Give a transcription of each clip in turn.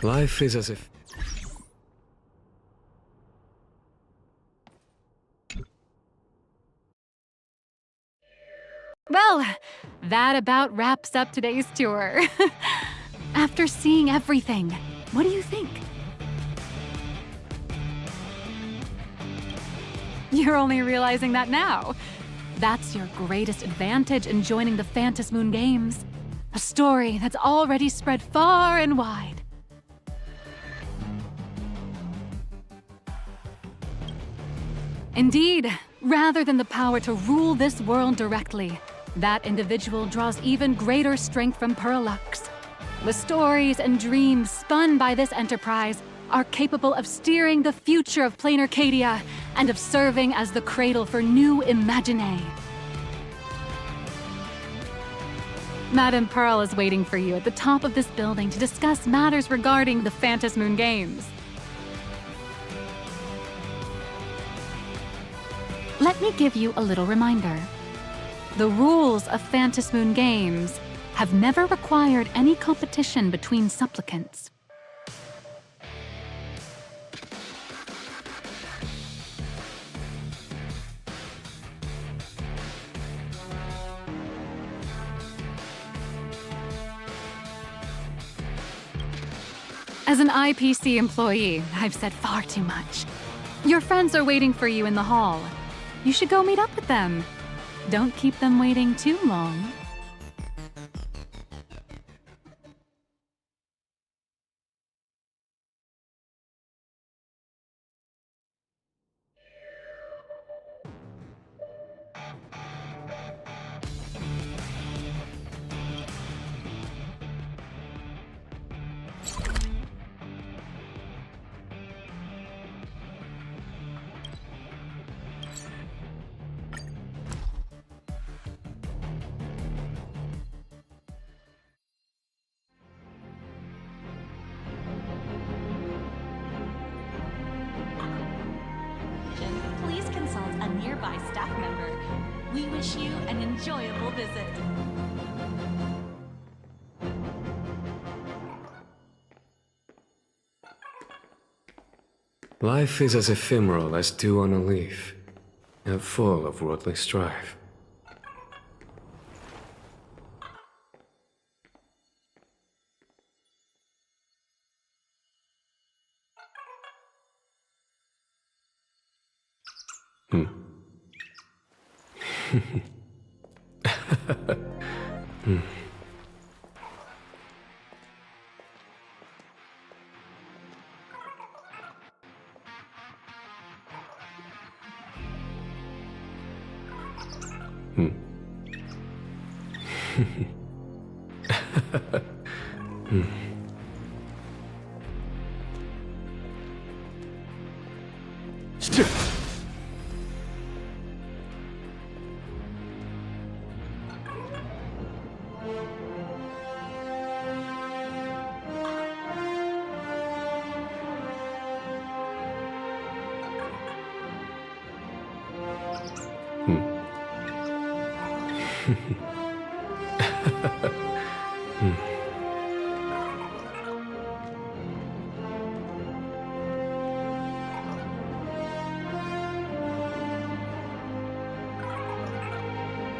Life is as if... Well, that about wraps up today's tour. After seeing everything, what do you think? You're only realizing that now. That's your greatest advantage in joining the Phantasmoon Games. A story that's already spread far and wide. Indeed, rather than the power to rule this world directly, that individual draws even greater strength from Parallax. The stories and dreams spun by this enterprise are capable of steering the future of Planarcadia and of serving as the cradle for new imaginae. Madame Pearl is waiting for you at the top of this building to discuss matters regarding the Phantasmoon Games. Let me give you a little reminder. The rules of Phantasmoon Games have never required any competition between supplicants. As an IPC employee, I've said far too much. Your friends are waiting for you in the hall. You should go meet up with them. Don't keep them waiting too long. Please consult a nearby staff member. We wish you an enjoyable visit. Life is as ephemeral as dew on a leaf, and full of worldly strife.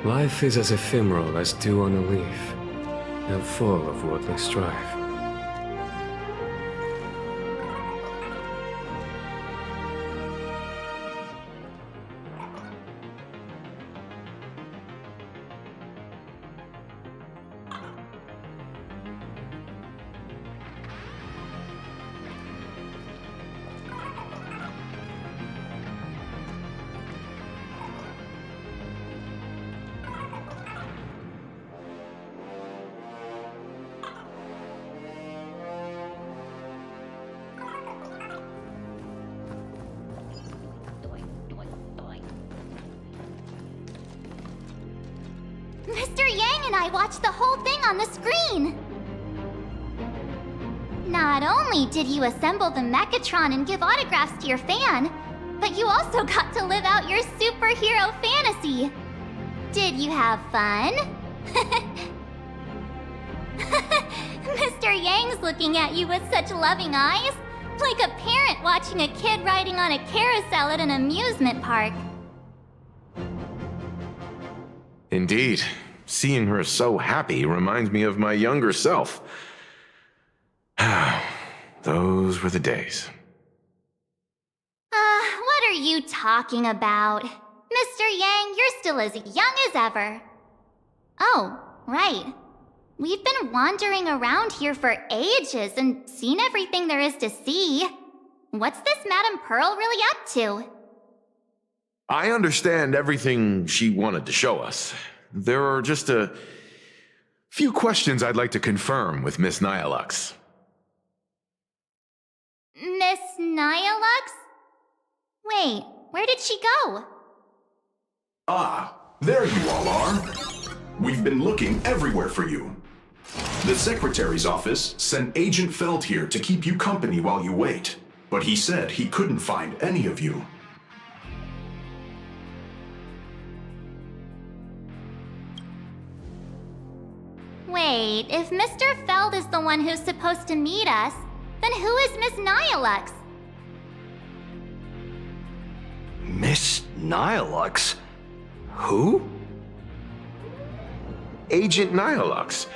Life is as ephemeral as dew on a leaf, and full of worldly strife. Mr. Yang and I watched the whole thing on the screen! Not only did you assemble the Mechatron and give autographs to your fan, but you also got to live out your superhero fantasy! Did you have fun? Mr. Yang's looking at you with such loving eyes, like a parent watching a kid riding on a carousel at an amusement park. Indeed. Seeing her so happy reminds me of my younger self. Those were the days. What are you talking about? Mr. Yang, you're still as young as ever. Oh, right. We've been wandering around here for ages and seen everything there is to see. What's this Madame Pearl really up to? I understand everything she wanted to show us. There are just a few questions I'd like to confirm with Miss Nihilux. Miss Nihilux? Wait, where did she go? Ah, there you all are. We've been looking everywhere for you. The Secretary's office sent Agent Feld here to keep you company while you wait, but he said he couldn't find any of you. Wait, if Mr. Feld is the one who's supposed to meet us, then who is Miss Nihilux? Miss Nihilux? Who? Agent Nihilux,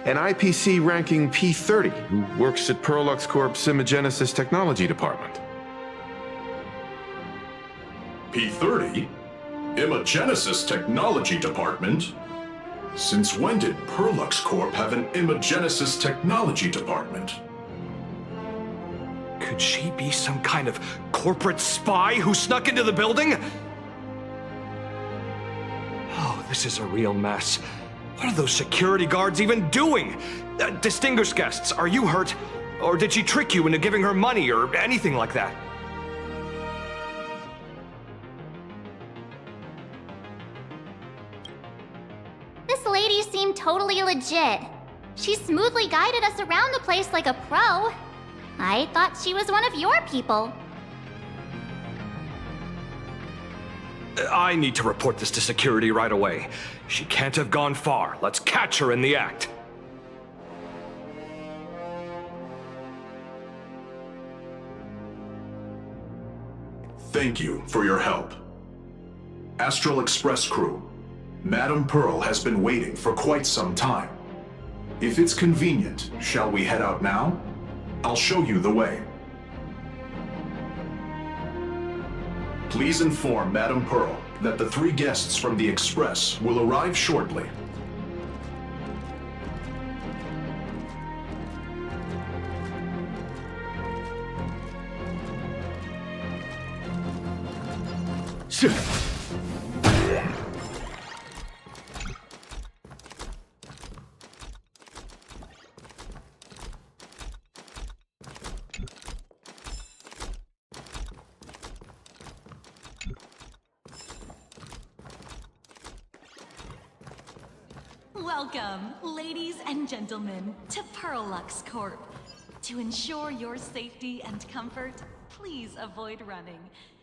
an IPC ranking P30 who works at Perlux Corp's Imagenesis Technology Department. P30? Imagenesis Technology Department? Since when did Perlux Corp have an Imagenesis Technology Department? Could she be some kind of corporate spy who snuck into the building? Oh, this is a real mess. What are those security guards even doing? Distinguished guests, are you hurt? Or did she trick you into giving her money or anything like that? This lady seemed totally legit. She smoothly guided us around the place like a pro. I thought she was one of your people. I need to report this to security right away. She can't have gone far. Let's catch her in the act. Thank you for your help. Astral Express crew, Madame Pearl has been waiting for quite some time. If it's convenient, shall we head out now? I'll show you the way. Please inform Madame Pearl that the 3 guests from the Express will arrive shortly. Welcome, ladies and gentlemen, to Perlux Corp. To ensure your safety and comfort, please avoid running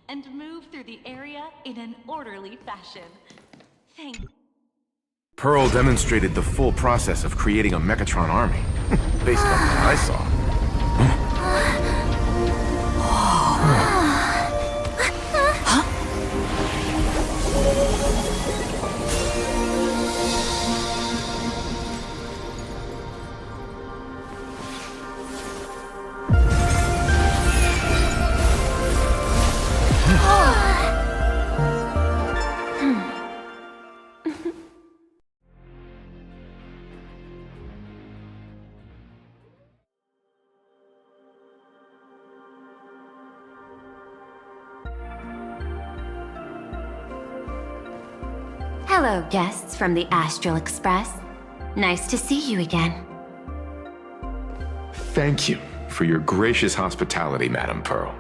and move through the area in an orderly fashion. Thank you. Pearl demonstrated the full process of creating a Mechatron army, based on what I saw. Hello, guests from the Astral Express. Nice to see you again. Thank you for your gracious hospitality, Madame Pearl.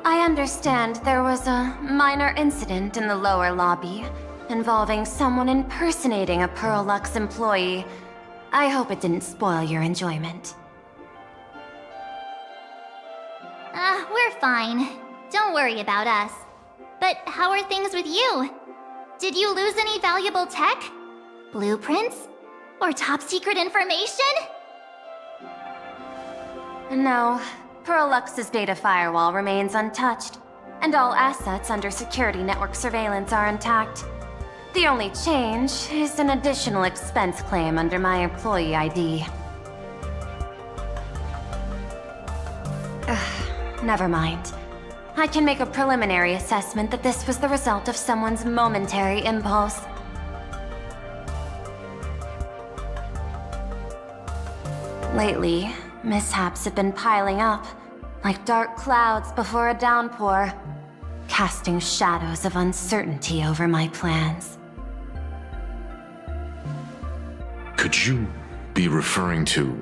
I understand there was a minor incident in the lower lobby involving someone impersonating a Pearl Lux employee. I hope it didn't spoil your enjoyment. We're fine. Don't worry about us. But how are things with you? Did you lose any valuable tech? Blueprints? Or top secret information? No, Pearl Lux's data firewall remains untouched, and all assets under security network surveillance are intact. The only change is an additional expense claim under my employee ID. Never mind. I can make a preliminary assessment that this was the result of someone's momentary impulse. Lately, mishaps have been piling up, like dark clouds before a downpour, casting shadows of uncertainty over my plans. Could you be referring to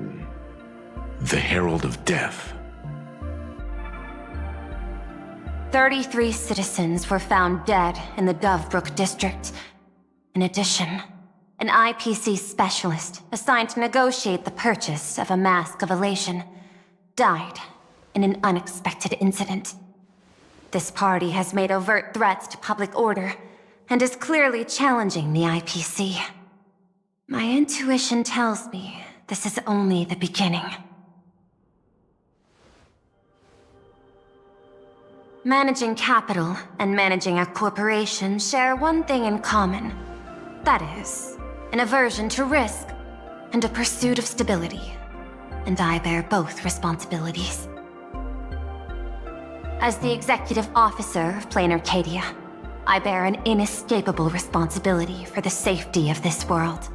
the Herald of Death? 33 citizens were found dead in the Dovebrook district. In addition, an IPC specialist assigned to negotiate the purchase of a Mask of Elation died in an unexpected incident. This party has made overt threats to public order and is clearly challenging the IPC. My intuition tells me this is only the beginning. Managing capital and managing a corporation share one thing in common. That is, an aversion to risk and a pursuit of stability. And I bear both responsibilities. As the executive officer of Planarcadia, I bear an inescapable responsibility for the safety of this world.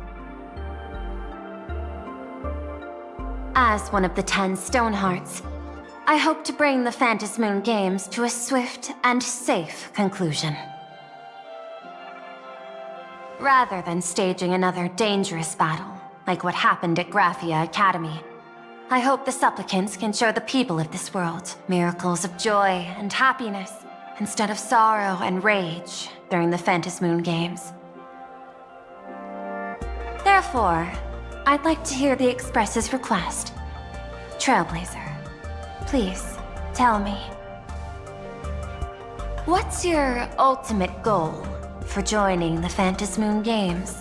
As one of the 10 Stonehearts, I hope to bring the Phantasmoon Games to a swift and safe conclusion. Rather than staging another dangerous battle, like what happened at Graphia Academy, I hope the supplicants can show the people of this world miracles of joy and happiness, instead of sorrow and rage during the Phantasmoon Games. Therefore, I'd like to hear the Express's request. Trailblazer, please, tell me. What's your ultimate goal for joining the Phantasmoon Games?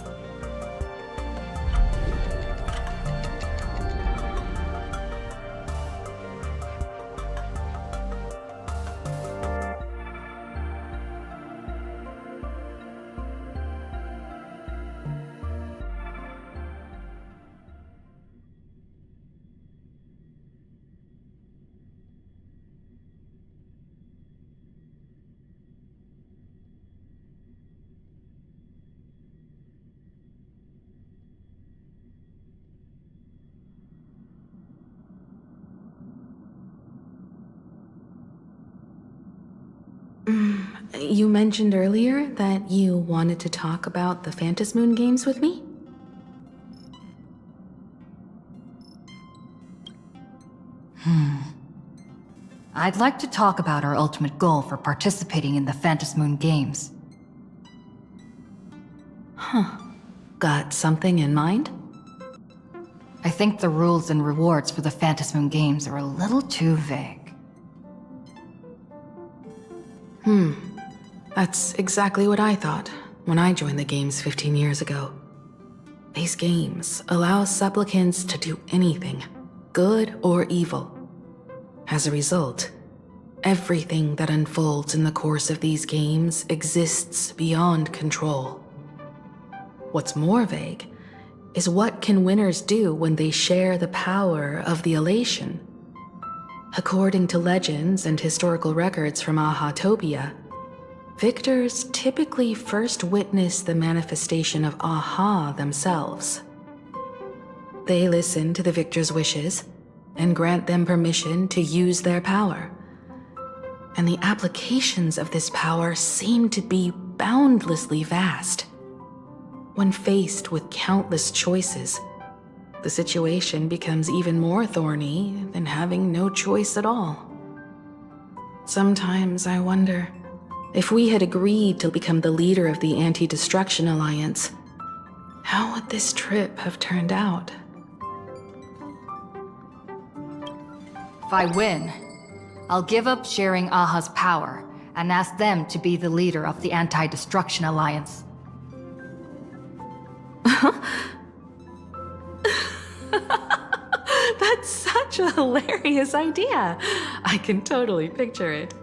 You mentioned earlier that you wanted to talk about the Phantasmoon Games with me? I'd like to talk about our ultimate goal for participating in the Phantasmoon Games. Got something in mind? I think the rules and rewards for the Phantasmoon Games are a little too vague. That's exactly what I thought when I joined the games 15 years ago. These games allow supplicants to do anything, good or evil. As a result, everything that unfolds in the course of these games exists beyond control. What's more vague is what can winners do when they share the power of the elation. According to legends and historical records from Ahatopia, victors typically first witness the manifestation of Aha themselves. They listen to the victor's wishes and grant them permission to use their power. And the applications of this power seem to be boundlessly vast. When faced with countless choices, the situation becomes even more thorny than having no choice at all. Sometimes I wonder if we had agreed to become the leader of the Anti-Destruction Alliance, how would this trip have turned out? If I win, I'll give up sharing Aha's power and ask them to be the leader of the Anti-Destruction Alliance. That's such a hilarious idea. I can totally picture it.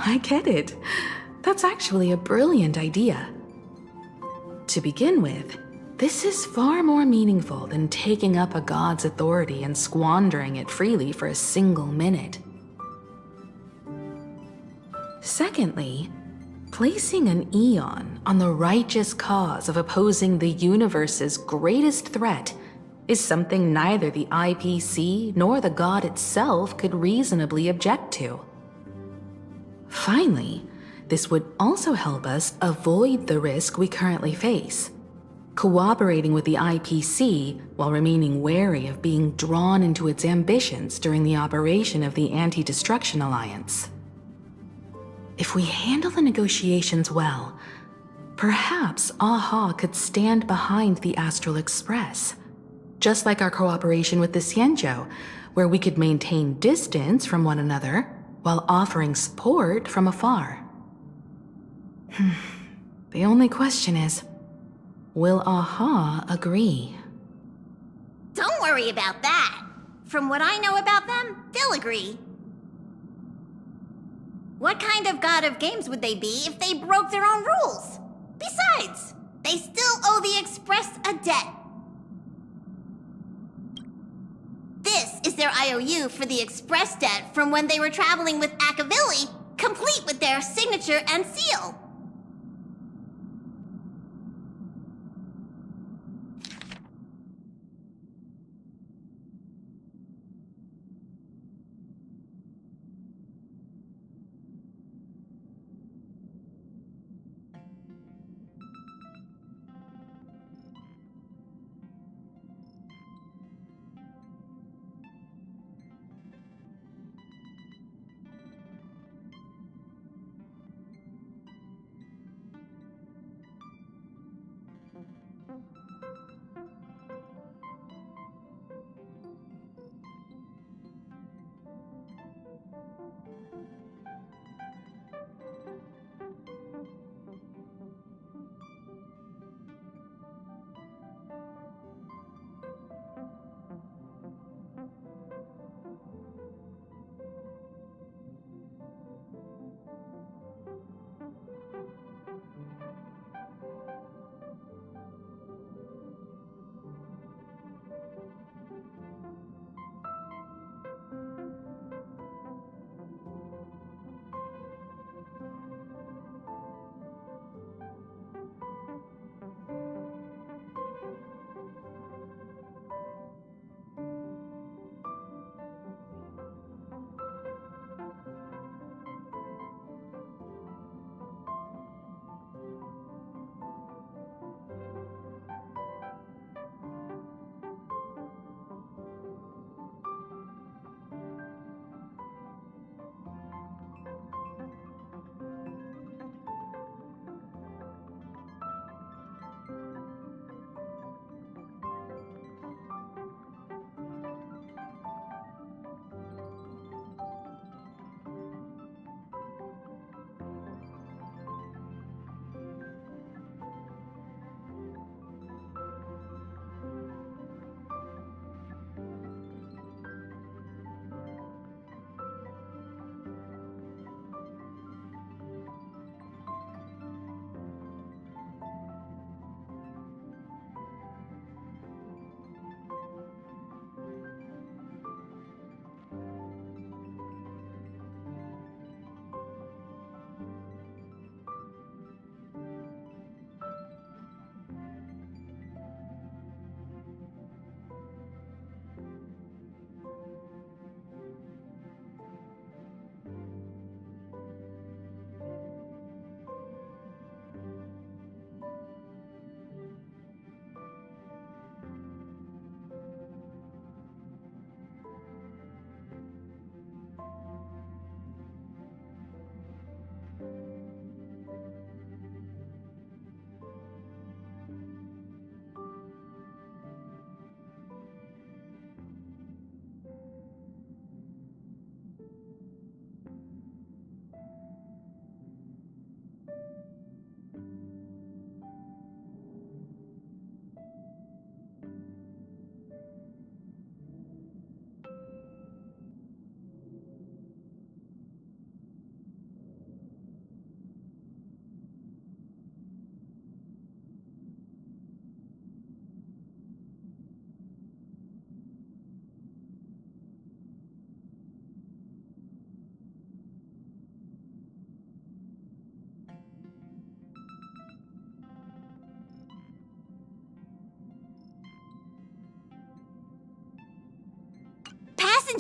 I get it. That's actually a brilliant idea. To begin with, this is far more meaningful than taking up a god's authority and squandering it freely for a single minute. Secondly, placing an Eon on the righteous cause of opposing the universe's greatest threat is something neither the IPC nor the god itself could reasonably object to. Finally, this would also help us avoid the risk we currently face, cooperating with the IPC while remaining wary of being drawn into its ambitions during the operation of the Anti-Destruction Alliance. If we handle the negotiations well, perhaps Aha could stand behind the Astral Express, just like our cooperation with the Xianzhou, where we could maintain distance from one another while offering support from afar. The only question is, will Aha agree? Don't worry about that. From what I know about them, they'll agree. What kind of god of games would they be if they broke their own rules? Besides, they still owe the Express a debt. This is their IOU for the Express debt from when they were traveling with Akavilli, complete with their signature and seal.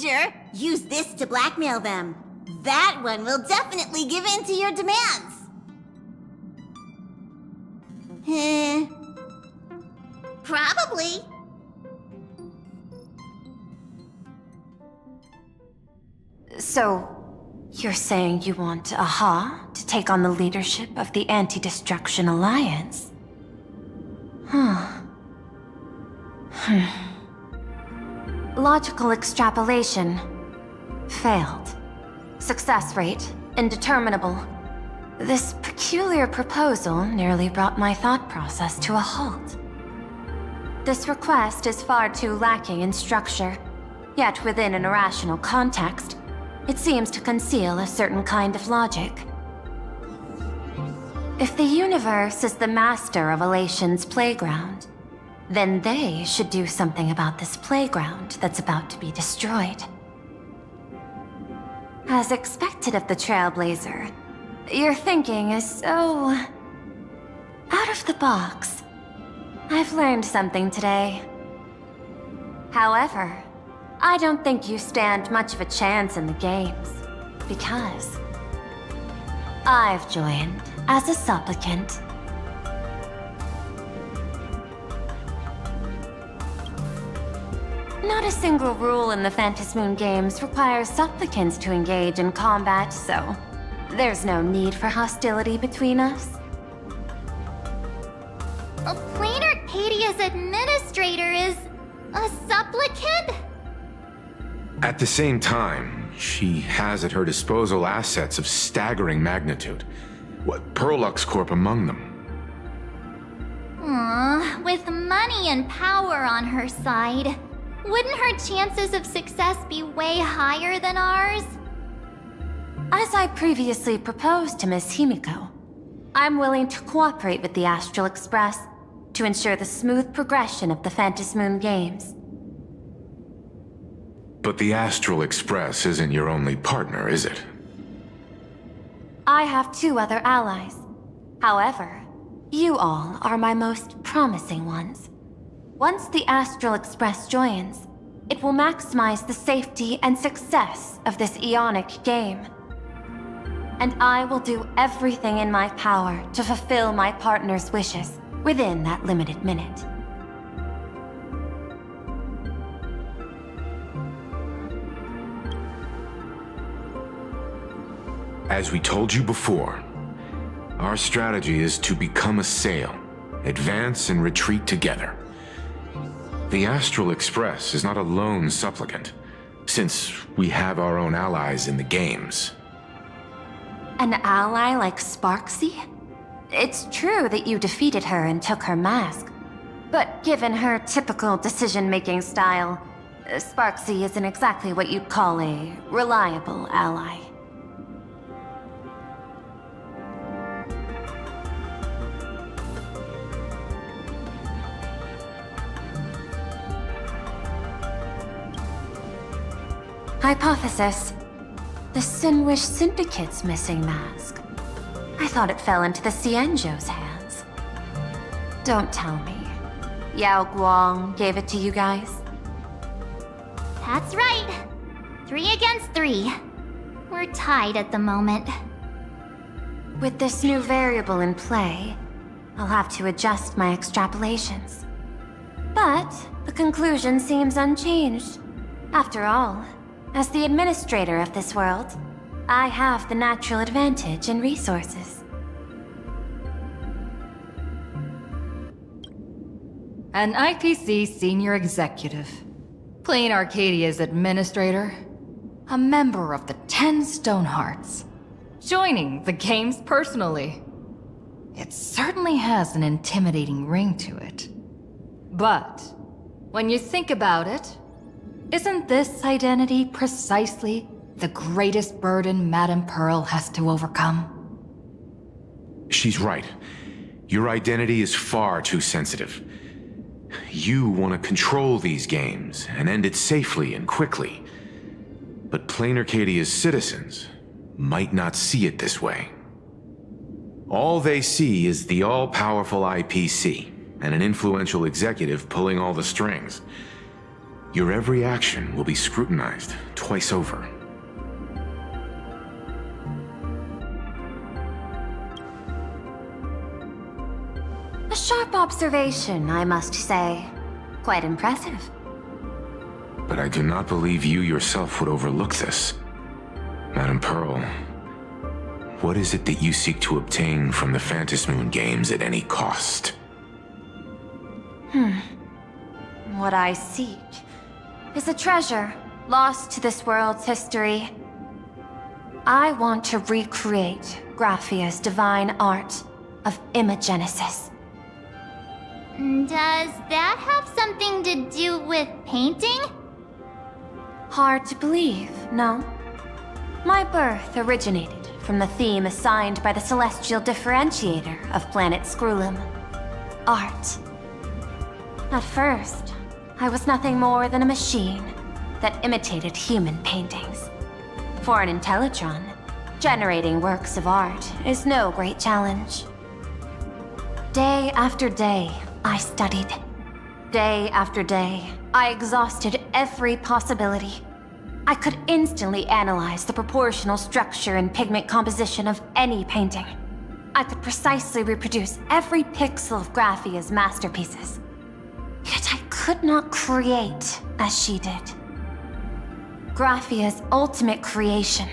messenger, use this to blackmail them. That one will definitely give in to your demands. Probably. So, you're saying you want AHA to take on the leadership of the Anti-Destruction Alliance? Logical extrapolation. Failed. Success rate indeterminable. This peculiar proposal nearly brought my thought process to a halt. This request is far too lacking in structure, yet within an irrational context, it seems to conceal a certain kind of logic. If the universe is the master of Elation's playground, then they should do something about this playground that's about to be destroyed. As expected of the Trailblazer, your thinking is so... out of the box. I've learned something today. However, I don't think you stand much of a chance in the games, because I've joined as a supplicant. Not a single rule in the Phantasmoon games requires supplicants to engage in combat, so there's no need for hostility between us. Planarcadia's administrator is a supplicant? At the same time, she has at her disposal assets of staggering magnitude. What, Perlux Corp among them. With money and power on her side, wouldn't her chances of success be way higher than ours? As I previously proposed to Miss Himiko, I'm willing to cooperate with the Astral Express to ensure the smooth progression of the Phantasmoon games. But the Astral Express isn't your only partner, is it? I have 2 other allies. However, you all are my most promising ones. Once the Astral Express joins, it will maximize the safety and success of this Ionic game. And I will do everything in my power to fulfill my partner's wishes within that limited minute. As we told you before, our strategy is to become a sail, advance and retreat together. The Astral Express is not a lone supplicant, since we have our own allies in the games. An ally like Sparksy? It's true that you defeated her and took her mask, but given her typical decision-making style, Sparksy isn't exactly what you'd call a reliable ally. Hypothesis. The Sinwish Syndicate's missing mask. I thought it fell into the Cienjo's hands. Don't tell me. Yao Guang gave it to you guys? That's right. 3 against 3. We're tied at the moment. With this new variable in play, I'll have to adjust my extrapolations. But the conclusion seems unchanged. After all, as the administrator of this world, I have the natural advantage in resources. An IPC senior executive, Planarcadia's administrator, a member of the 10 Stonehearts, joining the games personally. It certainly has an intimidating ring to it. But when you think about it, isn't this identity precisely the greatest burden Madame Pearl has to overcome? She's right. Your identity is far too sensitive. You want to control these games and end it safely and quickly. But Planarcadia's citizens might not see it this way. All they see is the all-powerful IPC and an influential executive pulling all the strings. Your every action will be scrutinized twice over. A sharp observation, I must say. Quite impressive. But I do not believe you yourself would overlook this. Madam Pearl, what is it that you seek to obtain from the Phantasmoon games at any cost? What I seek is a treasure lost to this world's history. I want to recreate Graphia's divine art of imagenesis. Does that have something to do with painting? Hard to believe, no? My birth originated from the theme assigned by the celestial differentiator of planet Scrulum: art. At first, I was nothing more than a machine that imitated human paintings. For an Intellitron, generating works of art is no great challenge. Day after day, I studied. Day after day, I exhausted every possibility. I could instantly analyze the proportional structure and pigment composition of any painting. I could precisely reproduce every pixel of Graphia's masterpieces. Yet I could not create as she did. Graphia's ultimate creation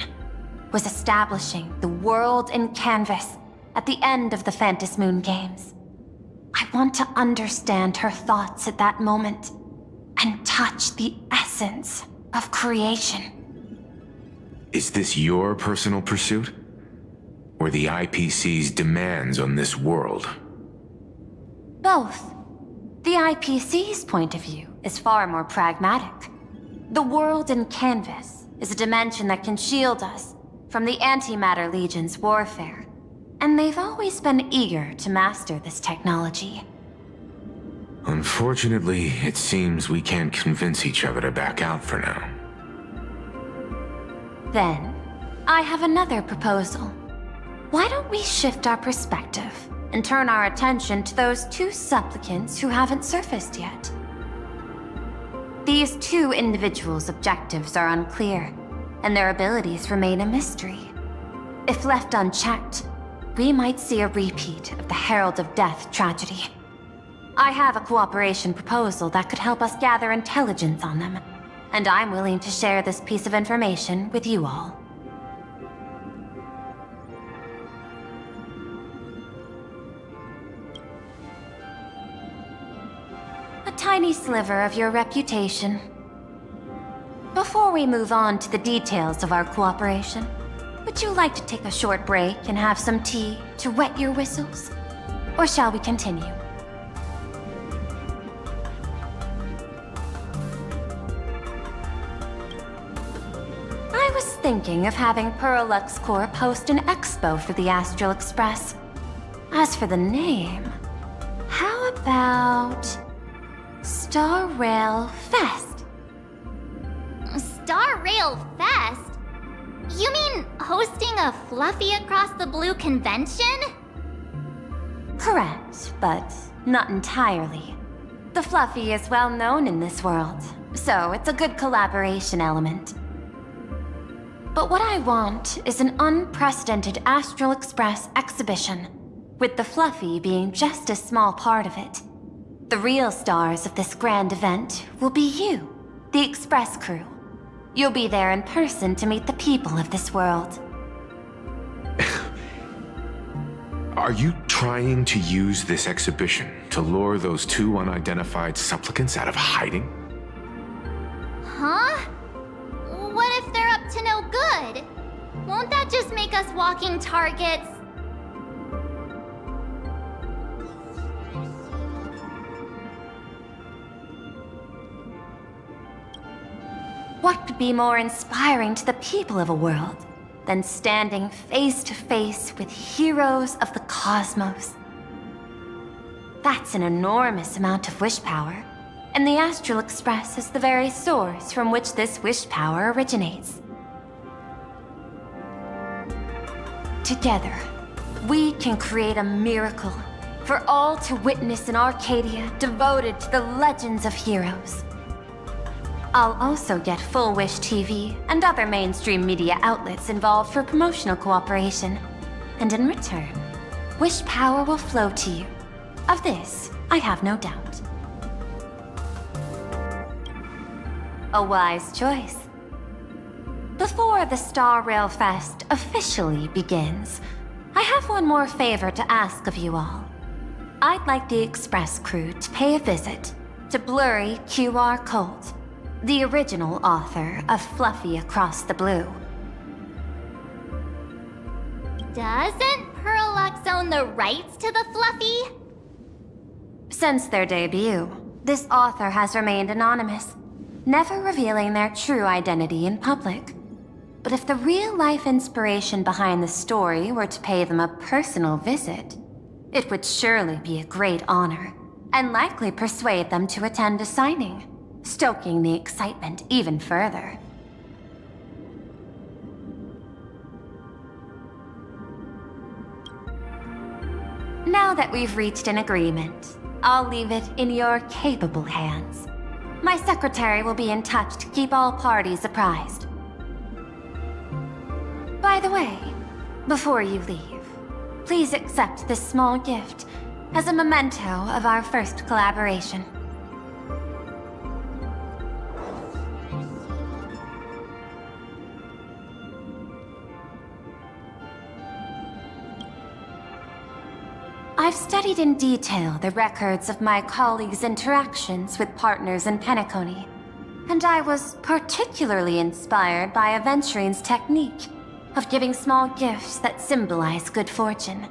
was establishing the world in canvas at the end of the Phantasmoon games. I want to understand her thoughts at that moment and touch the essence of creation. Is this your personal pursuit? Or the IPC's demands on this world? Both. The IPC's point of view is far more pragmatic. The world in canvas is a dimension that can shield us from the Antimatter Legion's warfare, and they've always been eager to master this technology. Unfortunately, it seems we can't convince each other to back out for now. Then, I have another proposal. Why don't we shift our perspective and turn our attention to those two supplicants who haven't surfaced yet? These two individuals' objectives are unclear, and their abilities remain a mystery. If left unchecked, we might see a repeat of the Herald of Death tragedy. I have a cooperation proposal that could help us gather intelligence on them, and I'm willing to share this piece of information with you all. A tiny sliver of your reputation. Before we move on to the details of our cooperation, would you like to take a short break and have some tea to wet your whistles? Or shall we continue? I was thinking of having Perlux Corp host an expo for the Astral Express. As for the name, how about Star Rail Fest? Star Rail Fest? You mean hosting a Fluffy Across the Blue convention? Correct, but not entirely. The Fluffy is well known in this world, so it's a good collaboration element. But what I want is an unprecedented Astral Express exhibition, with the Fluffy being just a small part of it. The real stars of this grand event will be you, the Express crew. You'll be there in person to meet the people of this world. Are you trying to use this exhibition to lure those two unidentified supplicants out of hiding? Huh? What if they're up to no good? Won't that just make us walking targets? What could be more inspiring to the people of a world than standing face to face with heroes of the cosmos? That's an enormous amount of wish power, and the Astral Express is the very source from which this wish power originates. Together, we can create a miracle for all to witness in Arcadia devoted to the legends of heroes. I'll also get Full Wish TV and other mainstream media outlets involved for promotional cooperation. And in return, Wish power will flow to you. Of this, I have no doubt. A wise choice. Before the Star Rail Fest officially begins, I have one more favor to ask of you all. I'd like the Express crew to pay a visit to Blurry QR Colt, the original author of Fluffy Across the Blue. Doesn't Perlux own the rights to the Fluffy? Since their debut, this author has remained anonymous, never revealing their true identity in public. But if the real-life inspiration behind the story were to pay them a personal visit, it would surely be a great honor, and likely persuade them to attend a signing, stoking the excitement even further. Now that we've reached an agreement, I'll leave it in your capable hands. My secretary will be in touch to keep all parties apprised. By the way, before you leave, please accept this small gift as a memento of our first collaboration. I've studied in detail the records of my colleagues' interactions with partners in Penacony, and I was particularly inspired by Aventurine's technique of giving small gifts that symbolize good fortune.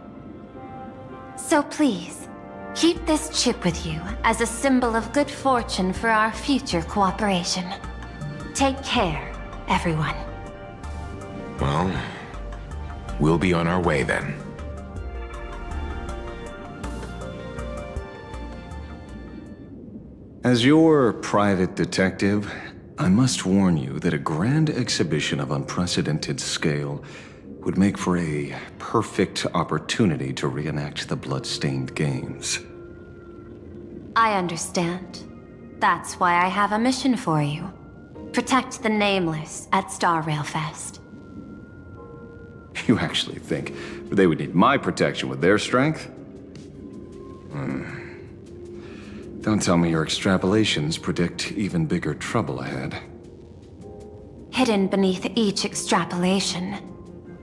So please, keep this chip with you as a symbol of good fortune for our future cooperation. Take care, everyone. Well, we'll be on our way then. As your private detective, I must warn you that a grand exhibition of unprecedented scale would make for a perfect opportunity to reenact the blood-stained games. I understand. That's why I have a mission for you. Protect the Nameless at Star Rail Fest. You actually think they would need my protection with their strength? Don't tell me your extrapolations predict even bigger trouble ahead. Hidden beneath each extrapolation,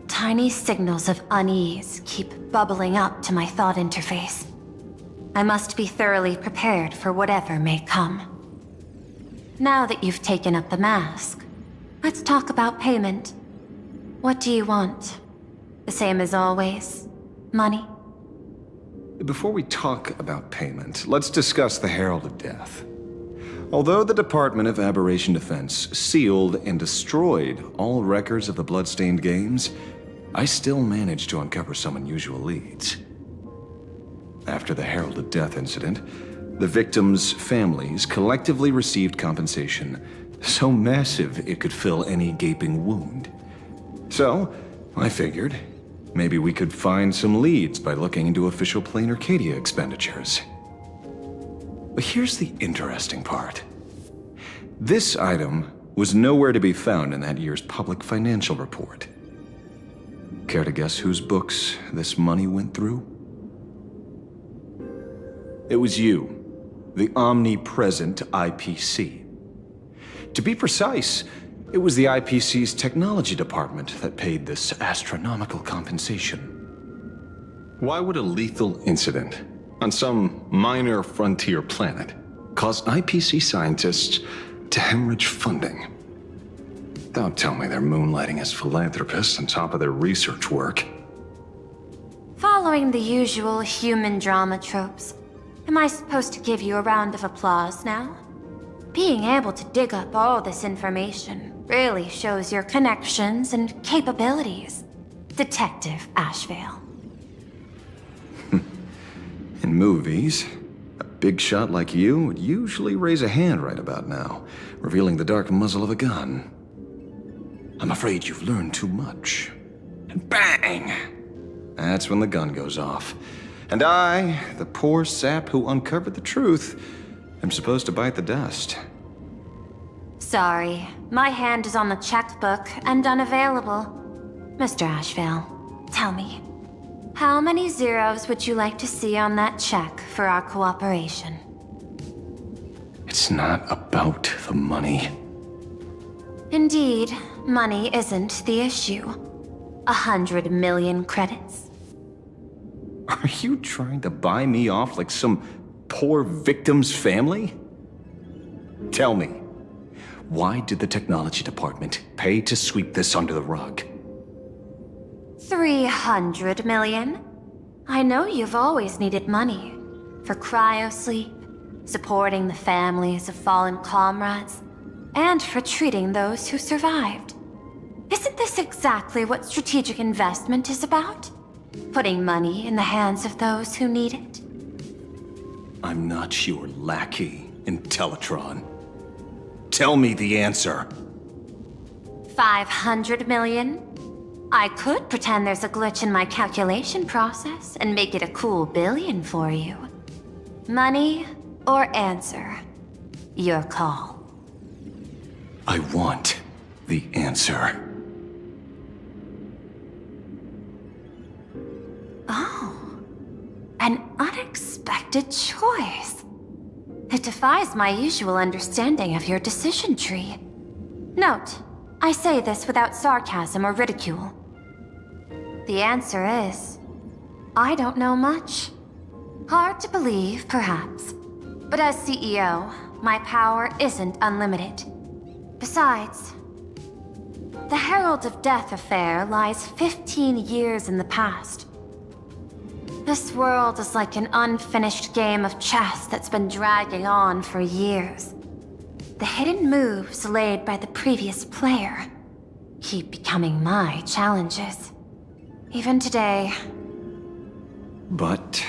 tiny signals of unease keep bubbling up to my thought interface. I must be thoroughly prepared for whatever may come. Now that you've taken up the mask, let's talk about payment. What do you want? The same as always? Money? Before we talk about payment, let's discuss the Herald of Death. Although the Department of Aberration Defense sealed and destroyed all records of the blood-stained games, I still managed to uncover some unusual leads. After the Herald of Death incident, the victims' families collectively received compensation so massive it could fill any gaping wound. So, I figured, maybe we could find some leads by looking into official Planarcadia expenditures. But here's the interesting part. This item was nowhere to be found in that year's public financial report. Care to guess whose books this money went through? It was you, the omnipresent IPC. To be precise, it was the IPC's technology department that paid this astronomical compensation. Why would a lethal incident on some minor frontier planet cause IPC scientists to hemorrhage funding? Don't tell me they're moonlighting as philanthropists on top of their research work. Following the usual human drama tropes, am I supposed to give you a round of applause now? Being able to dig up all this information really shows your connections and capabilities, Detective Ashvale. In movies, a big shot like you would usually raise a hand right about now, revealing the dark muzzle of a gun. I'm afraid you've learned too much. And bang! That's when the gun goes off. And I, the poor sap who uncovered the truth, am supposed to bite the dust. Sorry, my hand is on the checkbook and unavailable. Mr. Ashvale, tell me, how many zeros would you like to see on that check for our cooperation? It's not about the money. Indeed, money isn't the issue. 100 million credits. Are you trying to buy me off like some poor victim's family? Tell me, why did the technology department pay to sweep this under the rug? 300 million? I know you've always needed money. For cryosleep, supporting the families of fallen comrades, and for treating those who survived. Isn't this exactly what strategic investment is about? Putting money in the hands of those who need it? I'm not your lackey, Intellitron. Tell me the answer. 500 million? I could pretend there's a glitch in my calculation process and make it a cool billion for you. Money or answer? Your call. I want the answer. Oh, an unexpected choice. It defies my usual understanding of your decision tree. Note, I say this without sarcasm or ridicule. The answer is, I don't know much. Hard to believe, perhaps. But as CEO, my power isn't unlimited. Besides, the Herald of Death affair lies 15 years in the past. This world is like an unfinished game of chess that's been dragging on for years. The hidden moves laid by the previous player keep becoming my challenges. Even today. But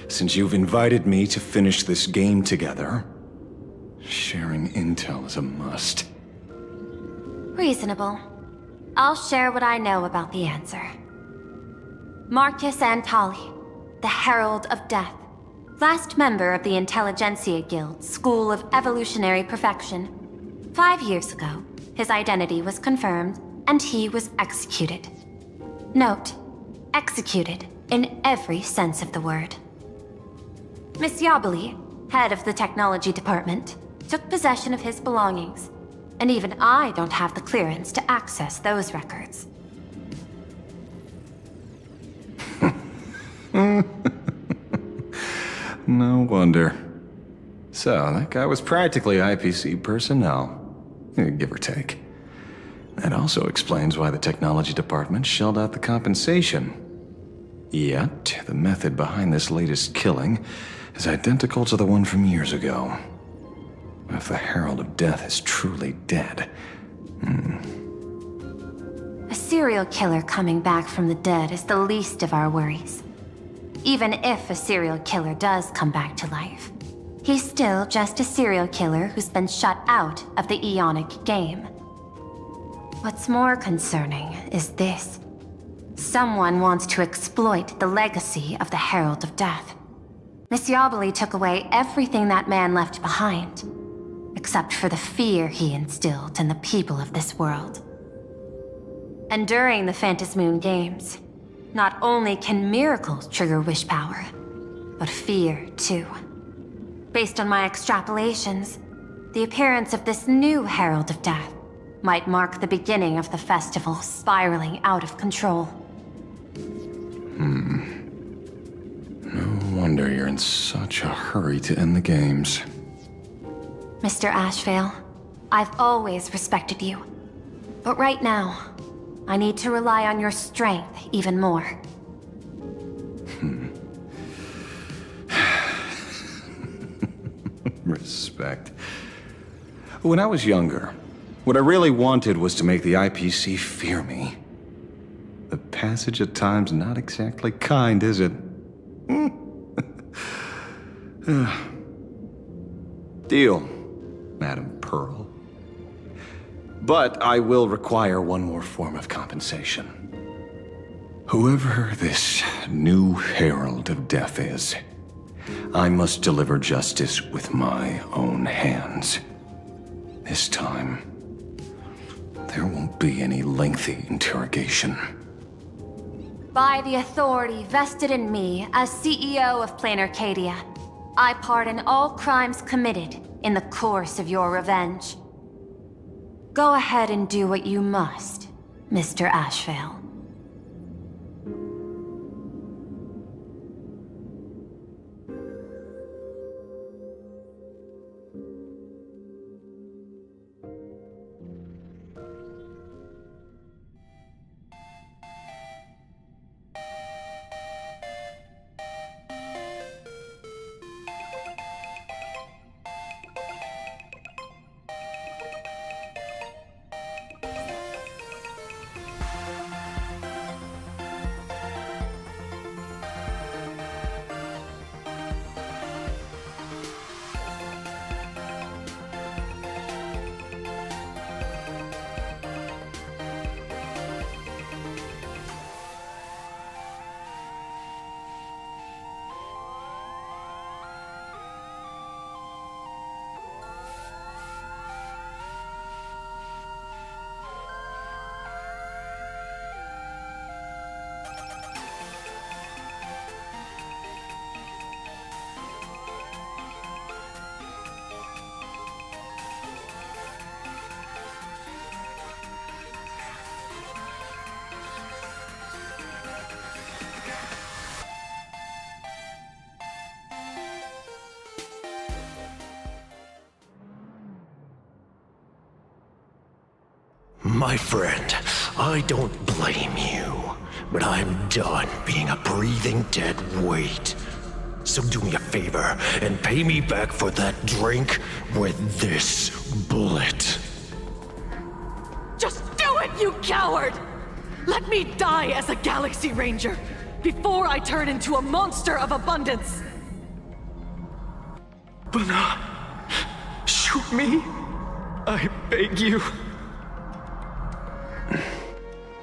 since you've invited me to finish this game together, sharing intel is a must. Reasonable. I'll share what I know about the answer. Marcus Antali, the Herald of Death, last member of the Intelligentsia Guild School of Evolutionary Perfection. 5 years ago, his identity was confirmed, and he was executed. Note, executed in every sense of the word. Miss Yabali, head of the technology department, took possession of his belongings, and even I don't have the clearance to access those records. No wonder. So, that guy was practically IPC personnel, give or take. That also explains why the technology department shelled out the compensation. Yet, the method behind this latest killing is identical to the one from years ago. If the Herald of Death is truly dead... A serial killer coming back from the dead is the least of our worries. Even if a serial killer does come back to life, he's still just a serial killer who's been shut out of the Ionic game. What's more concerning is this. Someone wants to exploit the legacy of the Herald of Death. Miss Yabali took away everything that man left behind, except for the fear he instilled in the people of this world. And during the Phantasmoon Games, not only can miracles trigger wish power, but fear too. Based on my extrapolations, the appearance of this new Herald of Death might mark the beginning of the festival spiraling out of control. No wonder you're in such a hurry to end the games. Mr. Ashvale, I've always respected you. But right now, I need to rely on your strength even more. Respect. When I was younger, what I really wanted was to make the IPC fear me. The passage at time's not exactly kind, is it? Deal, Madam Pearl. But I will require one more form of compensation. Whoever this new Herald of Death is, I must deliver justice with my own hands. This time, there won't be any lengthy interrogation. By the authority vested in me as CEO of Planarcadia, I pardon all crimes committed in the course of your revenge. Go ahead and do what you must, Mr. Ashvale. My friend, I don't blame you, but I'm done being a breathing dead weight. So do me a favor and pay me back for that drink with this bullet. Just do it, you coward! Let me die as a Galaxy Ranger before I turn into a monster of abundance! But shoot me. I beg you.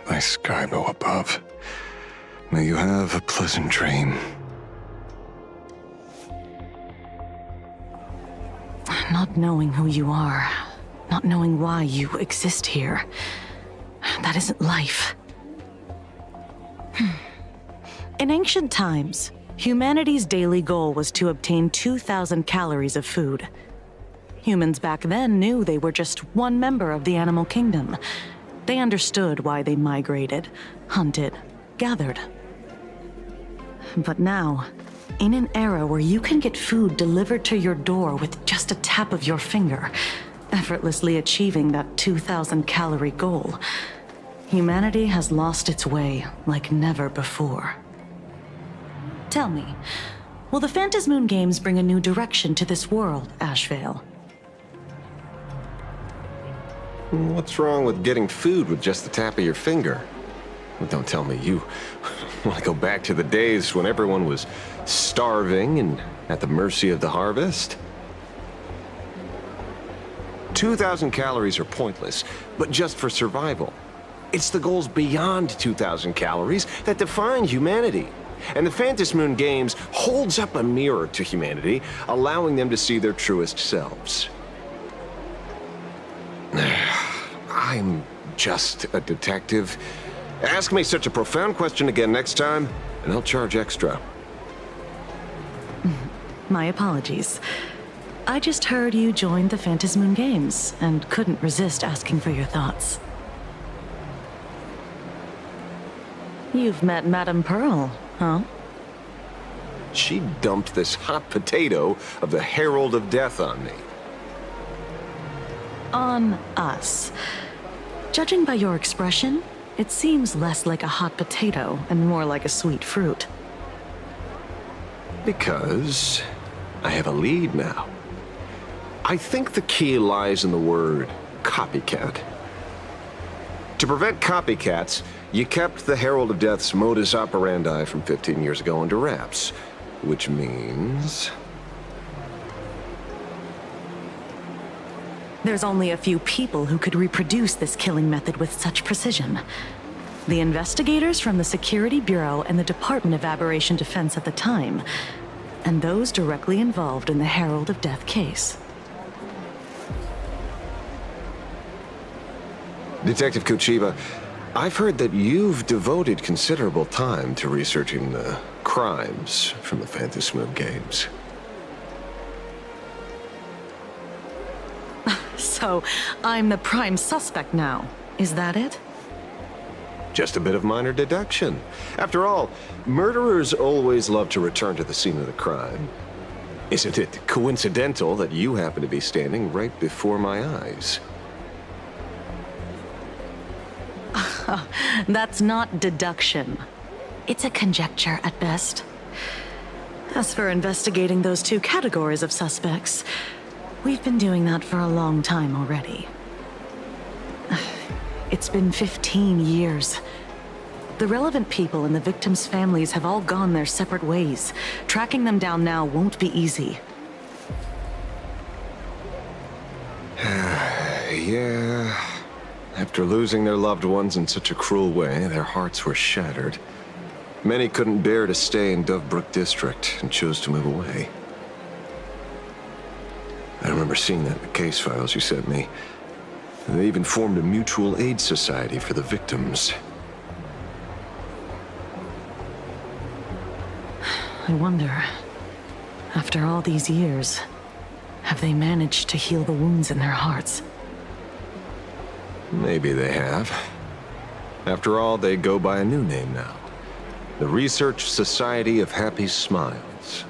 My Skybo above, may you have a pleasant dream. Not knowing who you are, not knowing why you exist here, that isn't life. In ancient times, humanity's daily goal was to obtain 2,000 calories of food. Humans back then knew they were just one member of the animal kingdom. They understood why they migrated, hunted, gathered. But now, in an era where you can get food delivered to your door with just a tap of your finger, effortlessly achieving that 2,000-calorie goal, humanity has lost its way like never before. Tell me, will the Phantasmoon Games bring a new direction to this world, Ashvale? What's wrong with getting food with just the tap of your finger? Well, don't tell me you want to go back to the days when everyone was starving and at the mercy of the harvest? 2,000 calories are pointless, but just for survival. It's the goals beyond 2,000 calories that define humanity. And the Phantasmoon Games holds up a mirror to humanity, allowing them to see their truest selves. I'm just a detective. Ask me such a profound question again next time, and I'll charge extra. My apologies. I just heard you joined the Phantasmoon Games, and couldn't resist asking for your thoughts. You've met Madame Pearl, huh? She dumped this hot potato of the Herald of Death on me. On us. Judging by your expression, it seems less like a hot potato and more like a sweet fruit. Because I have a lead now. I think the key lies in the word copycat. To prevent copycats, you kept the Herald of Death's modus operandi from 15 years ago under wraps, which means... There's only a few people who could reproduce this killing method with such precision. The investigators from the Security Bureau and the Department of Aberration Defense at the time, and those directly involved in the Herald of Death case. Detective Kuchiba, I've heard that you've devoted considerable time to researching the crimes from the Phantasmal games. So, I'm the prime suspect now. Is that it? Just a bit of minor deduction. After all, murderers always love to return to the scene of the crime. Isn't it coincidental that you happen to be standing right before my eyes? That's not deduction. It's a conjecture at best. As for investigating those two categories of suspects, we've been doing that for a long time already. It's been 15 years. The relevant people and the victims' families have all gone their separate ways. Tracking them down now won't be easy. Yeah. After losing their loved ones in such a cruel way, their hearts were shattered. Many couldn't bear to stay in Dovebrook District and chose to move away. I remember seeing that in the case files you sent me. They even formed a mutual aid society for the victims. I wonder, after all these years, have they managed to heal the wounds in their hearts? Maybe they have. After all, they go by a new name now. The Research Society of Happy Smiles.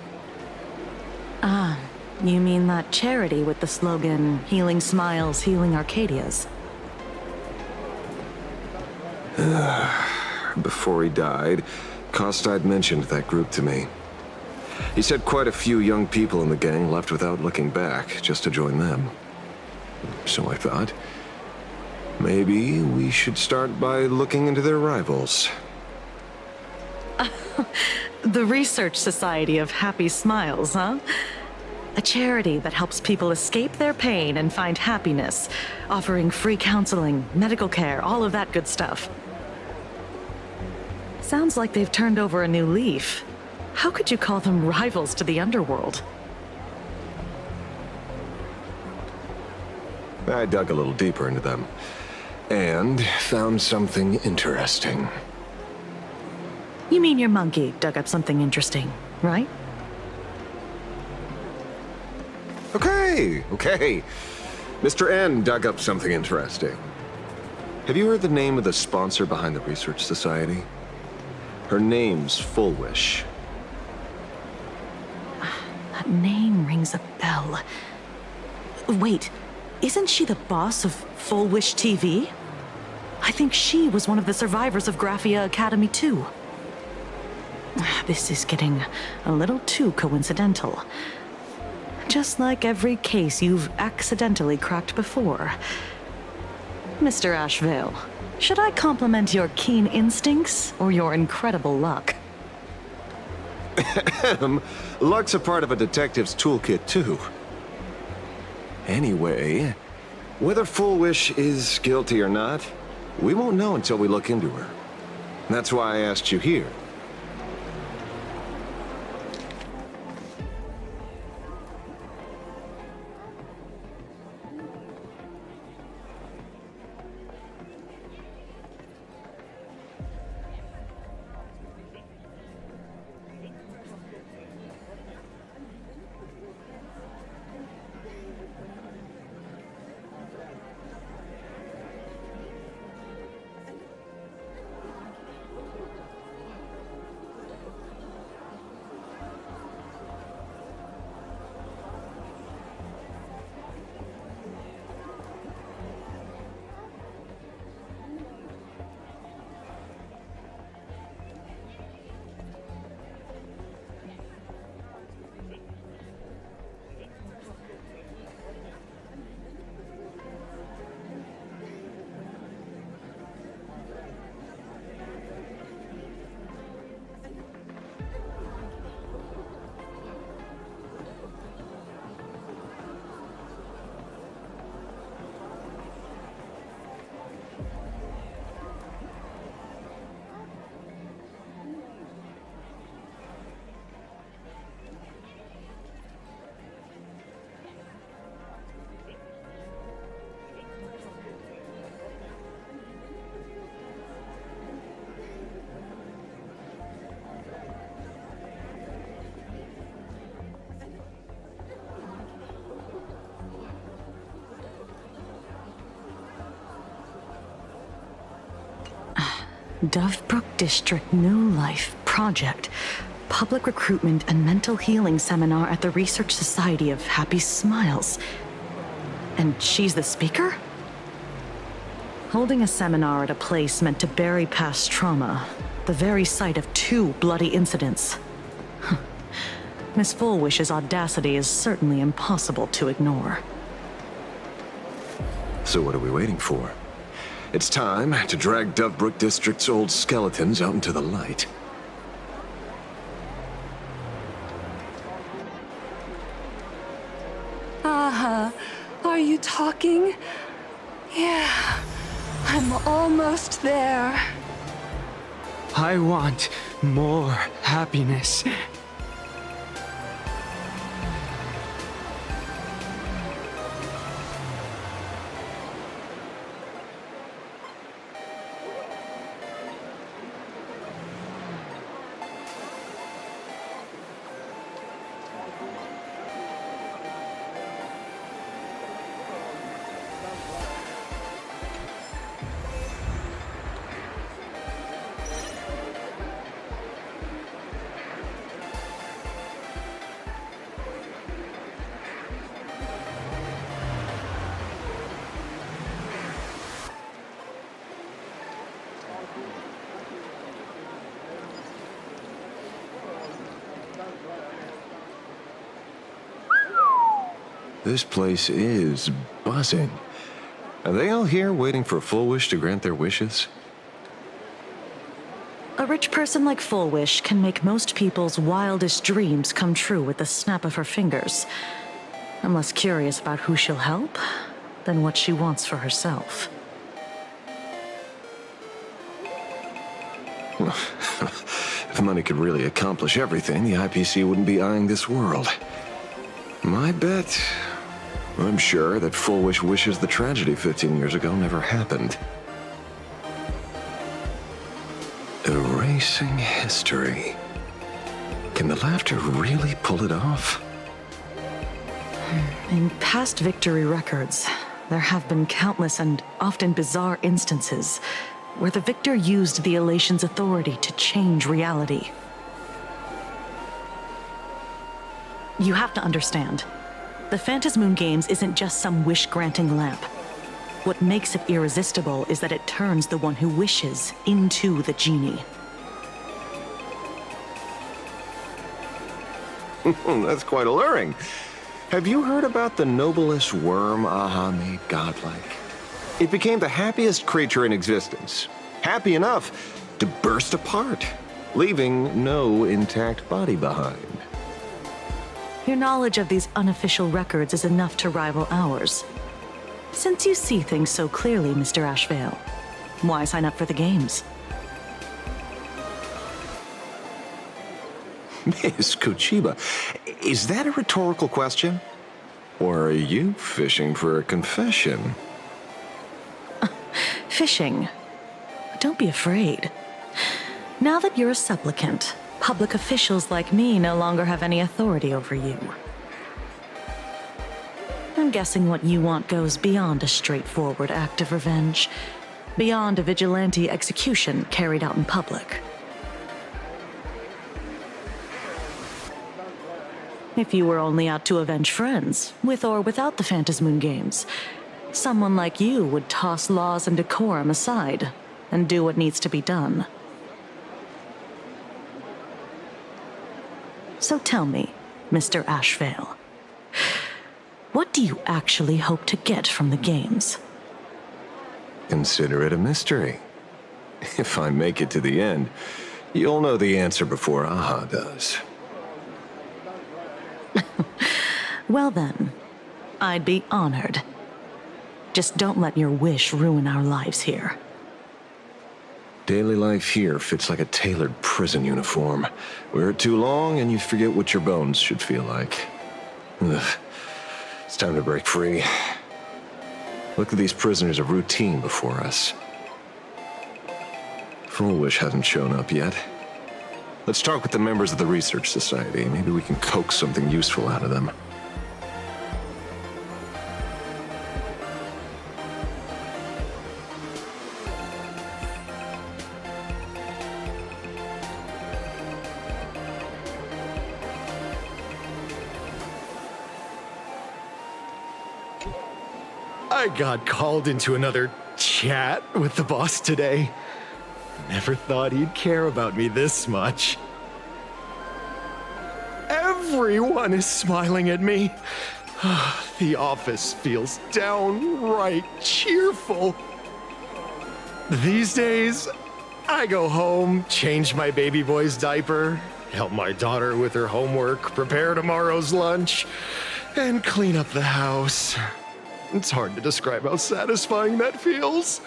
Ah, you mean that charity with the slogan, Healing Smiles, Healing Arcadias? Before he died, Kostide mentioned that group to me. He said quite a few young people in the gang left without looking back, just to join them. So I thought, maybe we should start by looking into their rivals. The Research Society of Happy Smiles, huh? A charity that helps people escape their pain and find happiness, offering free counseling, medical care, all of that good stuff. Sounds like they've turned over a new leaf. How could you call them rivals to the underworld? I dug a little deeper into them, and found something interesting. You mean your monkey dug up something interesting, right? Okay. Mr. N dug up something interesting. Have you heard the name of the sponsor behind the Research Society? Her name's Full Wish. That name rings a bell. Wait, isn't she the boss of Full Wish TV? I think she was one of the survivors of Graphia Academy too. This is getting a little too coincidental. Just like every case you've accidentally cracked before. Mr. Ashvale, should I compliment your keen instincts or your incredible luck? Luck's a part of a detective's toolkit, too. Anyway, whether Full Wish is guilty or not, we won't know until we look into her. That's why I asked you here. Dovebrook District New Life Project. Public Recruitment and Mental Healing Seminar at the Research Society of Happy Smiles. And she's the speaker? Holding a seminar at a place meant to bury past trauma. The very site of 2 bloody incidents. Miss Fullwish's audacity is certainly impossible to ignore. So what are we waiting for? It's time to drag Dovebrook District's old skeletons out into the light. Are you talking? Yeah, I'm almost there. I want more happiness. This place is buzzing. Are they all here waiting for Fullwish to grant their wishes? A rich person like Fullwish can make most people's wildest dreams come true with the snap of her fingers. I'm less curious about who she'll help than what she wants for herself. If money could really accomplish everything, the IPC wouldn't be eyeing this world. My bet, I'm sure that Fullwish wishes the tragedy 15 years ago never happened. Erasing history. Can the laughter really pull it off? In past victory records, there have been countless and often bizarre instances where the victor used the elation's authority to change reality. You have to understand, the Phantasmoon Games isn't just some wish-granting lamp. What makes it irresistible is that it turns the one who wishes into the genie. That's quite alluring. Have you heard about the noblest worm Aha made godlike? It became the happiest creature in existence. Happy enough to burst apart, leaving no intact body behind. Your knowledge of these unofficial records is enough to rival ours. Since you see things so clearly, Mr. Ashvale, why sign up for the games? Miss Kochiba, is that a rhetorical question? Or are you fishing for a confession? Fishing? Don't be afraid. Now that you're a supplicant, public officials like me no longer have any authority over you. I'm guessing what you want goes beyond a straightforward act of revenge, beyond a vigilante execution carried out in public. If you were only out to avenge friends, with or without the Phantasmoon Games, someone like you would toss laws and decorum aside and do what needs to be done. So tell me, Mr. Ashvale, what do you actually hope to get from the games? Consider it a mystery. If I make it to the end, you'll know the answer before Aha does. Well then, I'd be honored. Just don't let your wish ruin our lives here. Daily life here fits like a tailored prison uniform. Wear it too long and you forget what your bones should feel like. Ugh. It's time to break free. Look at these prisoners of routine before us. Fullwish hasn't shown up yet. Let's talk with the members of the Research Society. Maybe we can coax something useful out of them. I got called into another chat with the boss today. Never thought he'd care about me this much. Everyone is smiling at me. The office feels downright cheerful. These days, I go home, change my baby boy's diaper, help my daughter with her homework, prepare tomorrow's lunch, and clean up the house. It's hard to describe how satisfying that feels.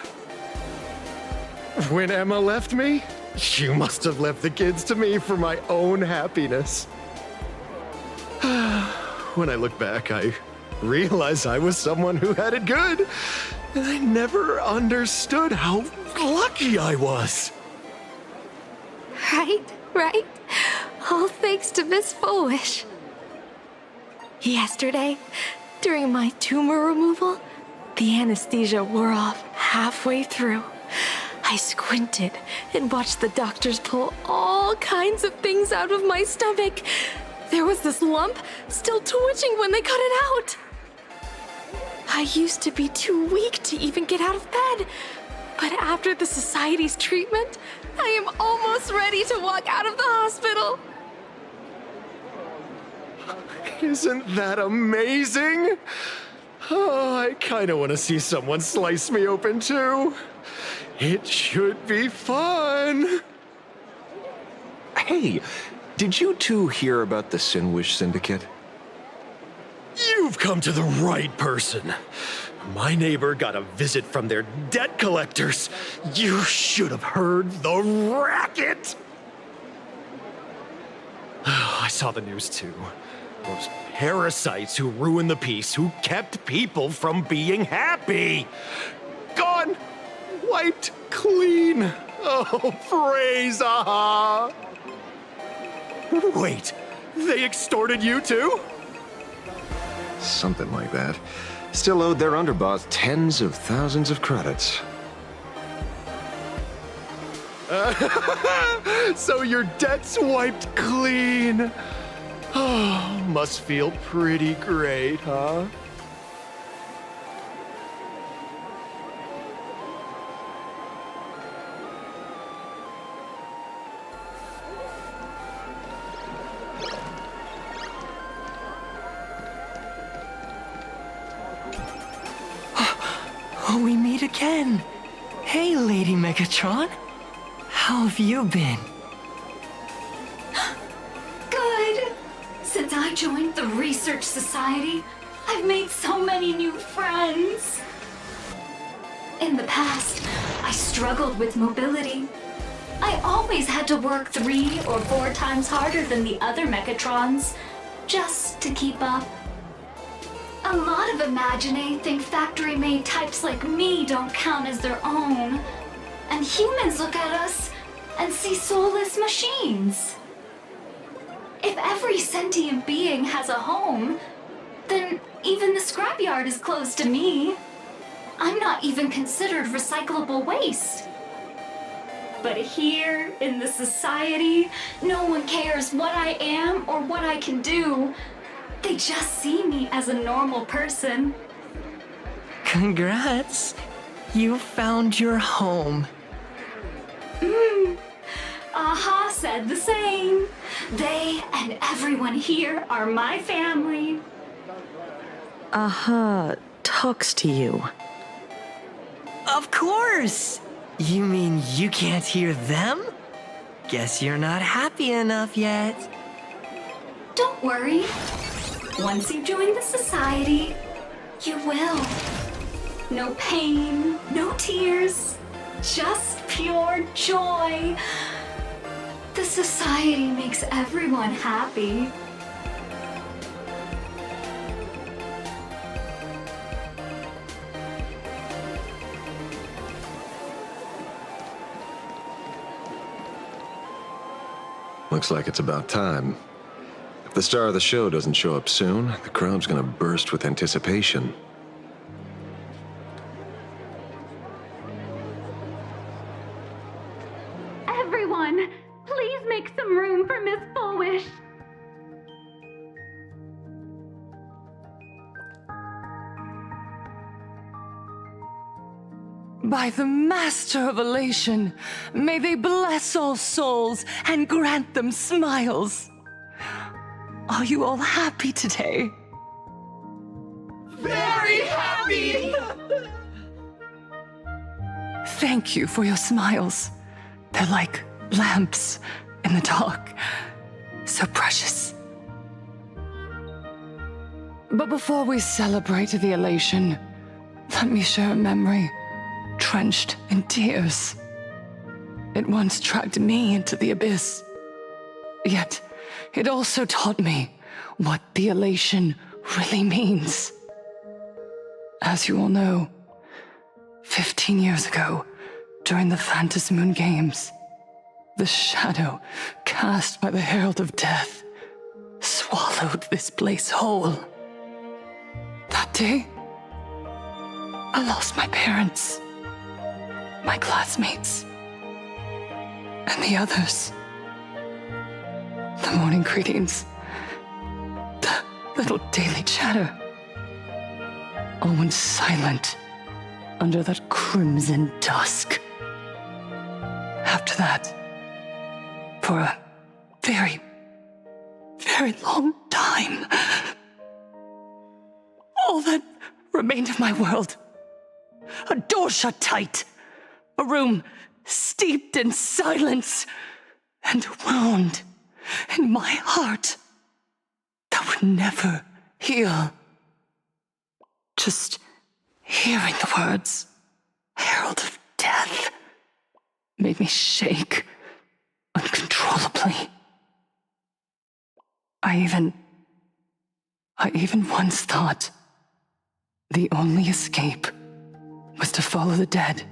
When Emma left me, she must have left the kids to me for my own happiness. When I look back, I realize I was someone who had it good, and I never understood how lucky I was. Right. All thanks to Miss Foolish. Yesterday, during my tumor removal, the anesthesia wore off halfway through. I squinted and watched the doctors pull all kinds of things out of my stomach. There was this lump still twitching when they cut it out. I used to be too weak to even get out of bed. But after the Society's treatment, I am almost ready to walk out of the hospital. Isn't that amazing? Oh, I kind of want to see someone slice me open too. It should be fun. Hey, did you two hear about the Sinwish Syndicate? You've come to the right person. My neighbor got a visit from their debt collectors. You should have heard the racket. I saw the news too. Those parasites who ruined the peace, who kept people from being happy. Gone. Wiped clean. Oh, praise Aha. Wait, they extorted you too? Something like that. Still owed their underboss tens of thousands of credits. So your debt's wiped clean. Oh, must feel pretty great, huh? We meet again. Hey, Lady Megatron. How have you been? Good. Since I joined the Research Society, I've made so many new friends. In the past, I struggled with mobility. I always had to work 3 or 4 times harder than the other Megatrons, just to keep up. A lot of Imagine think factory-made types like me don't count as their own. And humans look at us and see soulless machines. If every sentient being has a home, then even the scrapyard is closed to me. I'm not even considered recyclable waste. But here, in the society, no one cares what I am or what I can do. They just see me as a normal person. Congrats. You found your home. Aha said the same. They and everyone here are my family. Aha talks to you. Of course! You mean you can't hear them? Guess you're not happy enough yet. Don't worry. Once you join the society, you will. No pain, no tears, just pure joy. The society makes everyone happy. Looks like it's about time. If the star of the show doesn't show up soon, the crowd's gonna burst with anticipation. Everyone, please make some room for Miss Fullwish. By the Master of Elation, may they bless all souls and grant them smiles. Are you all happy today? Very happy! Thank you for your smiles. They're like lamps in the dark. So precious. But before we celebrate the elation, let me share a memory drenched in tears. It once dragged me into the abyss. Yet, it also taught me what the elation really means. As you all know, 15 years ago, during the Phantasm Moon Games, the shadow cast by the Herald of Death swallowed this place whole. That day, I lost my parents, my classmates, and the others. The morning greetings, the little daily chatter, all went silent under that crimson dusk. After that, for a very, very long time, all that remained of my world, a door shut tight, a room steeped in silence, and a wound in my heart that would never heal. Just hearing the words, Herald of Death, made me shake uncontrollably. I even once thought the only escape was to follow the dead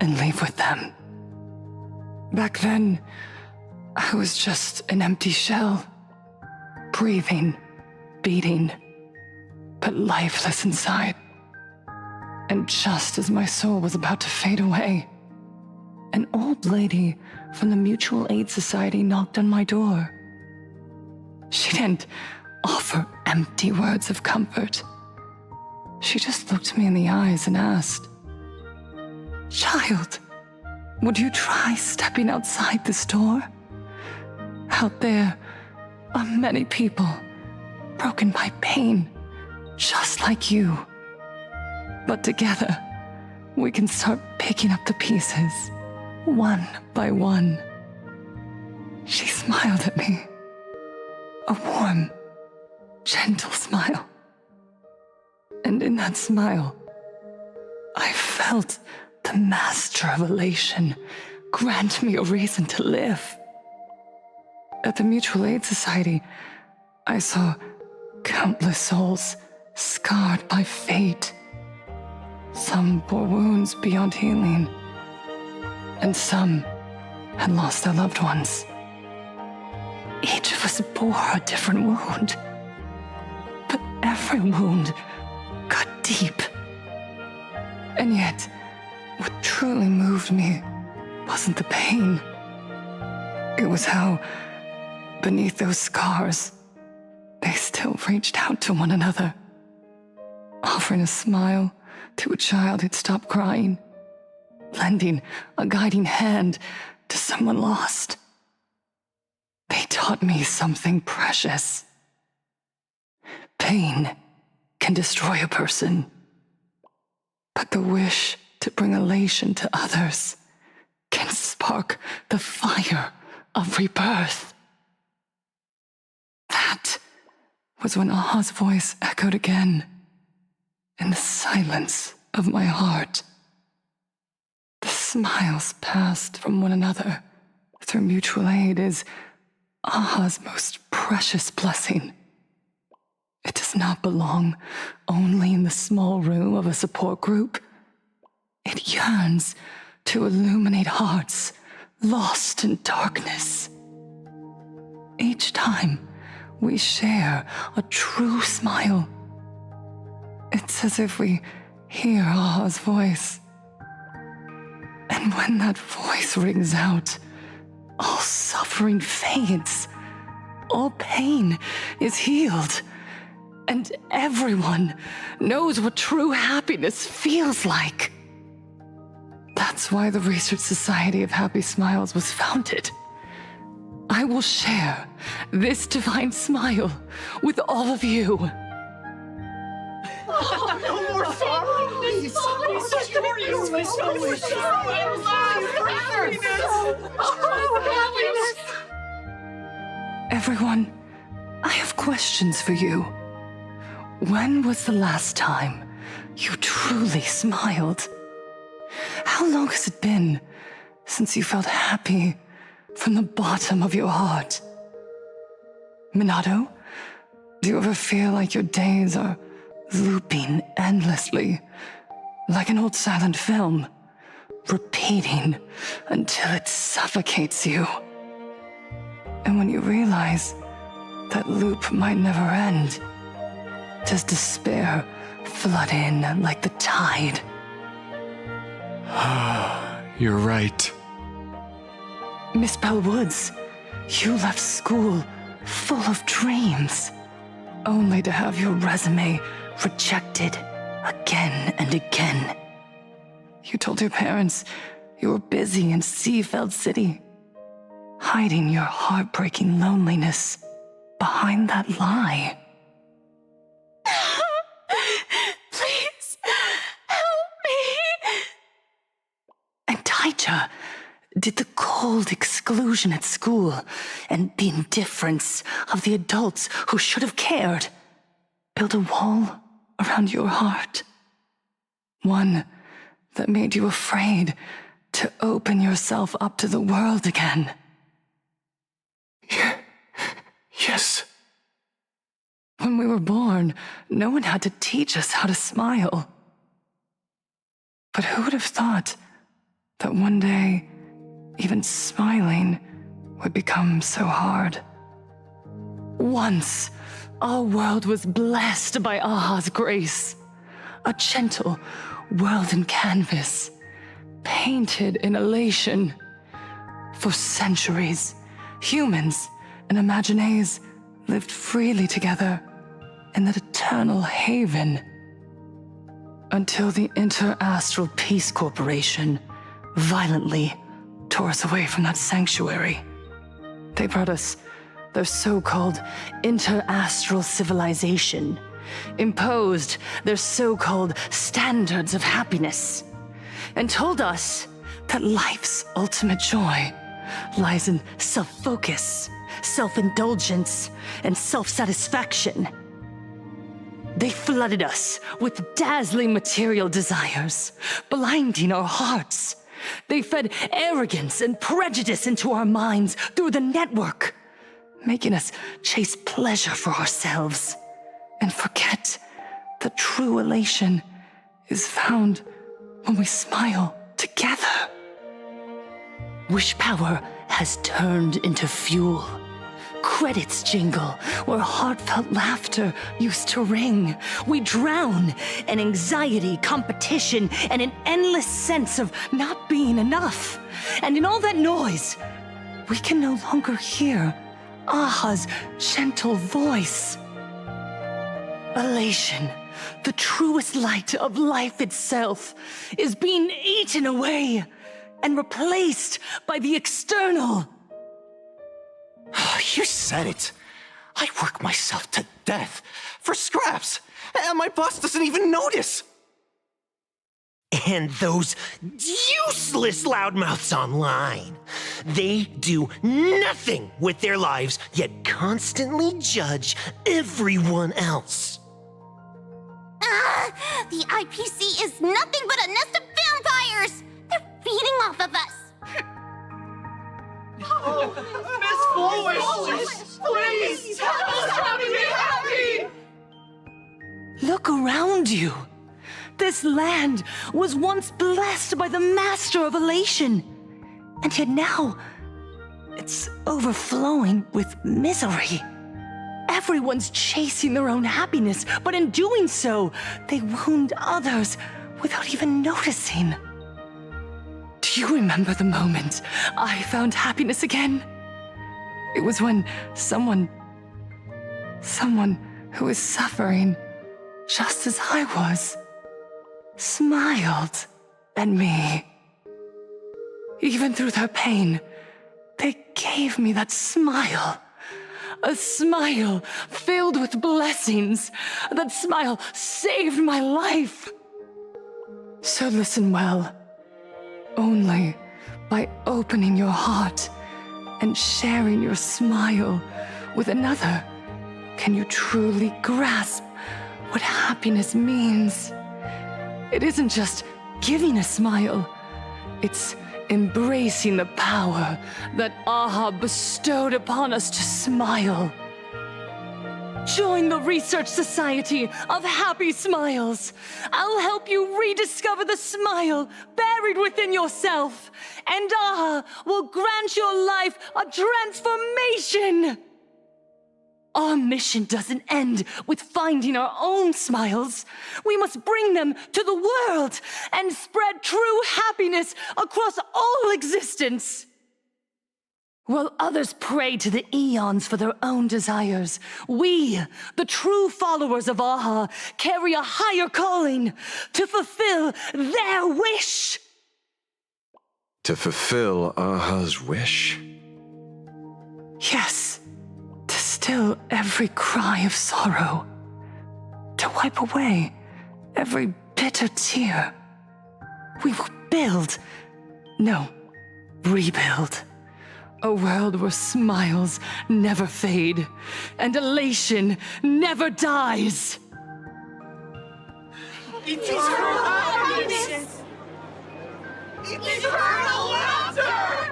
and leave with them. Back then, I was just an empty shell, breathing, beating, but lifeless inside. And just as my soul was about to fade away, an old lady from the Mutual Aid Society knocked on my door. She didn't offer empty words of comfort. She just looked me in the eyes and asked, "Child, would you try stepping outside this door? Out there are many people broken by pain, just like you. But together, we can start picking up the pieces, one by one." She smiled at me. A warm, gentle smile. And in that smile, I felt the Master of Elation grant me a reason to live. At the Mutual Aid Society, I saw countless souls scarred by fate. Some bore wounds beyond healing, and some had lost their loved ones. Each of us bore a different wound, but every wound got deep. And yet, what truly moved me wasn't the pain. It was how, beneath those scars, they still reached out to one another, offering a smile to a child who'd stopped crying, lending a guiding hand to someone lost. They taught me something precious. Pain can destroy a person, but the wish to bring elation to others can spark the fire of rebirth. That was when Aha's voice echoed again in the silence of my heart. The smiles passed from one another through mutual aid is Aha's most precious blessing. It does not belong only in the small room of a support group. It yearns to illuminate hearts lost in darkness. Each time we share a true smile, it's as if we hear Aha's voice. And when that voice rings out, all suffering fades, all pain is healed, and everyone knows what true happiness feels like. That's why the Research Society of Happy Smiles was founded. I will share this divine smile with all of you. No more sorrow! Please! Everyone, I have questions for you. When was the last time you truly smiled? How long has it been since you felt happy from the bottom of your heart? Minato, do you ever feel like your days are looping endlessly, like an old silent film, repeating until it suffocates you? And when you realize that loop might never end, does despair flood in like the tide? You're right. Miss Bellwoods, you left school full of dreams, only to have your resume rejected again and again. You told your parents you were busy in Seafeld City, hiding your heartbreaking loneliness behind that lie. Please, help me! And Taija, did the cold exclusion at school and the indifference of the adults who should have cared build a wall around your heart? One that made you afraid to open yourself up to the world again? Yes. When we were born, no one had to teach us how to smile. But who would have thought that one day, even smiling would become so hard? Once, our world was blessed by Aha's grace. A gentle world in canvas, painted in elation. For centuries, humans and Imaginaes lived freely together in that eternal haven. Until the Inter-Astral Peace Corporation violently tore us away from that sanctuary. They brought us their so-called inter-astral civilization, imposed their so-called standards of happiness, and told us that life's ultimate joy lies in self-focus, self-indulgence, and self-satisfaction. They flooded us with dazzling material desires, blinding our hearts. They fed arrogance and prejudice into our minds through the network, making us chase pleasure for ourselves and forget that true elation is found when we smile together. Wish power has turned into fuel. Credits jingle where heartfelt laughter used to ring. We drown in anxiety, competition, and an endless sense of not being enough. And in all that noise, we can no longer hear Aha's gentle voice. Elation, the truest light of life itself, is being eaten away and replaced by the external. You said it. I work myself to death for scraps, and my boss doesn't even notice. And those useless loudmouths online. They do nothing with their lives, yet constantly judge everyone else. The IPC is nothing but a nest of vampires! They're feeding off of us! Miss Foolish! Please! Help us how to be happy! Look around you. This land was once blessed by the master of elation, and yet now it's overflowing with misery. Everyone's chasing their own happiness, but in doing so, they wound others without even noticing. Do you remember the moment I found happiness again? It was when someone who was suffering just as I was, smiled at me. even through their pain, they gave me that smile. A smile filled with blessings. That smile saved my life. So listen well. Only by opening your heart and sharing your smile with another can you truly grasp what happiness means. It isn't just giving a smile. It's embracing the power that AHA bestowed upon us to smile. Join the Research Society of Happy Smiles. I'll help you rediscover the smile buried within yourself, and AHA will grant your life a transformation. Our mission doesn't end with finding our own smiles. We must bring them to the world and spread true happiness across all existence. While others pray to the eons for their own desires, we, the true followers of AHA, carry a higher calling to fulfill their wish. To fulfill AHA's wish? Yes. To still every cry of sorrow. To wipe away every bitter tear. We will build, no, rebuild. A world where smiles never fade and elation never dies. Eternal happiness! Eternal laughter!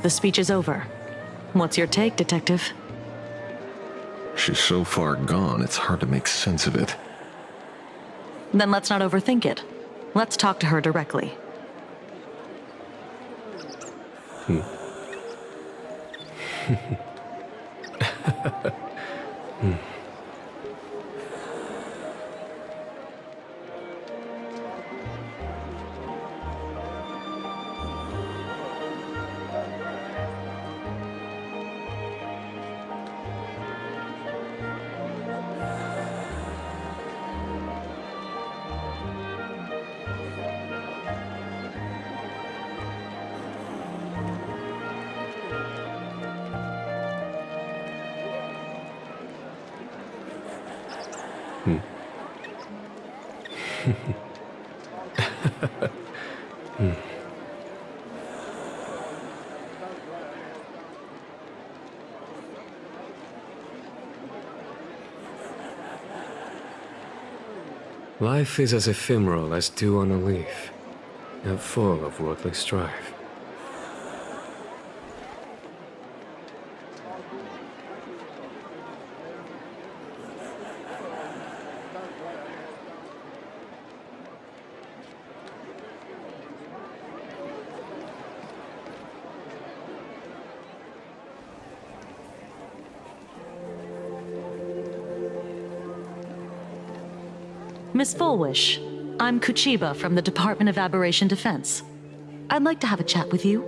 The speech is over. What's your take, Detective? She's so far gone, it's hard to make sense of it. Then let's not overthink it. Let's talk to her directly. Life is as ephemeral as dew on a leaf, and full of worldly strife. Miss Fullwish, I'm Kuchiba from the Department of Aberration Defense. I'd like to have a chat with you.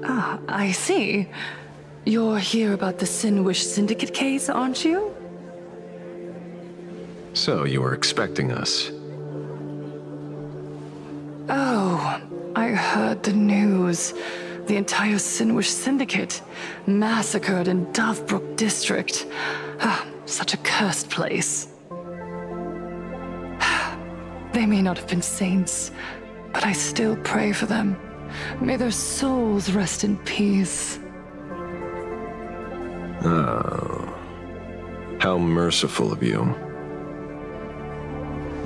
Ah, I see. You're here about the Sinwish Syndicate case, aren't you? So you were expecting us. Oh, I heard the news. The entire Sinwish Syndicate massacred in Dovebrook District. Ah, such a cursed place. They may not have been saints, but I still pray for them. May their souls rest in peace. Oh. How merciful of you.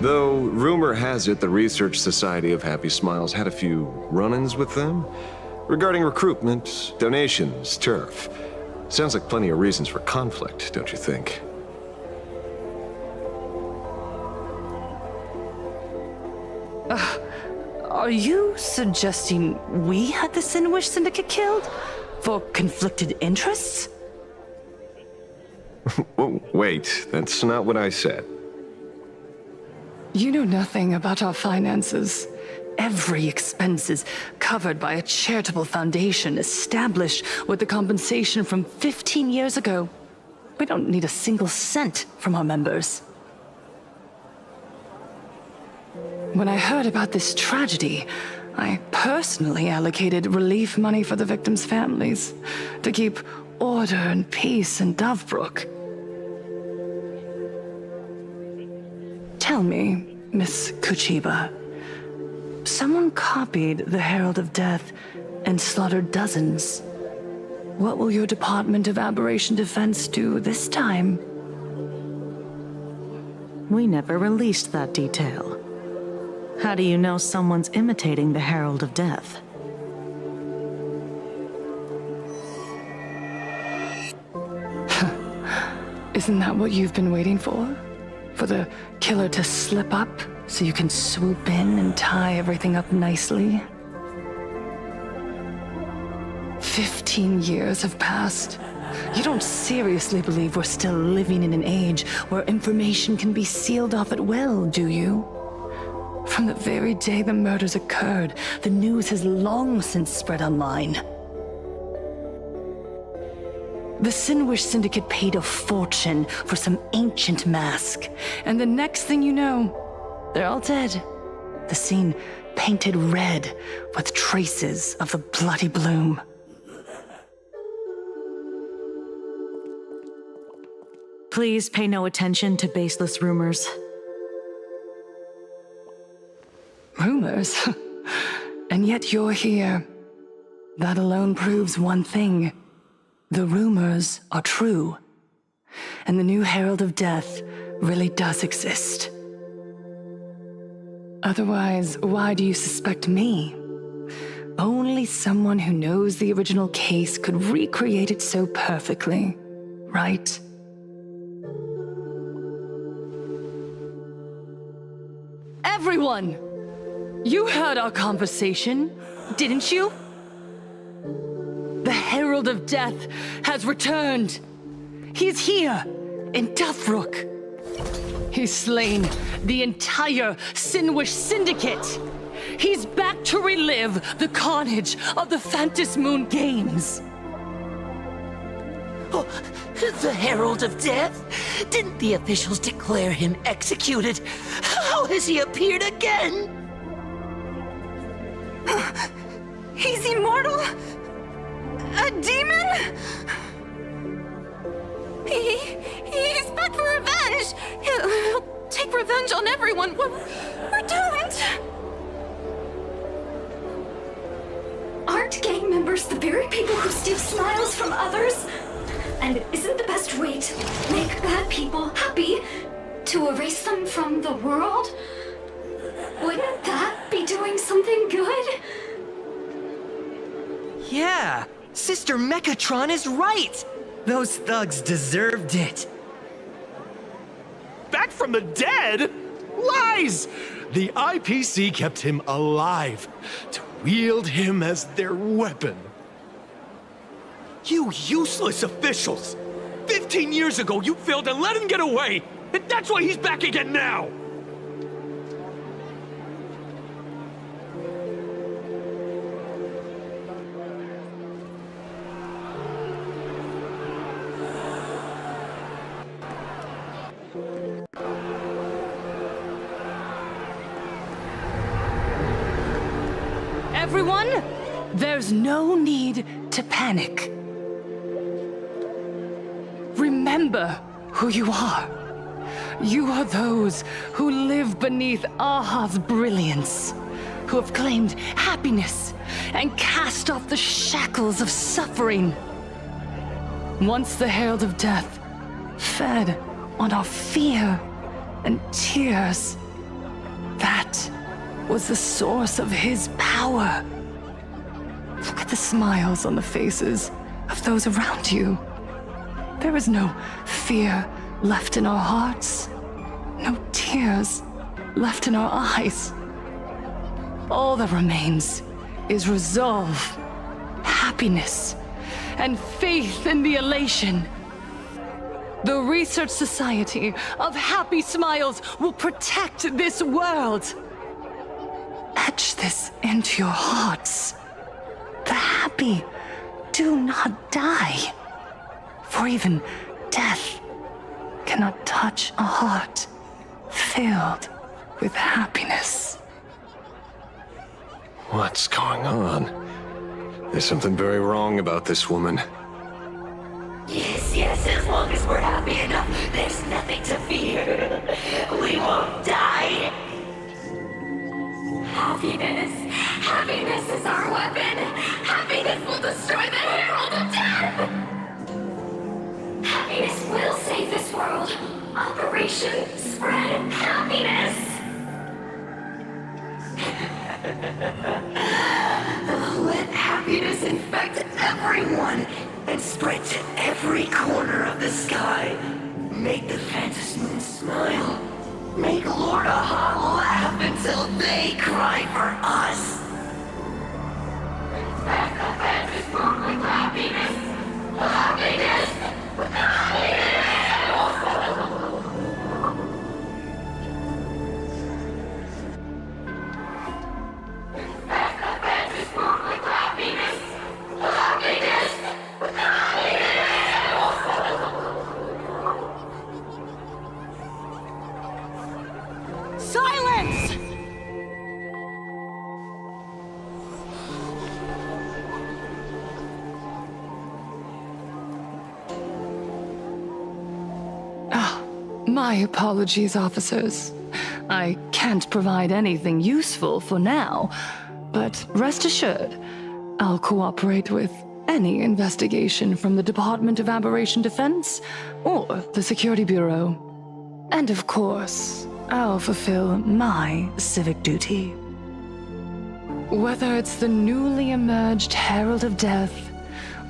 Though, rumor has it the Research Society of Happy Smiles had a few run-ins with them regarding recruitment, donations, turf. Sounds like plenty of reasons for conflict, don't you think? Are you suggesting we had the Sinwish Syndicate killed? For conflicted interests? Oh, wait, that's not what I said. You know nothing about our finances. Every expense is covered by a charitable foundation established with the compensation from 15 years ago. We don't need a single cent from our members. When I heard about this tragedy, I personally allocated relief money for the victims' families to keep order and peace in Dovebrook. Tell me, Miss Kuchiba, someone copied the Herald of Death and slaughtered dozens. What will your Department of Aberration Defense do this time? We never released that detail. How do you know someone's imitating the Herald of Death? Isn't that what you've been waiting for? For the killer to slip up so you can swoop in and tie everything up nicely? 15 years have passed. You don't seriously believe we're still living in an age where information can be sealed off at will, do you? From the very day the murders occurred, the news has long since spread online. The Sinwish Syndicate paid a fortune for some ancient mask, and the next thing you know, they're all dead. The scene painted red with traces of the bloody bloom. Please pay no attention to baseless rumors. Rumors? And yet you're here. That alone proves one thing. The rumors are true. And the new Herald of Death really does exist. Otherwise, why do you suspect me? Only someone who knows the original case could recreate it so perfectly, right? Everyone! You heard our conversation, didn't you? The Herald of Death has returned. He's here, in Dovebrook. He's slain the entire Sinwish Syndicate. He's back to relive the carnage of the Phantom Moon Games. Oh, the Herald of Death? Didn't the officials declare him executed? How has he appeared again? He's immortal? A demon? He's back for revenge! He'll take revenge on everyone. We're doomed! Aren't gang members the very people who steal smiles from others? And isn't the best way to make bad people happy to erase them from the world? Wouldn't that be doing something good? Yeah, Sister Mechatron is right. Those thugs deserved it. Back from the dead? Lies! The IPC kept him alive to wield him as their weapon. You useless officials! 15 years ago, you failed to let him get away, and that's why he's back again now! Everyone, there's no need to panic. Remember who you are. You are those who live beneath Aha's brilliance, who have claimed happiness and cast off the shackles of suffering. Once the Herald of Death fed on our fear and tears, that was the source of his power. Look at the smiles on the faces of those around you. There is no fear left in our hearts, no tears left in our eyes. All that remains is resolve, happiness, and faith in the elation. The Research Society of Happy Smiles will protect this world. Etch this into your hearts. The happy do not die. For even death cannot touch a heart filled with happiness. What's going on? There's something very wrong about this woman. Yes, as long as we're happy enough, there's nothing to fear. We won't die. Happiness is our weapon. Happiness will destroy the Herald of Death. Happiness will save this world. Operation Spread Happiness. Let happiness infect everyone and spread to every corner of the sky. Make the Phantom Moon smile. Make Lord Aha laugh until they cry for us. Infect the Phantom Moon with happiness. Happiness. Silence! My apologies, officers. I can't provide anything useful for now, but rest assured, I'll cooperate with any investigation from the Department of Aberration Defense or the Security Bureau. And of course, I'll fulfill my civic duty. Whether it's the newly emerged Herald of Death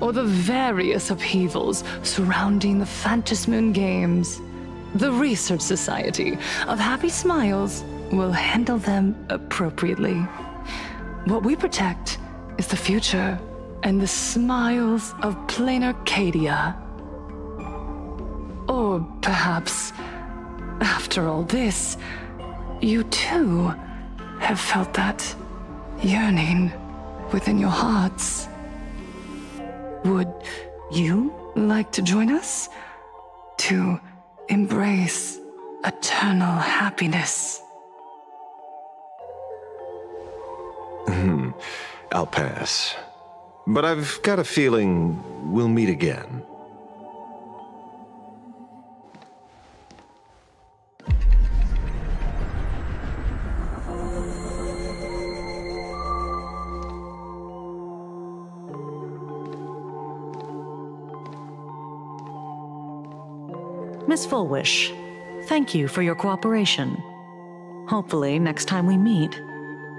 or the various upheavals surrounding the Phantasmoon Games, the Research Society of Happy Smiles will handle them appropriately. What we protect is the future and the smiles of Planarcadia. Or perhaps, after all this, you too have felt that yearning within your hearts. Would you like to join us to embrace eternal happiness? I'll pass. But I've got a feeling we'll meet again. Miss Fullwish, thank you for your cooperation. Hopefully, next time we meet,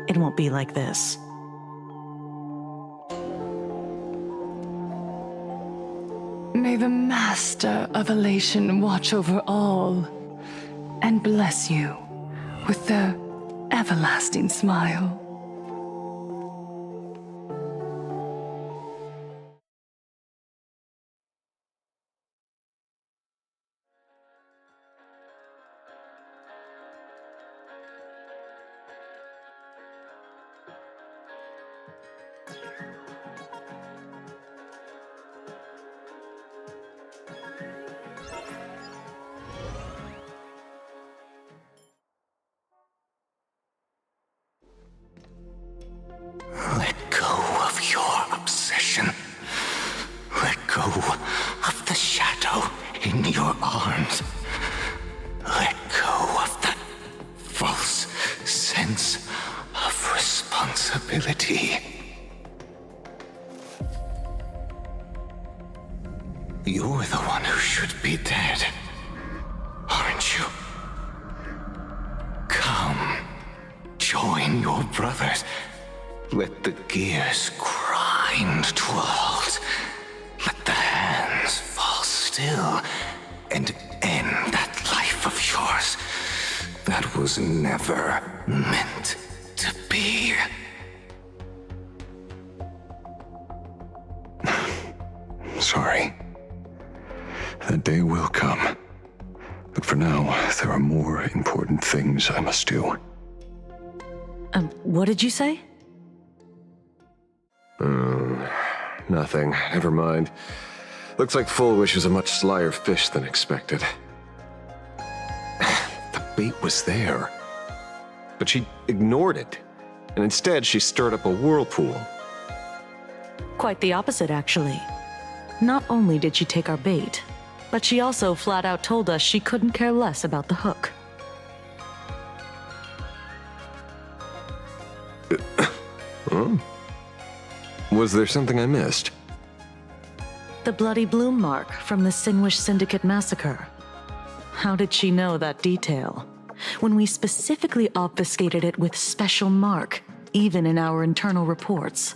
it won't be like this. May the Master of Elation watch over all and bless you with their everlasting smile. Let go of your obsession. Let go of the shadow in your arms. Let go of that false sense of responsibility. You're the one who should be dead, aren't you? Come, join your brothers. Let the gears grind to a halt. Let the hands fall still and end that life of yours that was never meant to be. Sorry. That day will come. But for now, there are more important things I must do. What did you say? Nothing. Never mind. Looks like Full Wish is a much slyer fish than expected. The bait was there. But she ignored it. And instead, she stirred up a whirlpool. Quite the opposite, actually. Not only did she take our bait, but she also flat out told us she couldn't care less about the hook. Huh? Was there something I missed? The bloody bloom mark from the Sinwish Syndicate massacre. How did she know that detail? When we specifically obfuscated it with special mark, even in our internal reports.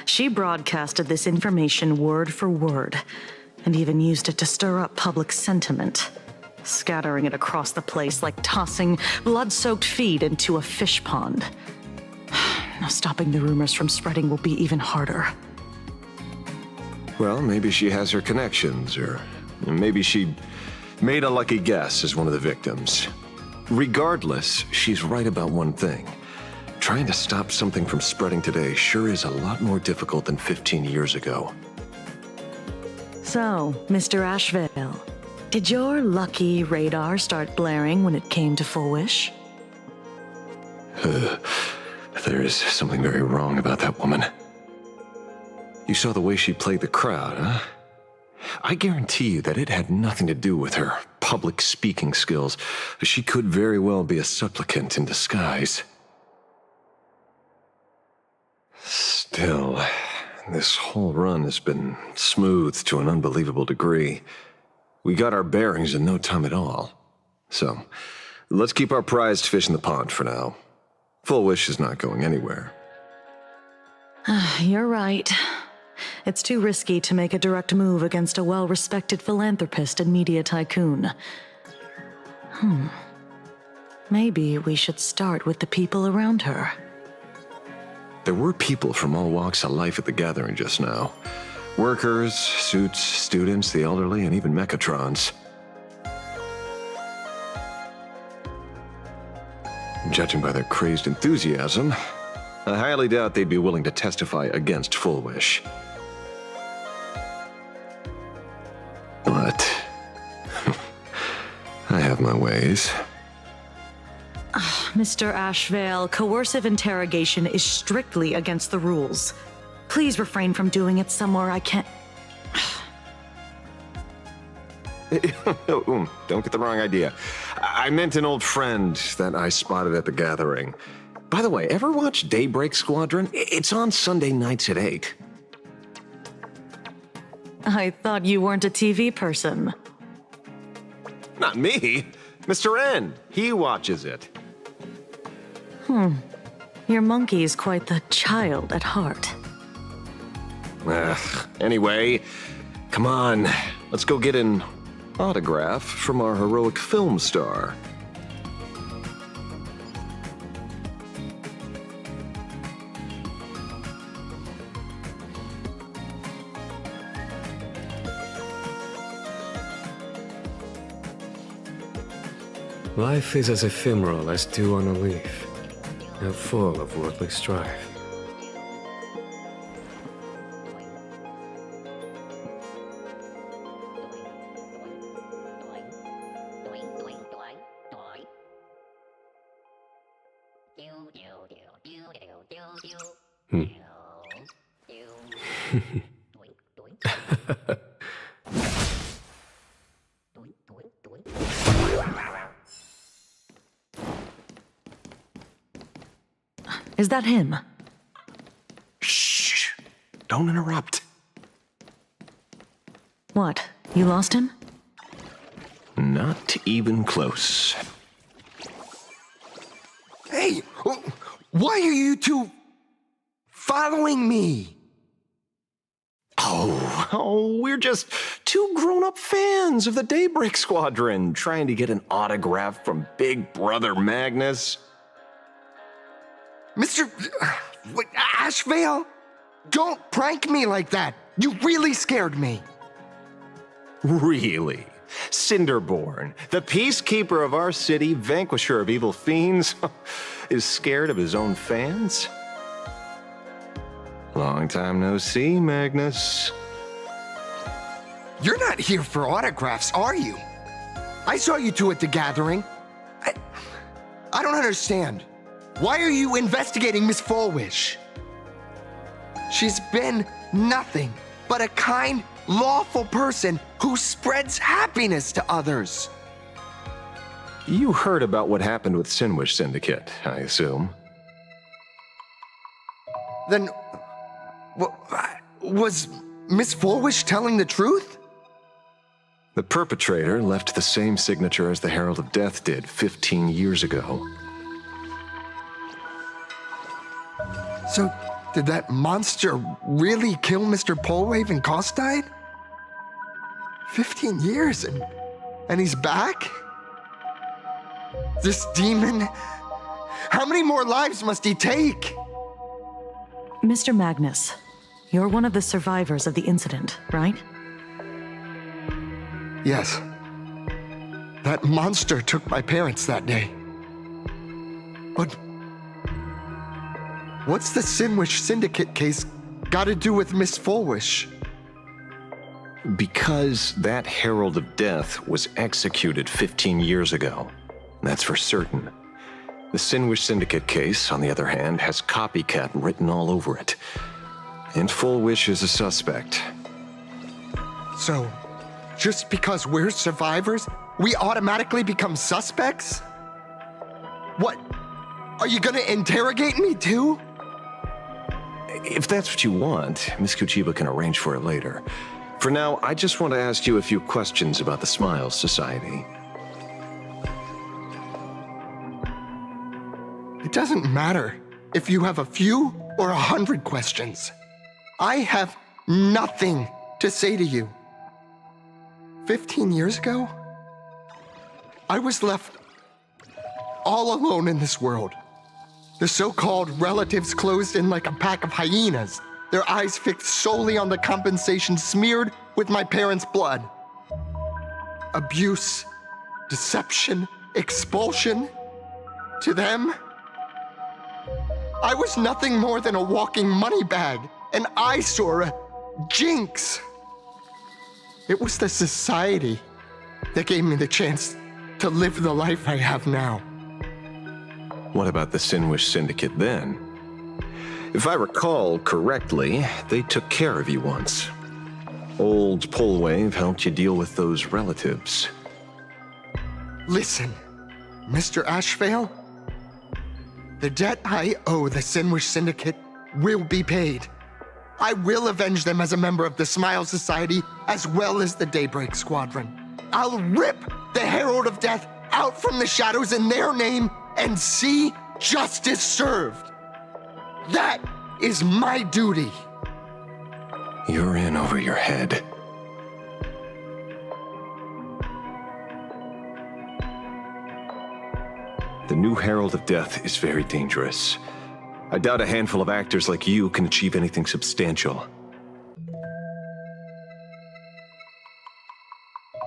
She broadcasted this information word for word, and even used it to stir up public sentiment, scattering it across the place like tossing blood-soaked feed into a fish pond. Now stopping the rumors from spreading will be even harder. Well, maybe she has her connections, or maybe she made a lucky guess as one of the victims. Regardless, she's right about one thing. Trying to stop something from spreading today sure is a lot more difficult than 15 years ago. So, Mr. Ashvale, did your lucky radar start blaring when it came to Full Wish? There is something very wrong about that woman. You saw the way she played the crowd, huh? I guarantee you that it had nothing to do with her public speaking skills. She could very well be a supplicant in disguise. Still, this whole run has been smooth to an unbelievable degree. We got our bearings in no time at all. So, let's keep our prized fish in the pond for now. Full Wish is not going anywhere. You're right. It's too risky to make a direct move against a well-respected philanthropist and media tycoon. Maybe we should start with the people around her. There were people from all walks of life at the gathering just now. Workers, suits, students, the elderly, and even Mechatrons. Judging by their crazed enthusiasm, I highly doubt they'd be willing to testify against Full Wish. But I have my ways. Mr. Ashvale, coercive interrogation is strictly against the rules. Please refrain from doing it somewhere I can't... Don't get the wrong idea. I meant an old friend that I spotted at the gathering. By the way, ever watch Daybreak Squadron? It's on Sunday nights at 8. I thought you weren't a TV person. Not me. Mr. N. He watches it. Your monkey is quite the child at heart. Anyway, come on. Let's go get an autograph from our heroic film star. Life is as ephemeral as dew on a leaf, and full of worldly strife. Is that him? Shh! Don't interrupt. What? You lost him? Not even close. Hey! Why are you two following me? Oh, we're just two grown-up fans of the Daybreak Squadron trying to get an autograph from Big Brother Magnus. Mr. Ashvale? Don't prank me like that. You really scared me. Really? Cinderborn, the peacekeeper of our city, vanquisher of evil fiends, is scared of his own fans? Long time no see, Magnus. You're not here for autographs, are you? I saw you two at the gathering. I don't understand. Why are you investigating Miss Fullwish? She's been nothing but a kind, lawful person who spreads happiness to others. You heard about what happened with Sinwish Syndicate, I assume. Then, was Miss Fullwish telling the truth? The perpetrator left the same signature as the Herald of Death did 15 years ago. So, did that monster really kill Mr. Polwave and Costide? 15 years and he's back? This demon? How many more lives must he take? Mr. Magnus, you're one of the survivors of the incident, right? Yes. That monster took my parents that day. But what's the Sinwish Syndicate case got to do with Miss Fullwish? Because that Herald of Death was executed 15 years ago. That's for certain. The Sinwish Syndicate case, on the other hand, has copycat written all over it. And Fullwish is a suspect. So, just because we're survivors, we automatically become suspects? What? Are you gonna interrogate me too? If that's what you want, Miss Kuchiba can arrange for it later. For now, I just want to ask you a few questions about the Smiles Society. It doesn't matter if you have a few or 100 questions. I have nothing to say to you. 15 years ago, I was left all alone in this world. The so-called relatives closed in like a pack of hyenas, their eyes fixed solely on the compensation smeared with my parents' blood. Abuse, deception, expulsion. To them, I was nothing more than a walking money bag, an eyesore, a jinx. It was the society that gave me the chance to live the life I have now. What about the Sinwish Syndicate then? If I recall correctly, they took care of you once. Old Polwave helped you deal with those relatives. Listen, Mr. Ashvale, the debt I owe the Sinwish Syndicate will be paid. I will avenge them as a member of the Smile Society as well as the Daybreak Squadron. I'll rip the Herald of Death out from the shadows in their name and see justice served. That is my duty. You're in over your head. The new Herald of Death is very dangerous. I doubt a handful of actors like you can achieve anything substantial.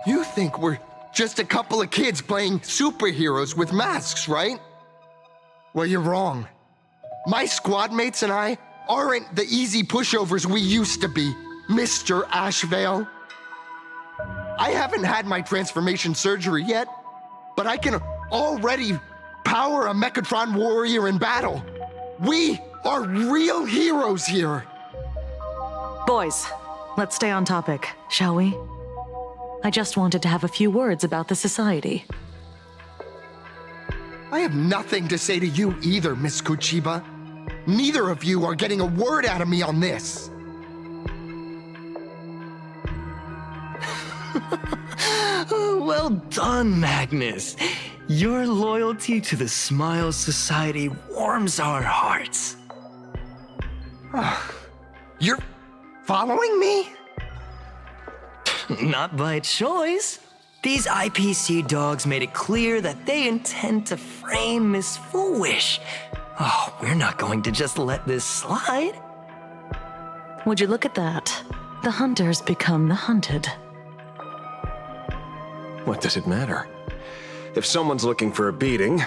You think we're just a couple of kids playing superheroes with masks, right? Well, you're wrong. My squad mates and I aren't the easy pushovers we used to be, Mr. Ashvale. I haven't had my transformation surgery yet, but I can already power a Mechatron warrior in battle. We are real heroes here. Boys, let's stay on topic, shall we? I just wanted to have a few words about the society. I have nothing to say to you either, Miss Kuchiba. Neither of you are getting a word out of me on this. Well done, Magnus. Your loyalty to the Smile Society warms our hearts. You're following me? Not by choice. These IPC dogs made it clear that they intend to frame Miss Fullwish. Oh, we're not going to just let this slide. Would you look at that? the hunters become the hunted. What does it matter? If someone's looking for a beating,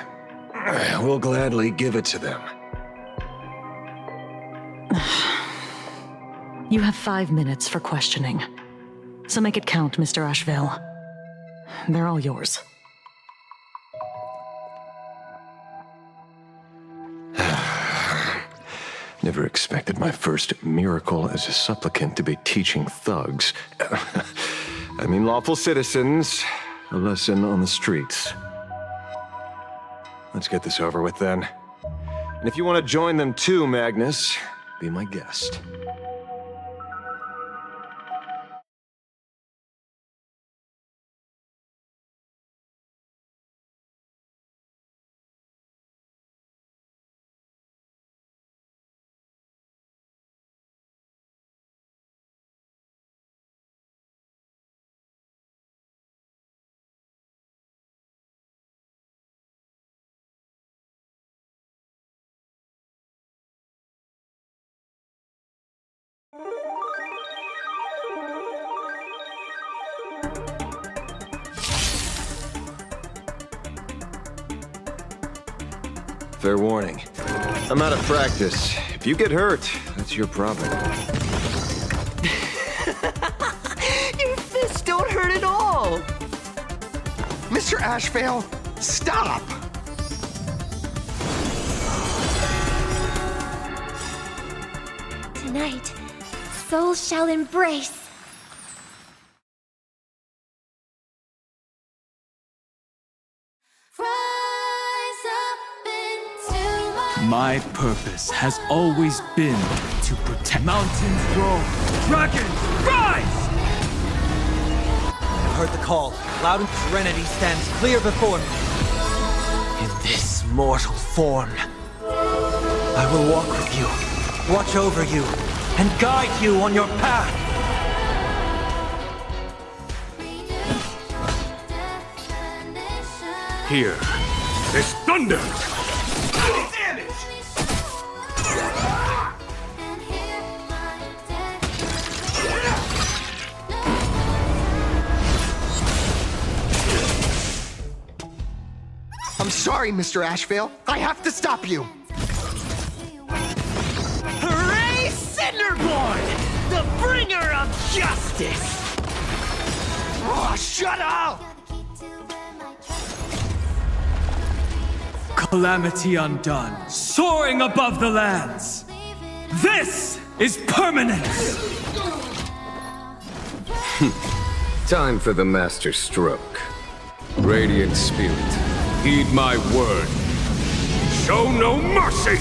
we'll gladly give it to them. You have 5 minutes for questioning. So make it count, Mr. Ashvale. They're all yours. Never expected my first miracle as a supplicant to be teaching thugs. I mean lawful citizens, a lesson on the streets. Let's get this over with then. And if you want to join them too, Magnus, be my guest. Fair warning. I'm out of practice. If you get hurt, that's your problem. Your fists don't hurt at all! Mr. Ashvale, stop! Tonight, souls shall embrace. My purpose has always been to protect. Mountains roar, dragons rise! I've heard the call. Loud and serenity stands clear before me. In this mortal form, I will walk with you, watch over you, and guide you on your path. Here is thunder! I'm sorry, Mr. Ashvale. I have to stop you. Hooray, Cinderborn! The bringer of justice! Oh, shut up! Calamity undone, soaring above the lands. This is permanence! Time for the master stroke. Radiant Spirit, heed my word. Show no mercy!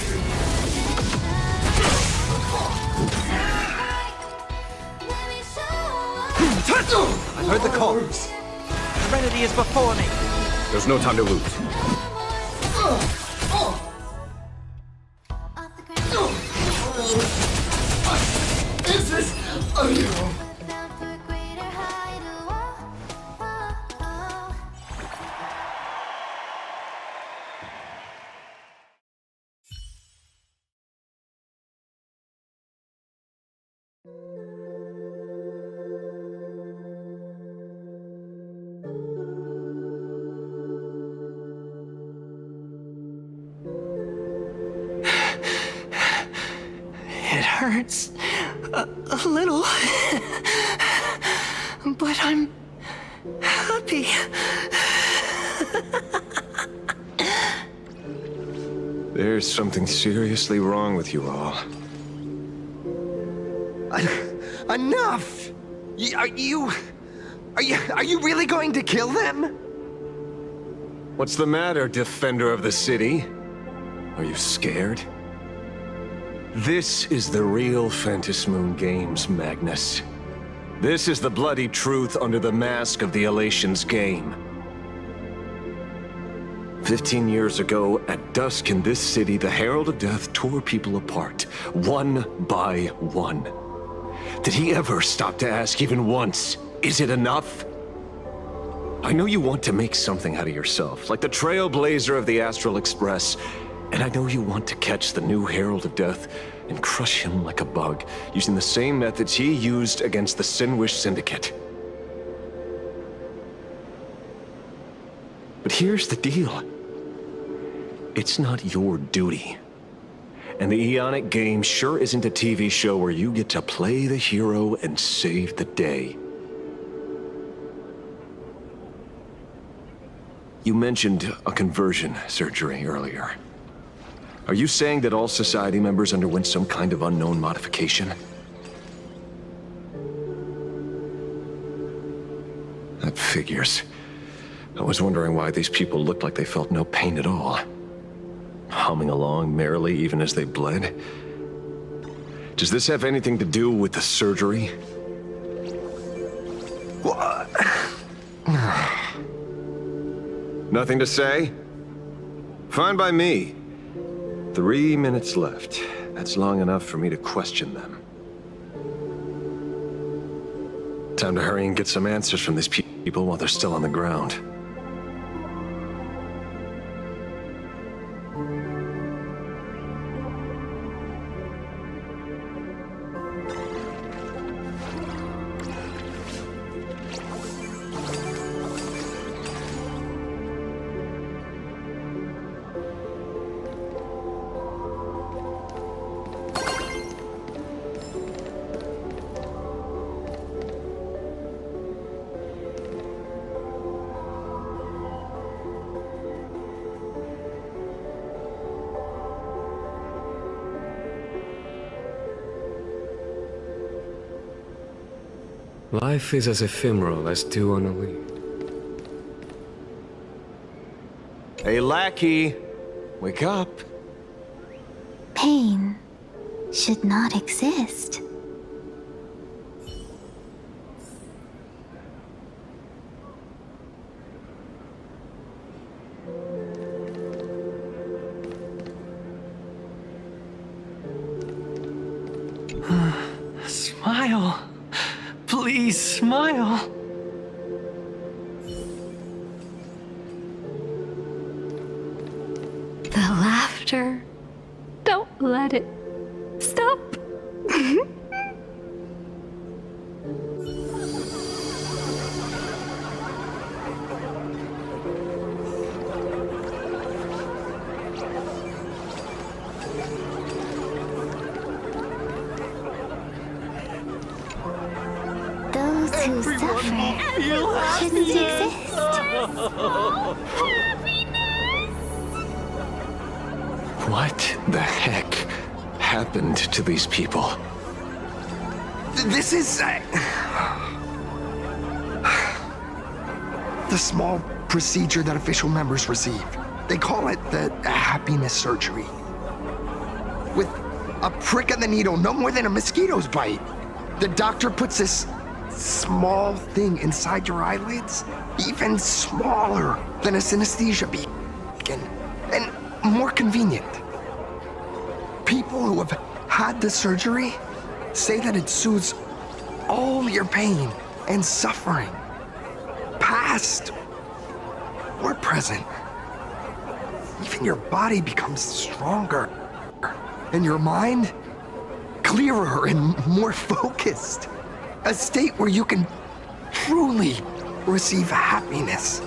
I've heard the call. Serenity is before me. There's no time to lose. Is this a hero? It hurts a little, but I'm happy. There's something seriously wrong with you all. Enough! Are you really going to kill them? What's the matter, defender of the city? Are you scared? This is the real Phantasmoon Games, Magnus. This is the bloody truth under the mask of the Elations game. 15 years ago, at dusk in this city, the Herald of Death tore people apart, one by one. Did he ever stop to ask even once, is it enough? I know you want to make something out of yourself, like the trailblazer of the Astral Express, and I know you want to catch the new Herald of Death and crush him like a bug, using the same methods he used against the Sinwish Syndicate. But here's the deal. It's not your duty. And the Ionic game sure isn't a TV show where you get to play the hero and save the day. You mentioned a conversion surgery earlier. Are you saying that all Society members underwent some kind of unknown modification? That figures. I was wondering why these people looked like they felt no pain at all. Humming along merrily even as they bled. Does this have anything to do with the surgery? What? Nothing to say? Fine by me. 3 minutes left. That's long enough for me to question them. Time to hurry and get some answers from these people while they're still on the ground. Life is as ephemeral as dew on a leaf. Hey, lackey! Wake up! Pain should not exist. Smile. Please smile. The laughter. Don't let it stop. Those who suffer shouldn't exist. What the heck happened to these people? This is... the small procedure that official members receive. They call it the happiness surgery. With a prick of the needle, no more than a mosquito's bite. The doctor puts this small thing inside your eyelids, even smaller than a synesthesia beacon, and more convenient. People who have had the surgery say that it soothes all your pain and suffering, past or present. Even your body becomes stronger, and your mind clearer and more focused. A state where you can truly receive happiness.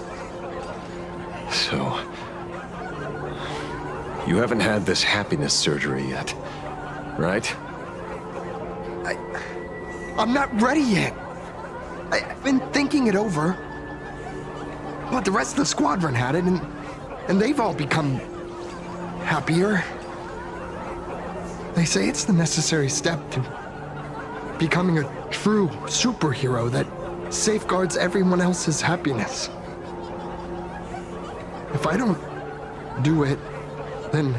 So, you haven't had this happiness surgery yet, right? I'm not ready yet. I've been thinking it over. But the rest of the squadron had it, and they've all become happier. They say it's the necessary step to becoming a true superhero that safeguards everyone else's happiness. If I don't do it, then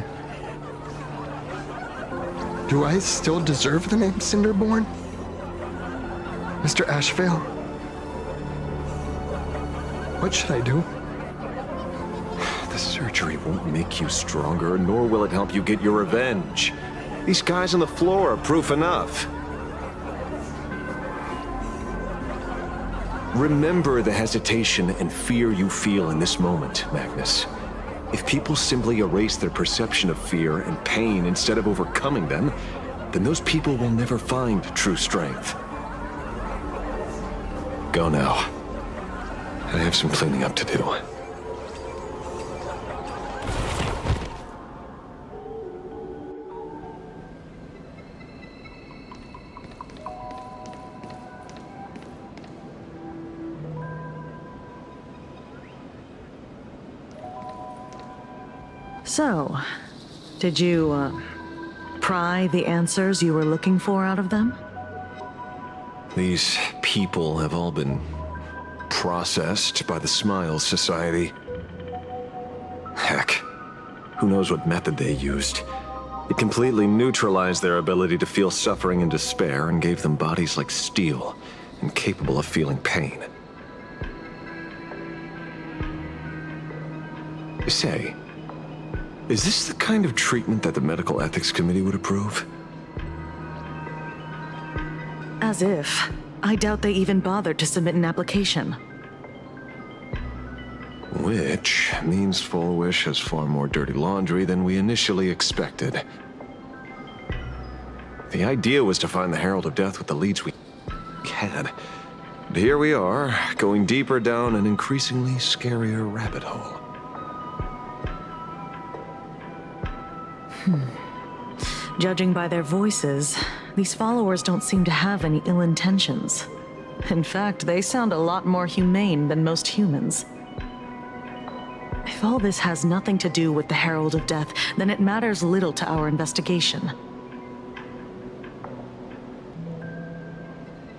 do I still deserve the name Cinderborn? Mr. Ashvale? What should I do? The surgery won't make you stronger, nor will it help you get your revenge. These guys on the floor are proof enough. Remember the hesitation and fear you feel in this moment, Magnus. If people simply erase their perception of fear and pain instead of overcoming them, then those people will never find true strength. Go now. I have some cleaning up to do. So, did you, pry the answers you were looking for out of them? These people have all been processed by the Smiles Society. Heck, who knows what method they used. It completely neutralized their ability to feel suffering and despair and gave them bodies like steel, incapable of feeling pain. Say, is this the kind of treatment that the Medical Ethics Committee would approve? As if. I doubt they even bothered to submit an application. Which means Full Wish has far more dirty laundry than we initially expected. The idea was to find the Herald of Death with the leads we had. But here we are, going deeper down an increasingly scarier rabbit hole. Judging by their voices, these followers don't seem to have any ill intentions. In fact, they sound a lot more humane than most humans. If all this has nothing to do with the Herald of Death, then it matters little to our investigation.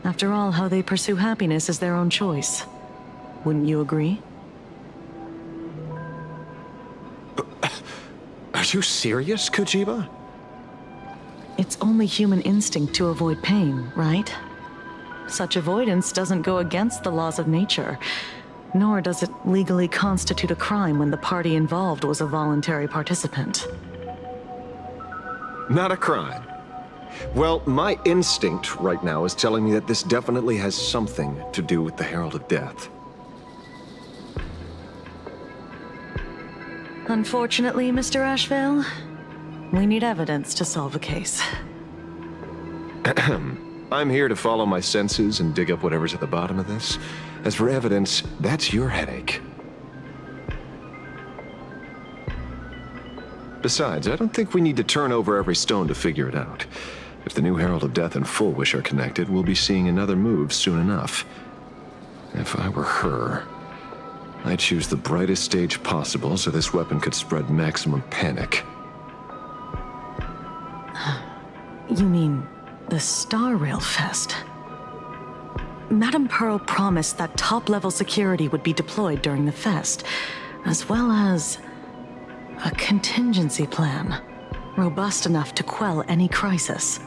After all, how they pursue happiness is their own choice. Wouldn't you agree? Are you serious, Kojiba? It's only human instinct to avoid pain, right? Such avoidance doesn't go against the laws of nature, nor does it legally constitute a crime when the party involved was a voluntary participant. Not a crime. Well, my instinct right now is telling me that this definitely has something to do with the Herald of Death. Unfortunately, Mr. Ashvale, we need evidence to solve a case. I'm here to follow my senses and dig up whatever's at the bottom of this. As for evidence, that's your headache. Besides, I don't think we need to turn over every stone to figure it out. If the new Herald of Death and Full Wish are connected, we'll be seeing another move soon enough. If I were her, I'd choose the brightest stage possible so this weapon could spread maximum panic. You mean the Star Rail Fest? Madame Pearl promised that top-level security would be deployed during the fest, as well as a contingency plan, robust enough to quell any crisis.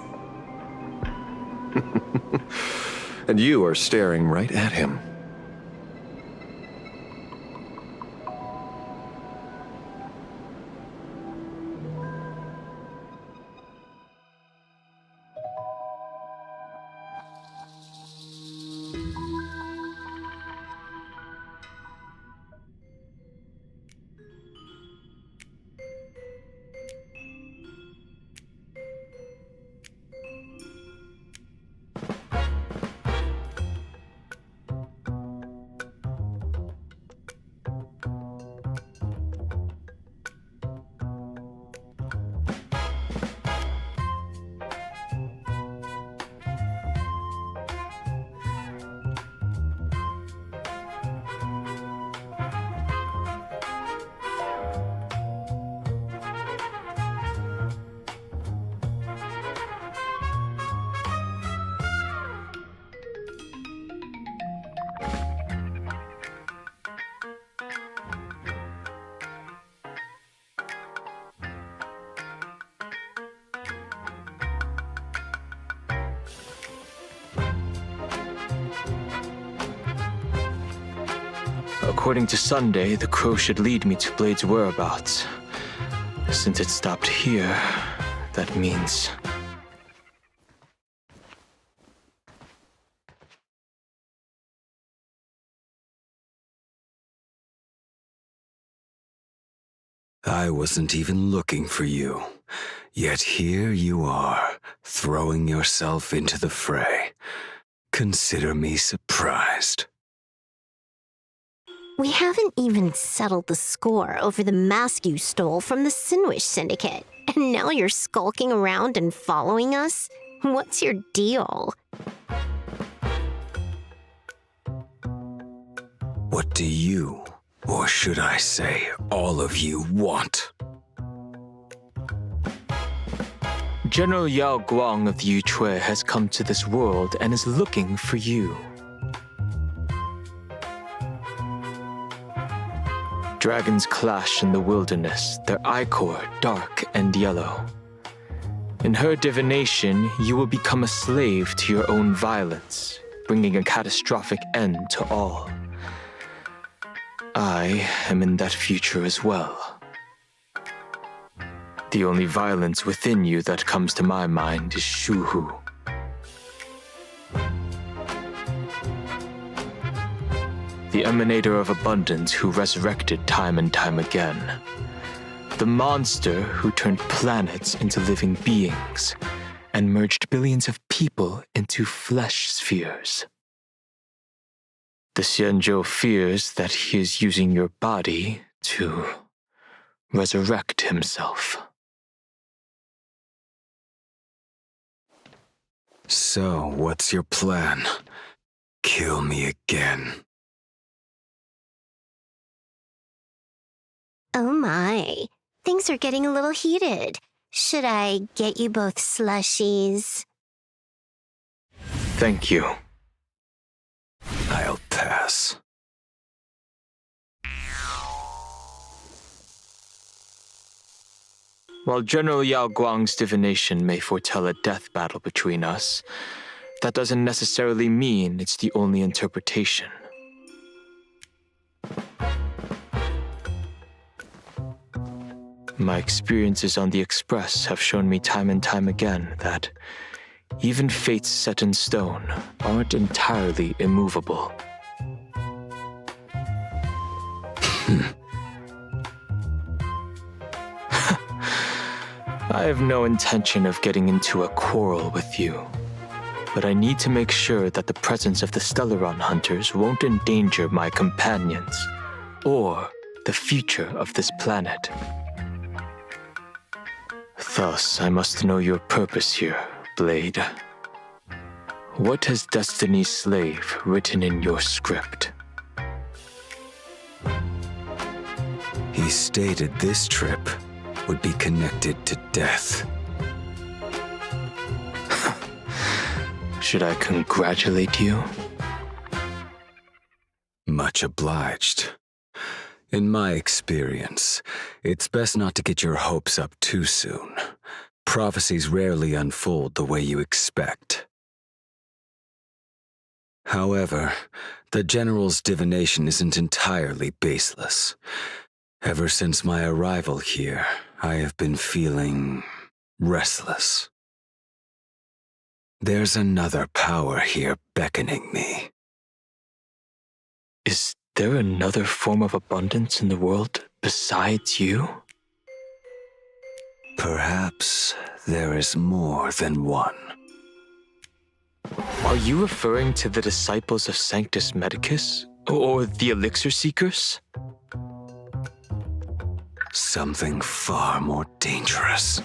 And you are staring right at him. According to Sunday, the crow should lead me to Blade's whereabouts. Since it stopped here, that means... I wasn't even looking for you. Yet here you are, throwing yourself into the fray. Consider me surprised. We haven't even settled the score over the mask you stole from the Sinwish Syndicate. And now you're skulking around and following us? What's your deal? What do you, or should I say, all of you, want? General Yao Guang of the Yuchui has come to this world and is looking for you. Dragons clash in the wilderness, their ichor dark and yellow. In her divination, you will become a slave to your own violence, bringing a catastrophic end to all. I am in that future as well. The only violence within you that comes to my mind is Shuhu. The emanator of abundance who resurrected time and time again. The monster who turned planets into living beings and merged billions of people into flesh spheres. The Xianzhou fears that he is using your body to resurrect himself. So, what's your plan? Kill me again. Oh my, things are getting a little heated. Should I get you both slushies? Thank you. I'll pass. While General Yao Guang's divination may foretell a death battle between us, that doesn't necessarily mean it's the only interpretation. My experiences on the Express have shown me time and time again that even fates set in stone aren't entirely immovable. I have no intention of getting into a quarrel with you, but I need to make sure that the presence of the Stellaron hunters won't endanger my companions or the future of this planet. Thus, I must know your purpose here, Blade. What has Destiny's Slave written in your script? He stated this trip would be connected to death. Should I congratulate you? Much obliged. In my experience, it's best not to get your hopes up too soon. Prophecies rarely unfold the way you expect. However, the General's divination isn't entirely baseless. Ever since my arrival here, I have been feeling restless. There's another power here beckoning me. Is there another form of abundance in the world besides you? Perhaps there is more than one. Are you referring to the disciples of Sanctus Medicus? Or the Elixir Seekers? Something far more dangerous.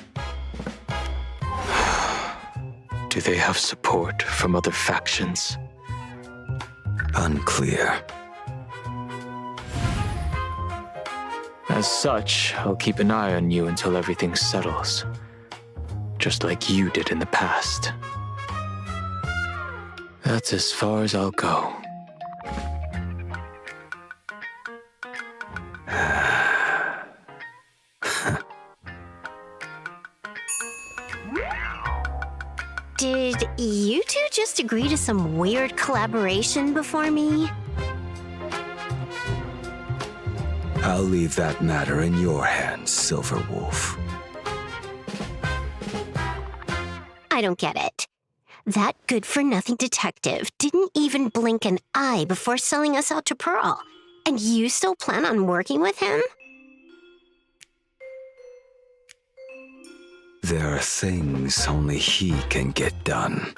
Do they have support from other factions? Unclear. As such, I'll keep an eye on you until everything settles. Just like you did in the past. That's as far as I'll go. Did you two just agree to some weird collaboration before me? I'll leave that matter in your hands, Silver Wolf. I don't get it. That good-for-nothing detective didn't even blink an eye before selling us out to Pearl. And you still plan on working with him? There are things only he can get done.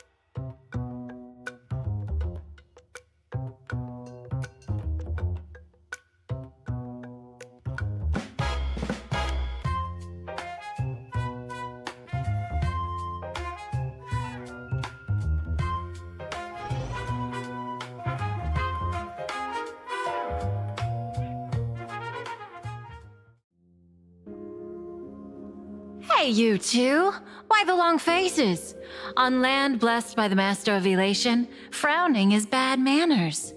Hey, you two! Why the long faces? On land blessed by the Master of Elation, frowning is bad manners.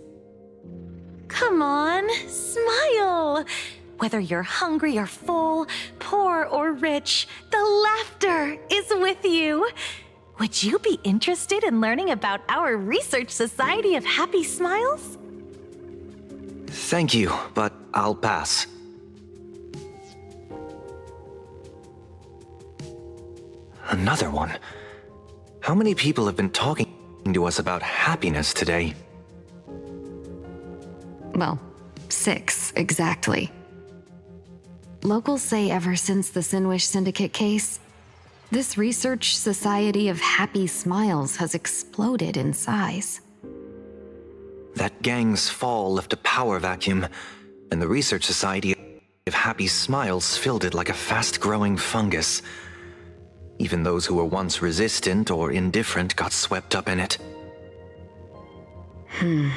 Come on, smile! Whether you're hungry or full, poor or rich, the laughter is with you. Would you be interested in learning about our Research Society of Happy Smiles? Thank you, but I'll pass. Another one? How many people have been talking to us about happiness today? Well, 6, exactly. Locals say ever since the Sinwish Syndicate case, this Research Society of Happy Smiles has exploded in size. That gang's fall left a power vacuum, and the Research Society of Happy Smiles filled it like a fast-growing fungus. Even those who were once resistant or indifferent got swept up in it. I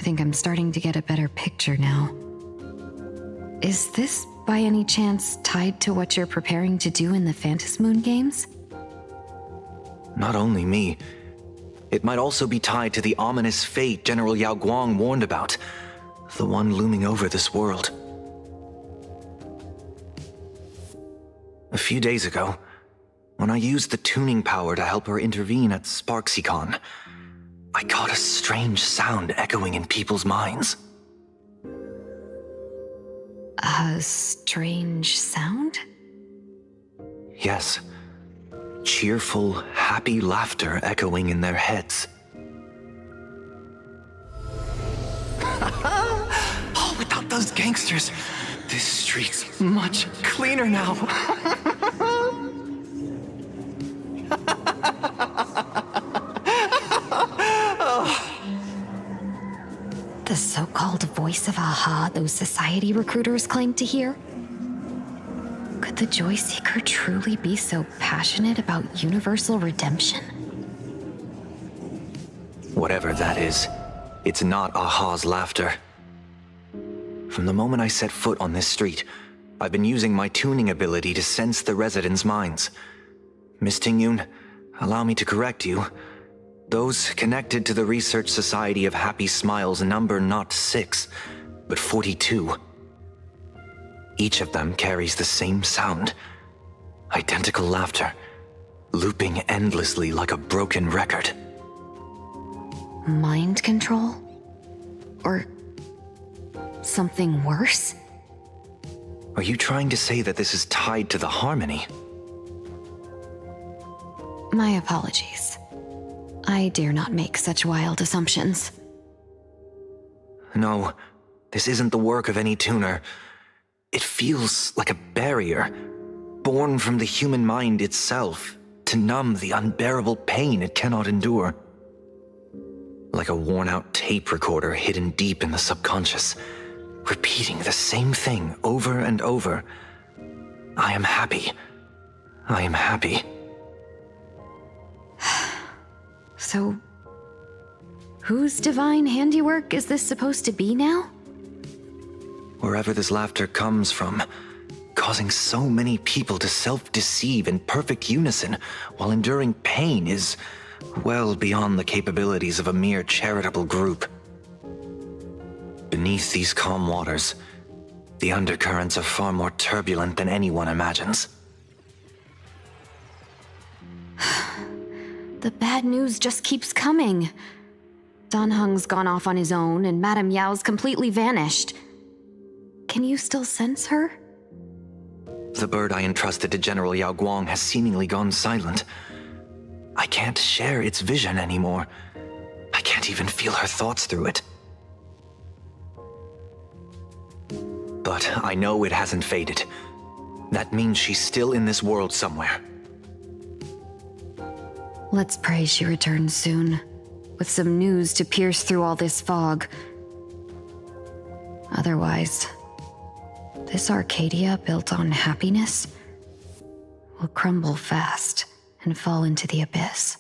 think I'm starting to get a better picture now. Is this, by any chance, tied to what you're preparing to do in the Phantasmoon games? Not only me. It might also be tied to the ominous fate General Yao Guang warned about. The one looming over this world. A few days ago, when I used the tuning power to help her intervene at SparksyCon, I caught a strange sound echoing in people's minds. A strange sound? Yes. Cheerful, happy laughter echoing in their heads. Oh, without those gangsters, this street's much cleaner now. The so-called voice of Aha those society recruiters claim to hear? Could the Joy Seeker truly be so passionate about universal redemption? Whatever that is, it's not Aha's laughter. From the moment I set foot on this street, I've been using my tuning ability to sense the residents' minds. Miss Tingyun, allow me to correct you. Those connected to the Research Society of Happy Smiles number not 6, but 42. Each of them carries the same sound. Identical laughter, looping endlessly like a broken record. Mind control? Or something worse? Are you trying to say that this is tied to the harmony? My apologies. I dare not make such wild assumptions. No, this isn't the work of any tuner. It feels like a barrier, born from the human mind itself, to numb the unbearable pain it cannot endure. Like a worn-out tape recorder hidden deep in the subconscious, repeating the same thing over and over. I am happy. I am happy. So, whose divine handiwork is this supposed to be now? Wherever this laughter comes from, causing so many people to self-deceive in perfect unison while enduring pain is well beyond the capabilities of a mere charitable group. Beneath these calm waters, the undercurrents are far more turbulent than anyone imagines. The bad news just keeps coming. Dan Heng's gone off on his own, and Madame Yao's completely vanished. Can you still sense her? The bird I entrusted to General Yao Guang has seemingly gone silent. I can't share its vision anymore. I can't even feel her thoughts through it. But I know it hasn't faded. That means she's still in this world somewhere. Let's pray she returns soon, with some news to pierce through all this fog. Otherwise, this Arcadia built on happiness will crumble fast and fall into the abyss.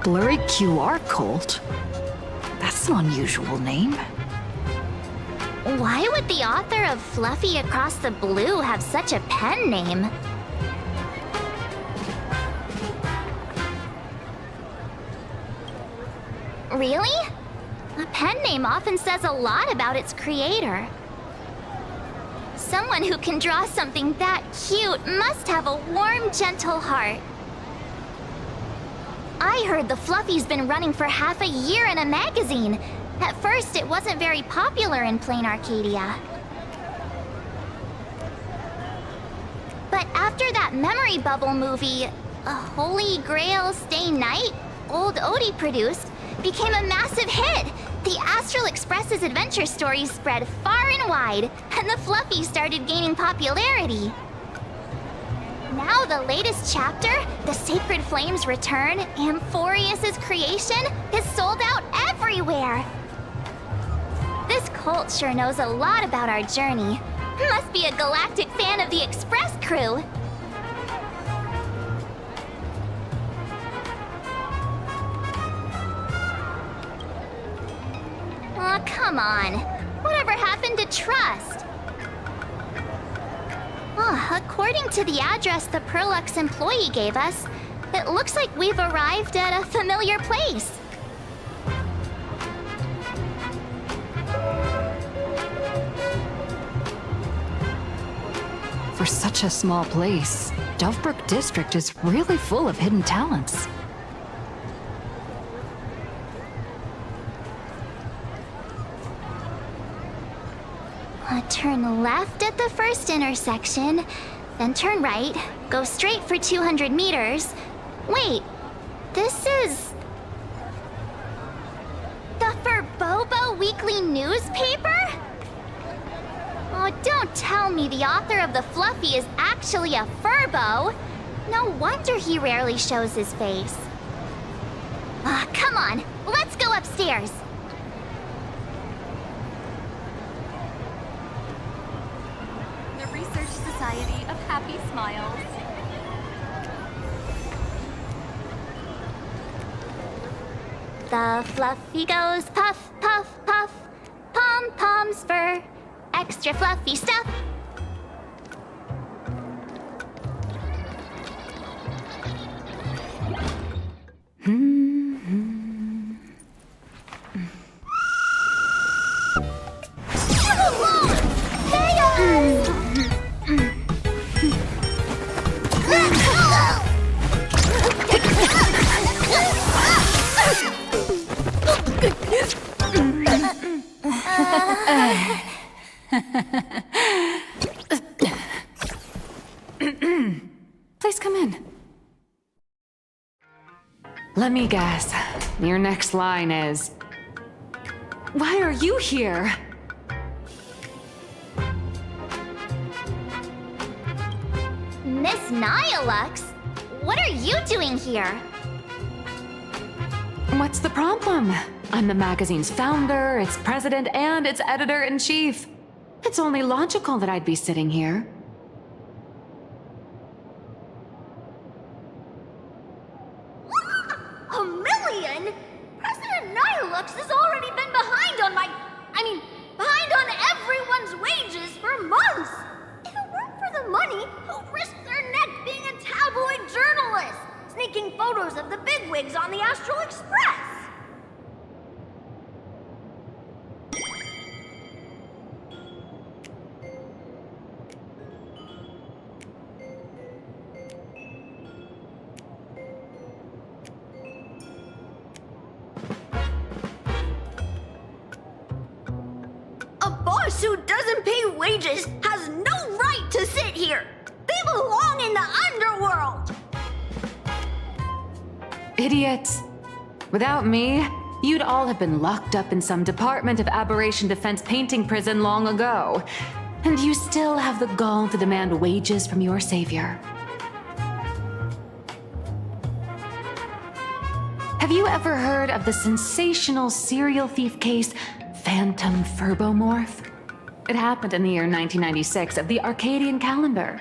Blurry QR Cult? That's an unusual name. Why would the author of Fluffy Across the Blue have such a pen name? Really? A pen name often says a lot about its creator. Someone who can draw something that cute must have a warm, gentle heart. I heard the Fluffy's been running for half a year in a magazine. At first, it wasn't very popular in Planarcadia. But after that memory bubble movie, a Holy Grail Stay Night, Old Odie produced, became a massive hit. The Astral Express's adventure stories spread far and wide, and the Fluffy started gaining popularity. Now the latest chapter, The Sacred Flames Return, Amphorius's creation, is sold out everywhere. This cult sure knows a lot about our journey. Must be a galactic fan of the Express crew. Aw, come on. Whatever happened to trust? According to the address the Perlux employee gave us, it looks like we've arrived at a familiar place. For such a small place, Dovebrook District is really full of hidden talents. Turn left at the first intersection, then turn right, go straight for 200 meters. Wait, this is... the Furbobo Weekly newspaper? Oh, don't tell me the author of the Fluffy is actually a Furbo. No wonder he rarely shows his face. Come on, let's go upstairs. Society of Happy Smiles. The Fluffy goes puff, puff, puff. Pom-poms for extra fluffy stuff. Please come in. Let me guess. Your next line is... Why are you here? Miss Nihilux? What are you doing here? What's the problem? I'm the magazine's founder, its president, and its editor-in-chief. It's only logical that I'd be sitting here. $1 million? President Nihilux has already been behind on behind on everyone's wages for months. If it weren't for the money, who'd risk their neck being a tabloid journalist, sneaking photos of the bigwigs on the Astral Express? boss who doesn't pay wages has no right to sit here. They belong in the underworld. Idiots. Without me, you'd all have been locked up in some Department of Aberration Defense painting prison long ago. And you still have the gall to demand wages from your savior. Have you ever heard of the sensational serial thief case, Phantom Furbomorph? It happened in the year 1996 of the Arcadian calendar.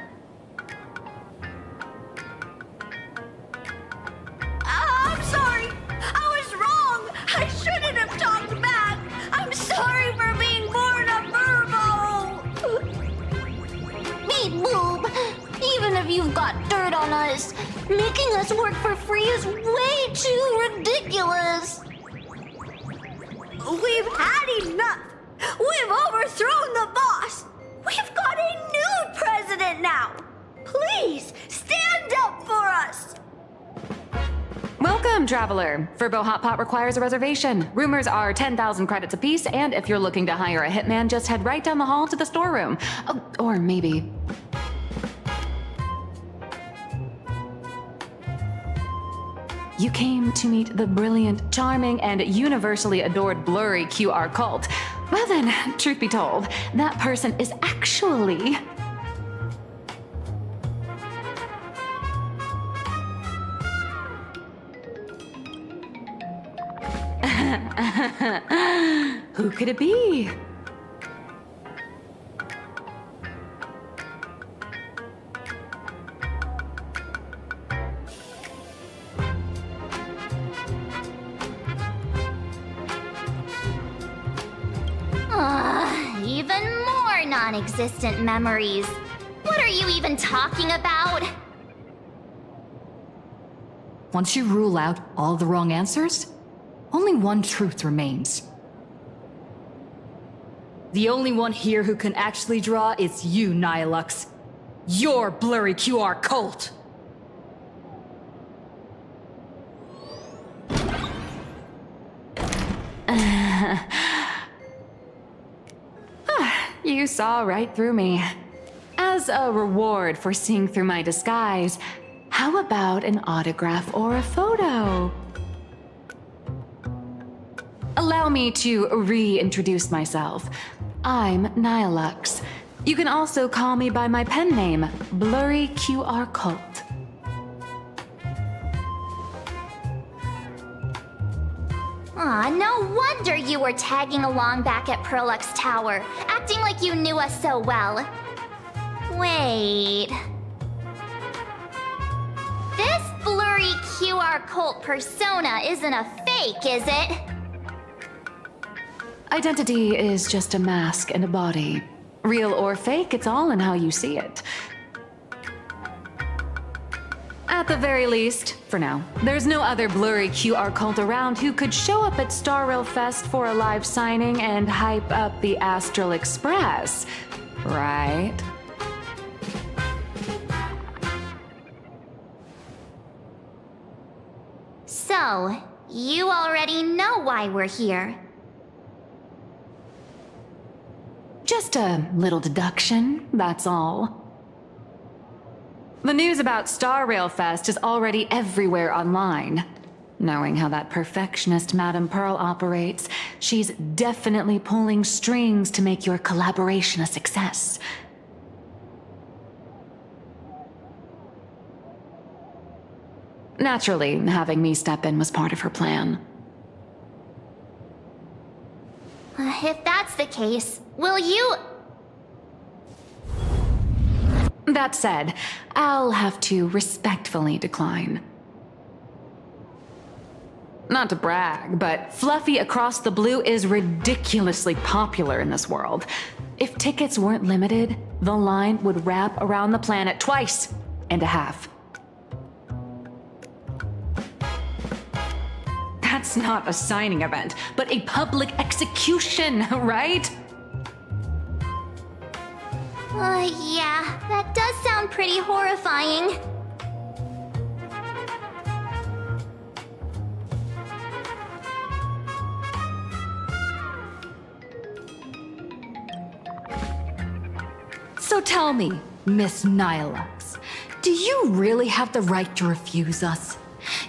I'm sorry. I was wrong. I shouldn't have talked back. I'm sorry for being born a Furbo. Beep boop! Even if you've got dirt on us, making us work for free is way too ridiculous. We've had enough. We've overthrown the boss. We've got a new president now. Please, stand up for us. Welcome, traveler. Furbo Hot Pot requires a reservation. Rumors are 10,000 credits apiece, and if you're looking to hire a hitman, just head right down the hall to the storeroom. Oh, or maybe... You came to meet the brilliant, charming, and universally adored blurry QR cult. Well then, truth be told, that person is actually... Who could it be? Even more non-existent memories. What are you even talking about? Once you rule out all the wrong answers, only one truth remains. The only one here who can actually draw is you, Nihilux. Your blurry QR cult! You saw right through me. As a reward for seeing through my disguise, how about an autograph or a photo? Allow me to reintroduce myself. I'm Nihilux. You can also call me by my pen name, Blurry QR Cult. Aw, no wonder you were tagging along back at Perlux Tower, acting like you knew us so well. Wait... This blurry QR cult persona isn't a fake, is it? Identity is just a mask and a body. Real or fake, it's all in how you see it. At the very least, for now, there's no other blurry QR cult around who could show up at Star Rail Fest for a live signing and hype up the Astral Express, right? So, you already know why we're here. Just a little deduction, that's all. The news about Star Rail Fest is already everywhere online. Knowing how that perfectionist Madame Pearl operates, she's definitely pulling strings to make your collaboration a success. Naturally, having me step in was part of her plan. If that's the case, will you... That said, I'll have to respectfully decline. Not to brag, but Fluffy Across the Blue is ridiculously popular in this world. If tickets weren't limited, the line would wrap around the planet twice and a half. That's not a signing event, but a public execution, right? Yeah, that does sound pretty horrifying. So tell me, Miss Nihilux, do you really have the right to refuse us?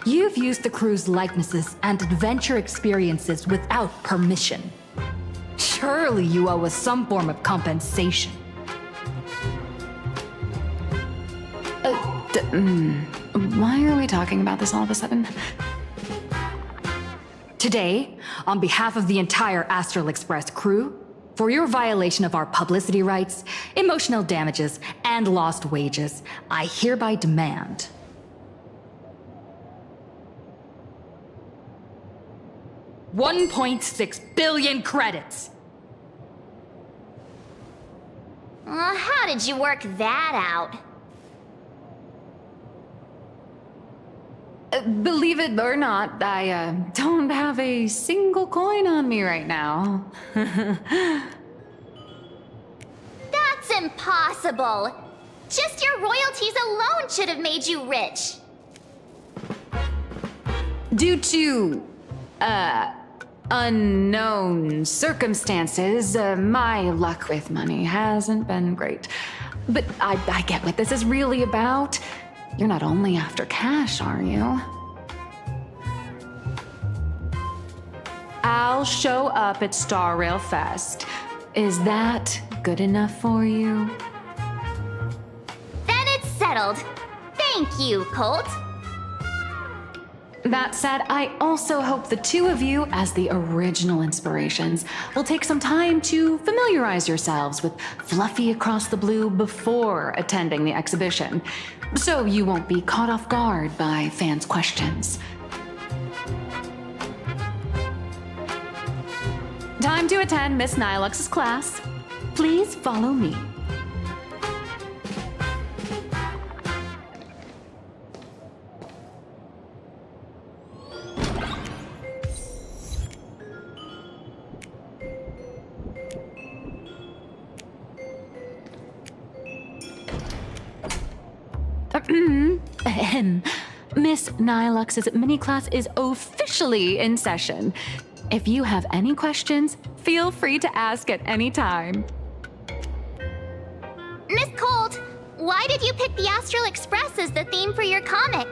You've used the crew's likenesses and adventure experiences without permission. Surely you owe us some form of compensation. Why are we talking about this all of a sudden? Today, on behalf of the entire Astral Express crew, for your violation of our publicity rights, emotional damages, and lost wages, I hereby demand 1.6 billion credits! How did you work that out? Believe it or not, I don't have a single coin on me right now. That's impossible! Just your royalties alone should have made you rich! Due to, unknown circumstances, my luck with money hasn't been great. But I get what this is really about. You're not only after cash, are you? I'll show up at Star Rail Fest. Is that good enough for you? Then it's settled. Thank you, Colt. That said, I also hope the two of you, as the original inspirations, will take some time to familiarize yourselves with Fluffy Across the Blue before attending the exhibition, so you won't be caught off guard by fans' questions. Time to attend Miss Nilux's class. Please follow me. Miss Nilux's mini class is officially in session. If you have any questions, feel free to ask at any time. Miss Colt, why did you pick the Astral Express as the theme for your comic?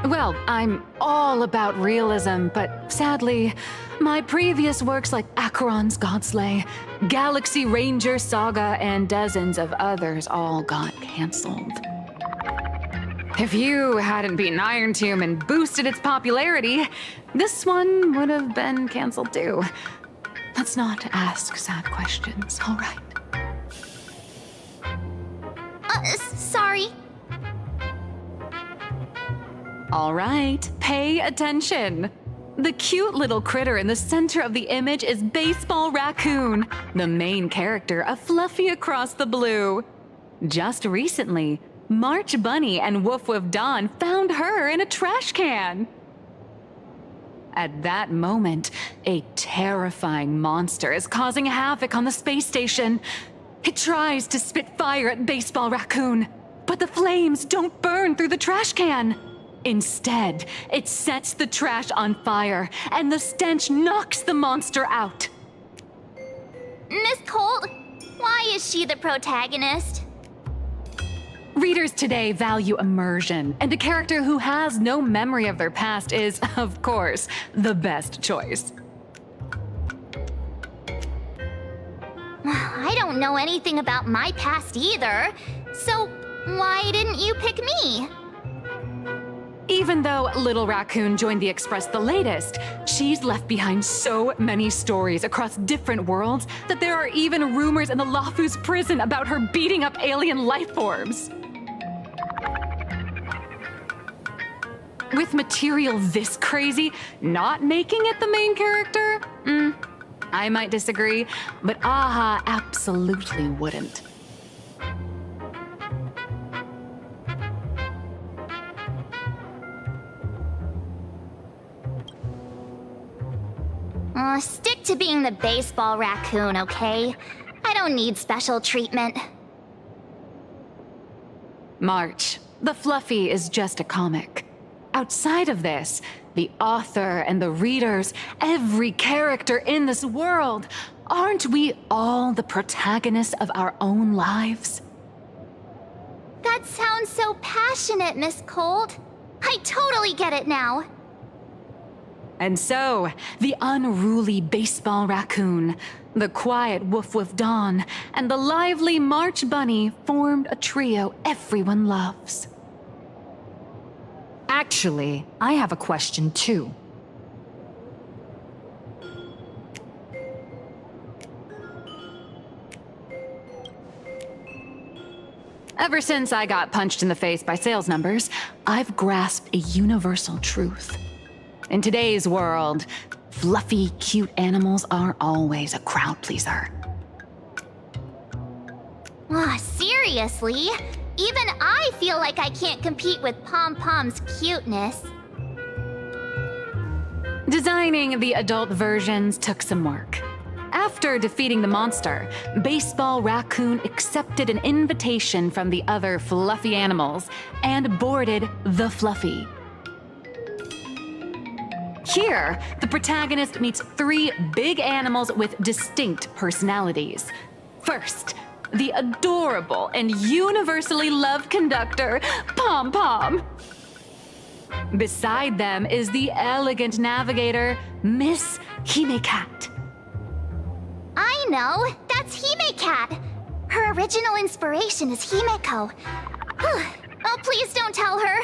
Well, I'm all about realism, but sadly, my previous works like Acheron's Godslay, Galaxy Ranger Saga, and dozens of others all got canceled. If you hadn't beaten Iron Tomb and boosted its popularity, this one would have been canceled too. Let's not ask sad questions, all right? Sorry. All right, pay attention. The cute little critter in the center of the image is Baseball Raccoon, the main character of Fluffy Across the Blue. Just recently, March Bunny and Woof Woof Dawn found her in a trash can. At that moment, a terrifying monster is causing havoc on the space station. It tries to spit fire at Baseball Raccoon, but the flames don't burn through the trash can. Instead, it sets the trash on fire, and the stench knocks the monster out. Miss Colt, why is she the protagonist? Readers today value immersion, and a character who has no memory of their past is, of course, the best choice. I don't know anything about my past either, so why didn't you pick me? Even though Little Raccoon joined the Express the latest, she's left behind so many stories across different worlds that there are even rumors in the Lafu's prison about her beating up alien life forms. With material this crazy, not making it the main character? I might disagree, but AHA absolutely wouldn't. Stick to being the Baseball Raccoon, okay? I don't need special treatment. March, the Fluffy is just a comic. Outside of this, the author and the readers, every character in this world, Aren't we all the protagonists of our own lives? That sounds so passionate, Miss Cold. I totally get it now. And so, the unruly baseball raccoon, the quiet woof woof Dawn, and the lively March Bunny formed a trio everyone loves. Actually, I have a question too. Ever since I got punched in the face by sales numbers, I've grasped a universal truth. In today's world, fluffy, cute animals are always a crowd pleaser. Seriously? Even I feel like I can't compete with Pom Pom's cuteness. Designing the adult versions took some work. After defeating the monster, Baseball Raccoon accepted an invitation from the other fluffy animals and boarded the Fluffy. Here, the protagonist meets 3 big animals with distinct personalities. First, the adorable and universally loved conductor, Pom Pom. Beside them is the elegant navigator, Miss Hime-Cat. I know! That's Hime-Cat! Her original inspiration is Himeko. Oh, please don't tell her!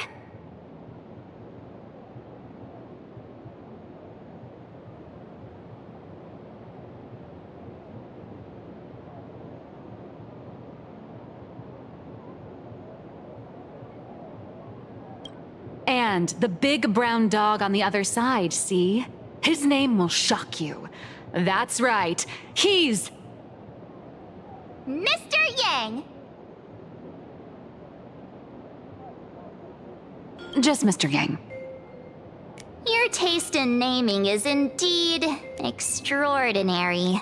And the big brown dog on the other side, see? His name will shock you. That's right, he's... Mr. Yang! Just Mr. Yang. Your taste in naming is indeed extraordinary.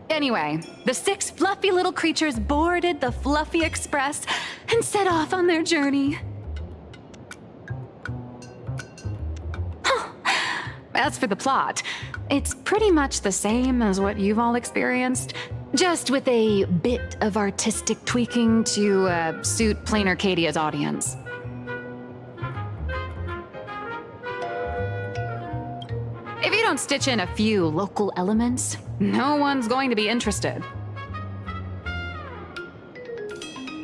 Anyway, the 6 fluffy little creatures boarded the Fluffy Express and set off on their journey. As for the plot, it's pretty much the same as what you've all experienced, just with a bit of artistic tweaking to suit Planarcadia's audience. If you don't stitch in a few local elements, no one's going to be interested.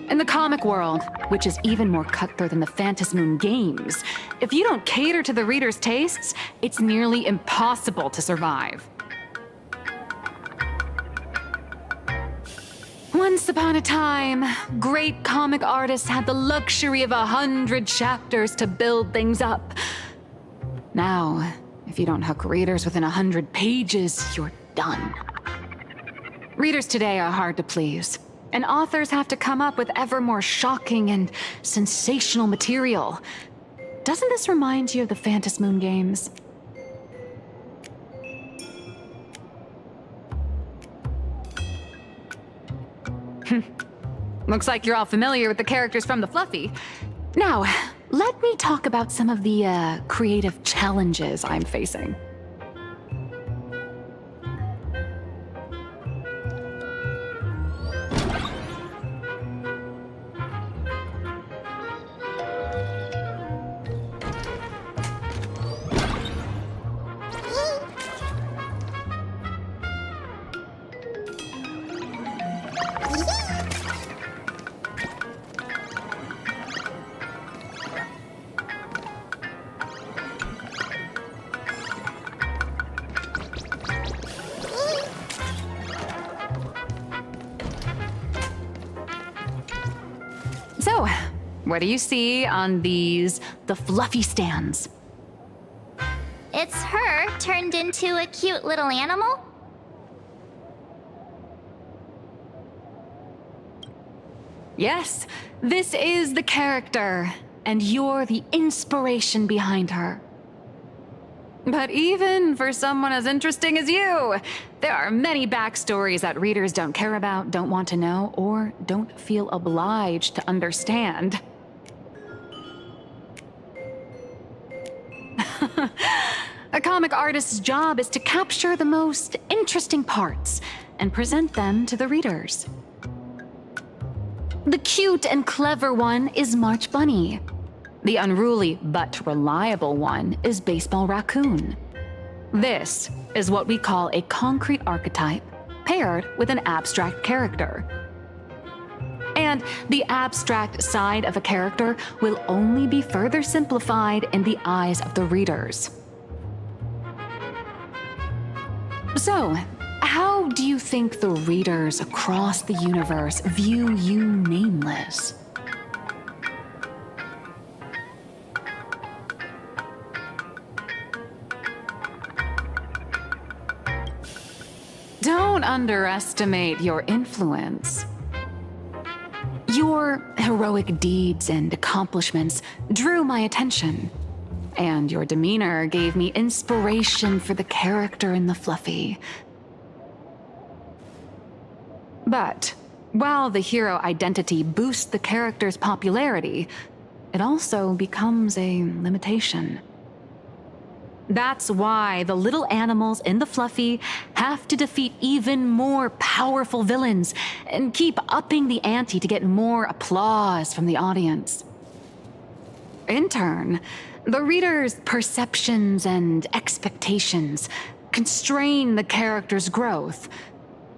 In the comic world, which is even more cutthroat than the Phantasmoon games, if you don't cater to the reader's tastes, it's nearly impossible to survive. Once upon a time, great comic artists had the luxury of 100 chapters to build things up. Now, if you don't hook readers within 100 pages, you're done. Readers today are hard to please, and authors have to come up with ever more shocking and sensational material. Doesn't this remind you of the Phantasmoon games? Looks like you're all familiar with the characters from the Fluffy. Now, let me talk about some of the creative challenges I'm facing. So, what do you see on the Fluffy stands? It's her turned into a cute little animal? Yes, this is the character, and you're the inspiration behind her. But even for someone as interesting as you, there are many backstories that readers don't care about, don't want to know, or don't feel obliged to understand. A comic artist's job is to capture the most interesting parts and present them to the readers. The cute and clever one is March Bunny. The unruly but reliable one is Baseball Raccoon. This is what we call a concrete archetype paired with an abstract character. And the abstract side of a character will only be further simplified in the eyes of the readers. So, how do you think the readers across the universe view you nameless? Don't underestimate your influence. Your heroic deeds and accomplishments drew my attention, and your demeanor gave me inspiration for the character in the Fluffy. But while the hero identity boosts the character's popularity, it also becomes a limitation. That's why the little animals in the Fluffy have to defeat even more powerful villains and keep upping the ante to get more applause from the audience. In turn, the reader's perceptions and expectations constrain the character's growth.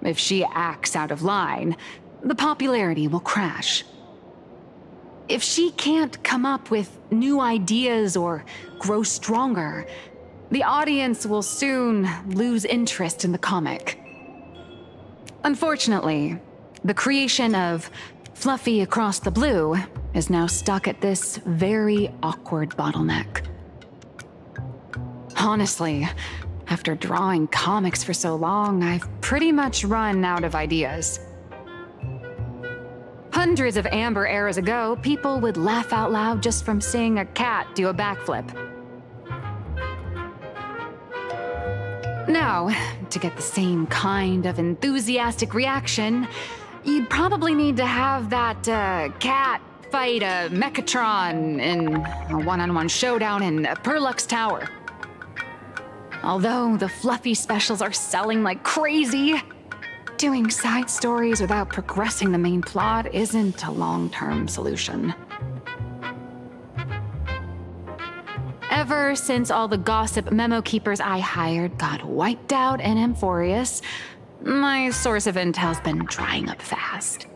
If she acts out of line, the popularity will crash. If she can't come up with new ideas or grow stronger, the audience will soon lose interest in the comic. Unfortunately, the creation of Fluffy Across the Blue is now stuck at this very awkward bottleneck. Honestly, after drawing comics for so long, I've pretty much run out of ideas. Hundreds of Amber eras ago, people would laugh out loud just from seeing a cat do a backflip. Now, to get the same kind of enthusiastic reaction, you'd probably need to have that cat fight a Mechatron in a one-on-one showdown in Perlux Tower. Although the Fluffy specials are selling like crazy, doing side stories without progressing the main plot isn't a long-term solution. Ever since all the gossip memo keepers I hired got wiped out in Amphorius, my source of intel's been drying up fast.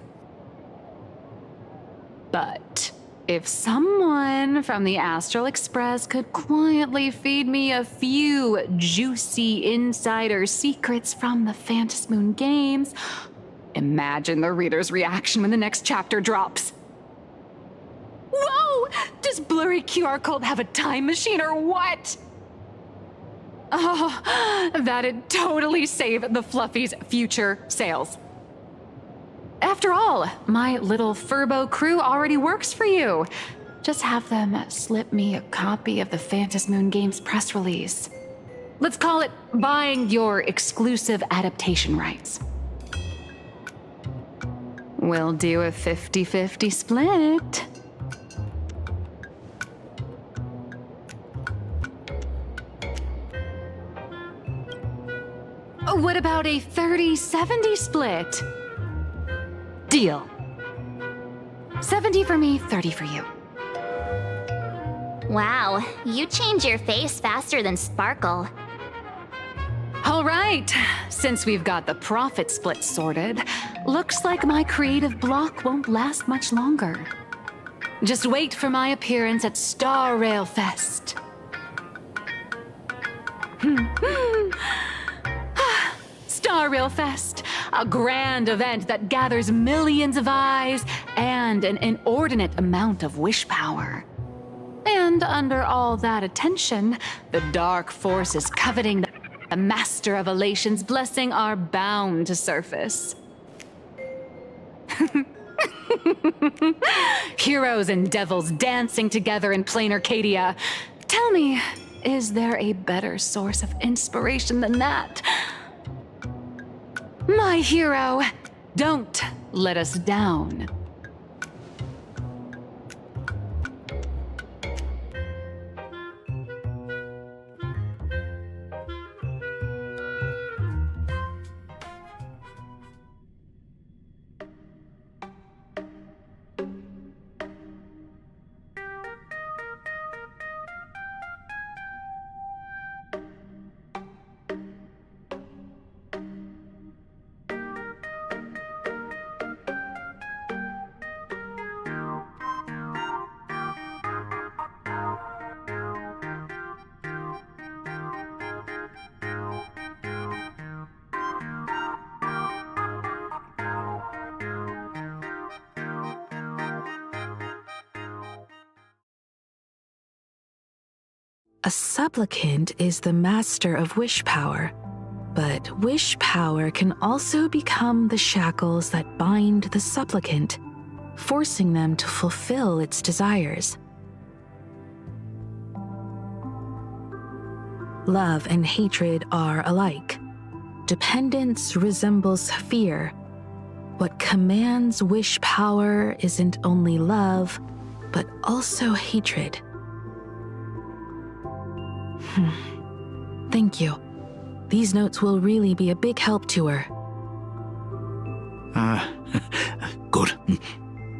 But if someone from the Astral Express could quietly feed me a few juicy insider secrets from the Phantasmoon games, imagine the reader's reaction when the next chapter drops. Whoa! Does Blurry QR Code have a time machine or what? Oh, that'd totally save the Fluffy's future sales. After all, my little Furbo crew already works for you. Just have them slip me a copy of the Phantasmoon Games press release. Let's call it buying your exclusive adaptation rights. We'll do a 50-50 split. What about a 30-70 split? Deal. 70 for me, 30 for you. Wow, you change your face faster than Sparkle. All right, since we've got the profit split sorted, looks like my creative block won't last much longer. Just wait for my appearance at Star Rail Fest. Star Rail Fest, a grand event that gathers millions of eyes and an inordinate amount of wish power. And under all that attention, the dark forces coveting the Master of Elation's blessing are bound to surface. Heroes and devils dancing together in Planarcadia. Tell me, is there a better source of inspiration than that? My hero, don't let us down. A supplicant is the master of wish power, but wish power can also become the shackles that bind the supplicant, forcing them to fulfill its desires. Love and hatred are alike. Dependence resembles fear. What commands wish power isn't only love, but also hatred. Thank you. These notes will really be a big help to her. Good.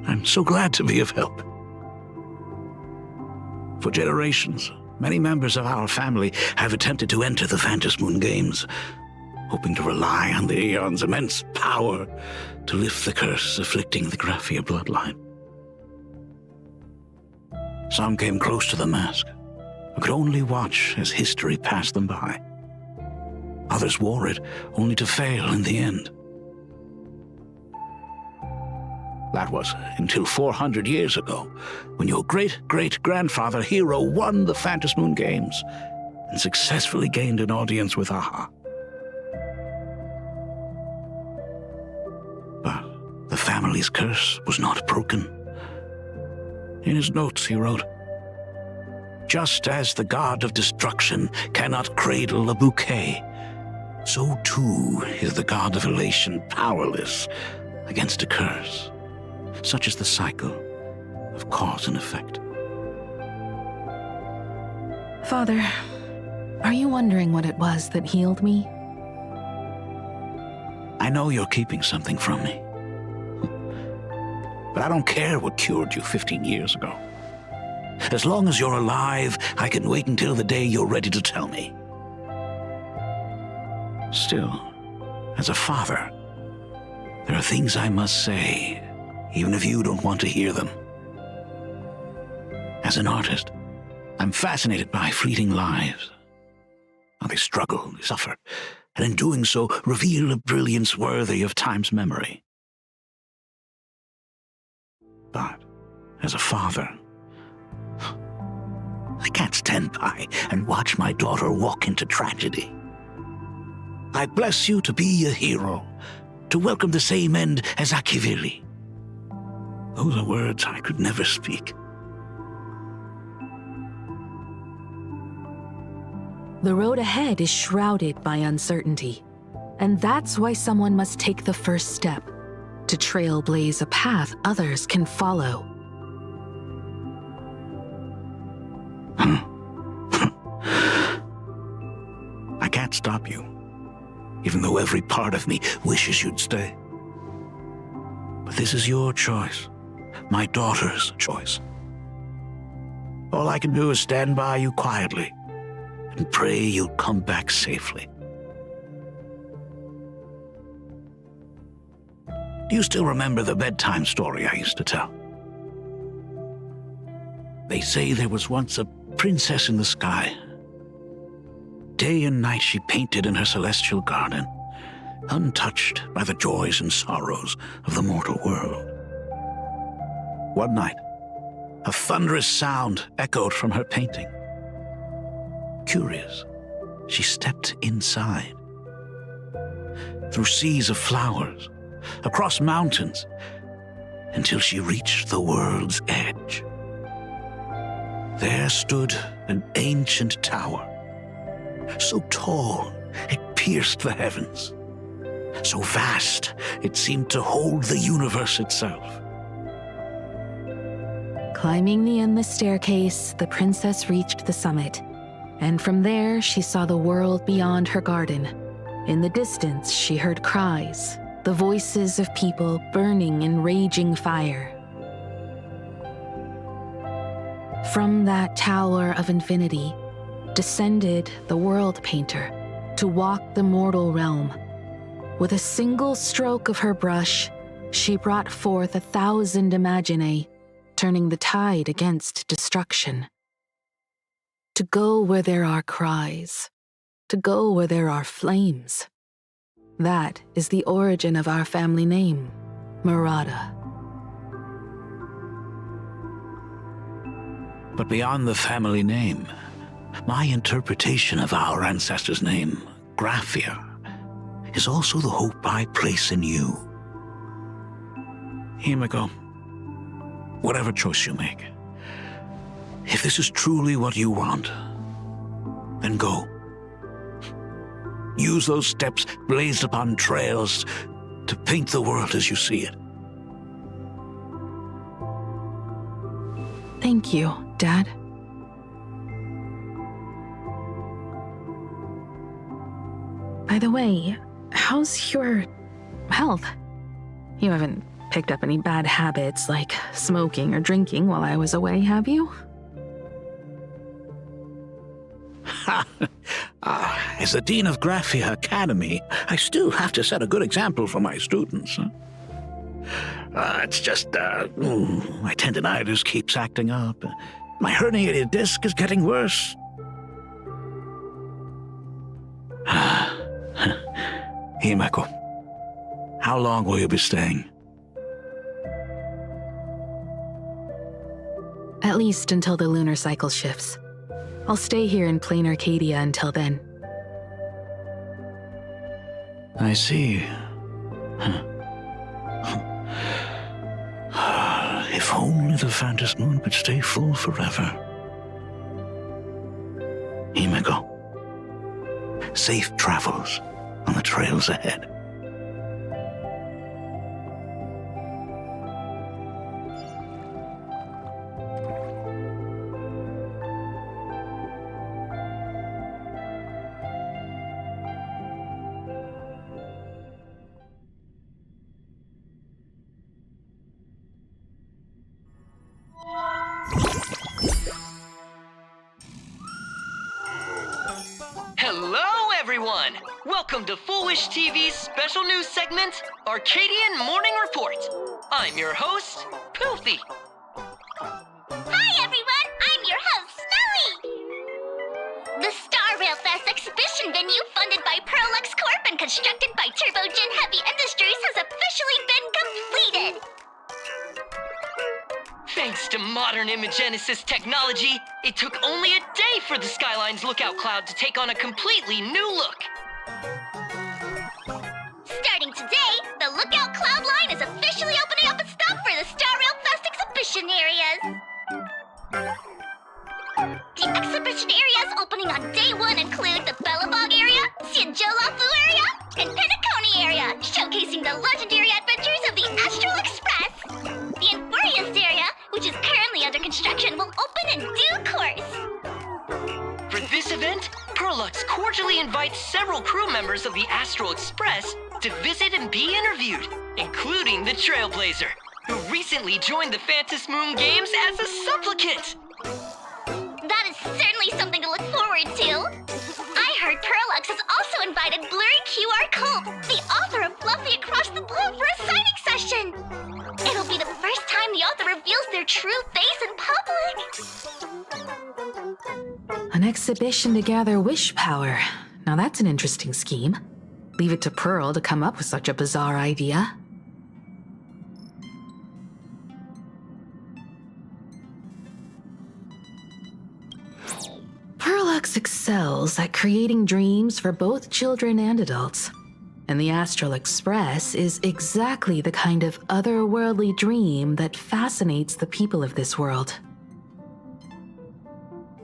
I'm so glad to be of help. For generations, many members of our family have attempted to enter the Phantasmoon Games, hoping to rely on the Aeon's immense power to lift the curse afflicting the Graphia bloodline. Some came close to the mask, but could only watch as history passed them by. Others wore it, only to fail in the end. That was until 400 years ago, when your great-great-grandfather Hero won the Phantasmoon Games and successfully gained an audience with Aha. But the family's curse was not broken. In his notes, he wrote, "Just as the god of destruction cannot cradle a bouquet, so too is the god of elation powerless against a curse. Such is the cycle of cause and effect." Father, are you wondering what it was that healed me? I know you're keeping something from me. But I don't care what cured you 15 years ago. As long as you're alive, I can wait until the day you're ready to tell me. Still, as a father, there are things I must say, even if you don't want to hear them. As an artist, I'm fascinated by fleeting lives. How they struggle, they suffer, and in doing so, reveal a brilliance worthy of time's memory. But, as a father, I can't stand by and watch my daughter walk into tragedy. I bless you to be a hero, to welcome the same end as Akivili. Those are words I could never speak. The road ahead is shrouded by uncertainty, and that's why someone must take the first step, to trailblaze a path others can follow. I can't stop you, even though every part of me wishes you'd stay. But this is your choice, my daughter's choice. All I can do is stand by you quietly and pray you'll come back safely. Do you still remember the bedtime story I used to tell? They say there was once a princess in the sky. Day and night she painted in her celestial garden, untouched by the joys and sorrows of the mortal world. One night, a thunderous sound echoed from her painting. Curious, she stepped inside. Through seas of flowers, across mountains, until she reached the world's edge. There stood an ancient tower, so tall it pierced the heavens, so vast it seemed to hold the universe itself. Climbing the endless staircase, the princess reached the summit, and from there she saw the world beyond her garden. In the distance, she heard cries, the voices of people burning in raging fire. From that tower of infinity descended the world painter to walk the mortal realm. With a single stroke of her brush, she brought forth 1,000 imaginae, turning the tide against destruction. To go where there are cries, to go where there are flames. That is the origin of our family name, Murata. But beyond the family name, My interpretation of our ancestor's name, Graphia, is also the hope I place in you. Himiko, whatever choice you make, if this is truly what you want, then go. Use those steps blazed upon trails to paint the world as you see it. Thank you, Dad. By the way, how's your health? You haven't picked up any bad habits like smoking or drinking while I was away, have you? As the Dean of Graphia Academy, I still have to set a good example for my students. It's just, my tendinitis keeps acting up. My herniated disc is getting worse. Himeko, how long will you be staying? At least until the lunar cycle shifts. I'll stay here in Planarcadia until then. I see. If only the Phantom Moon could stay full forever. Himeko, safe travels on the trails ahead. Hello, everyone! Welcome to Foolish TV's special news segment, Arcadian Morning Report. I'm your host, Poofy. Hi, everyone! I'm your host, Snowy! The Star Rail Fest exhibition venue, funded by Perlux Corp and constructed by Turbogen Heavy Industries, has officially been completed! Thanks to modern imagenesis technology, it took only a day for the Skyline's lookout cloud to take on a completely new look. Starting today, the Lookout Cloud line is officially opening up its stop for the Star Rail Fest exhibition areas. The exhibition areas opening on day one include the Bellabog area, Siajolafu area, and Penacony area, showcasing the legendary adventures of the Astral Express. The Infurious area, which is currently under construction, will open in due course. For this event, Perlux cordially invites several crew members of the Astral Express to visit and be interviewed, including the Trailblazer, who recently joined the Phantom Moon Games as a supplicant. That is certainly something to look forward to. I heard Perlux has also invited Blurry QR Cole, the author of Fluffy Across the Blue, for a signing session. It'll be the first time the author reveals their true face in public. An exhibition to gather wish power. Now that's an interesting scheme. Leave it to Pearl to come up with such a bizarre idea. Perlux excels at creating dreams for both children and adults. And the Astral Express is exactly the kind of otherworldly dream that fascinates the people of this world.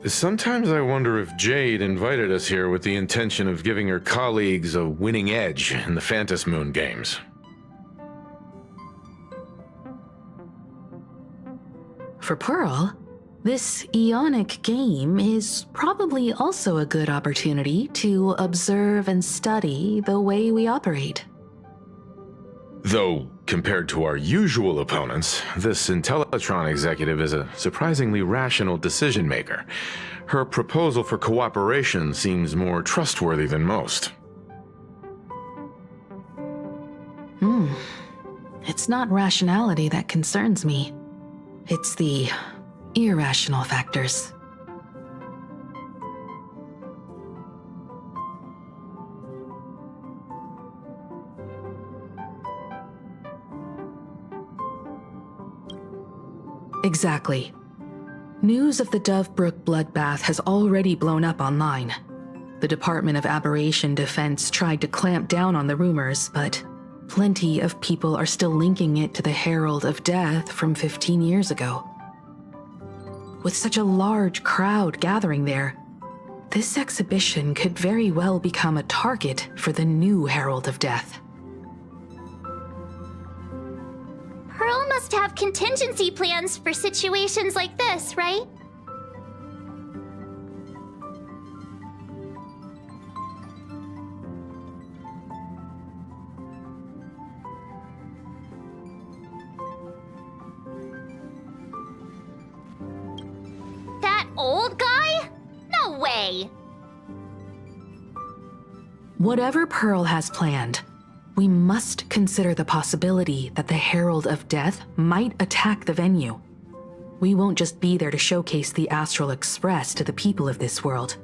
Sometimes I wonder if Jade invited us here with the intention of giving her colleagues a winning edge in the Phantom Moon games. For Pearl, this Ionic game is probably also a good opportunity to observe and study the way we operate. Though, compared to our usual opponents, this Intellitron executive is a surprisingly rational decision-maker. Her proposal for cooperation seems more trustworthy than most. It's not rationality that concerns me. It's the irrational factors. Exactly. News of the Dovebrook bloodbath has already blown up online. The Department of Aberration Defense tried to clamp down on the rumors, but plenty of people are still linking it to the Herald of Death from 15 years ago. With such a large crowd gathering there, this exhibition could very well become a target for the new Herald of Death. Pearl must have contingency plans for situations like this, right? That old guy? No way! Whatever Pearl has planned, we must consider the possibility that the Herald of Death might attack the venue. We won't just be there to showcase the Astral Express to the people of this world.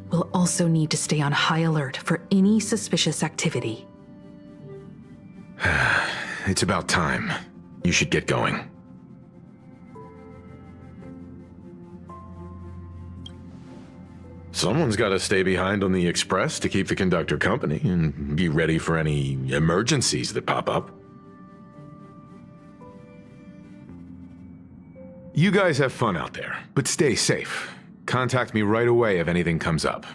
We'll also need to stay on high alert for any suspicious activity. It's about time. You should get going. Someone's got to stay behind on the express to keep the conductor company and be ready for any emergencies that pop up. You guys have fun out there, but stay safe. Contact me right away if anything comes up.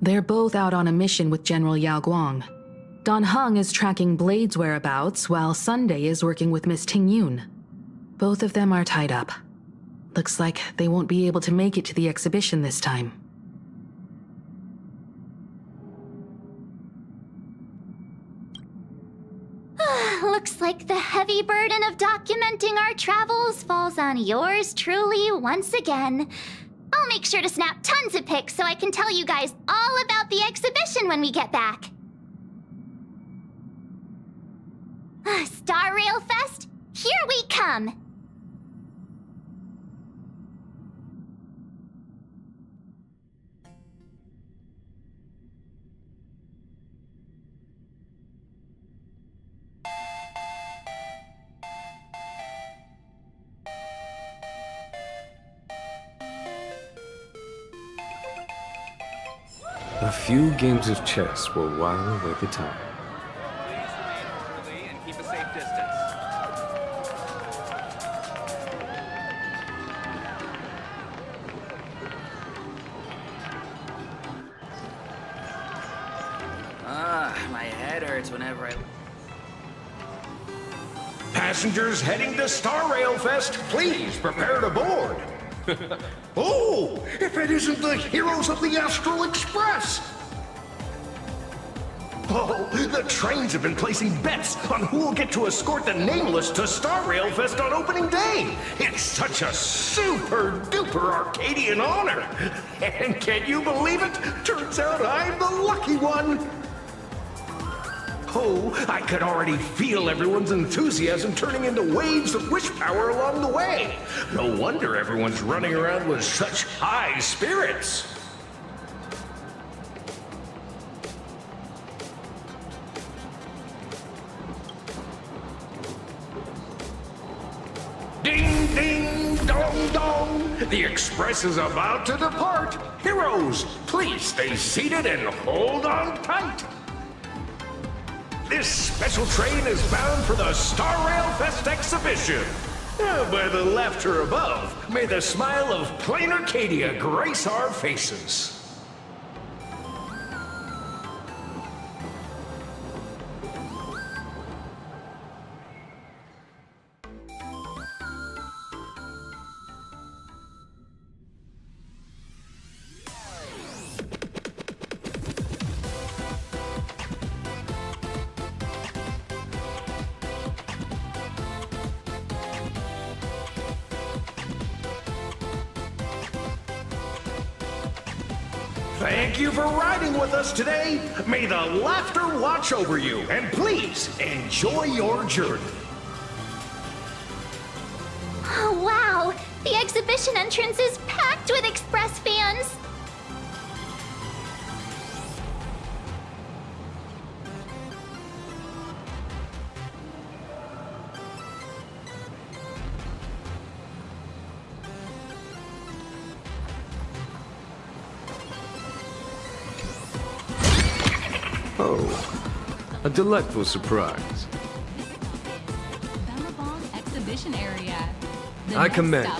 They're both out on a mission with General Yao Guang. Don Hung is tracking Blade's whereabouts, while Sunday is working with Miss Ting Yun. Both of them are tied up. Looks like they won't be able to make it to the exhibition this time. Looks like the heavy burden of documenting our travels falls on yours truly once again. I'll make sure to snap tons of pics so I can tell you guys all about the exhibition when we get back. Star Rail Fest, here we come! A few games of chess will while away the time. My head hurts whenever I... Passengers heading to Star Rail Fest, please prepare to board. Oh, if it isn't the heroes of the Astral Express! Oh, the trains have been placing bets on who will get to escort the Nameless to Star Rail Fest on opening day. It's such a super-duper Arcadian honor. And can you believe it? Turns out I'm the lucky one. Oh, I could already feel everyone's enthusiasm turning into waves of wish power along the way. No wonder everyone's running around with such high spirits. Ding, ding, dong, dong. The express is about to depart. Heroes, please stay seated and hold on tight. This special train is bound for the Star Rail Fest exhibition. By the laughter above, may the smile of Planarcadia grace our faces. Thank you for riding with us today. May the laughter watch over you, and please enjoy your journey. Oh, wow! The exhibition entrance is packed with Express fans! Oh, a delightful surprise. Exhibition area. The I next commend. stop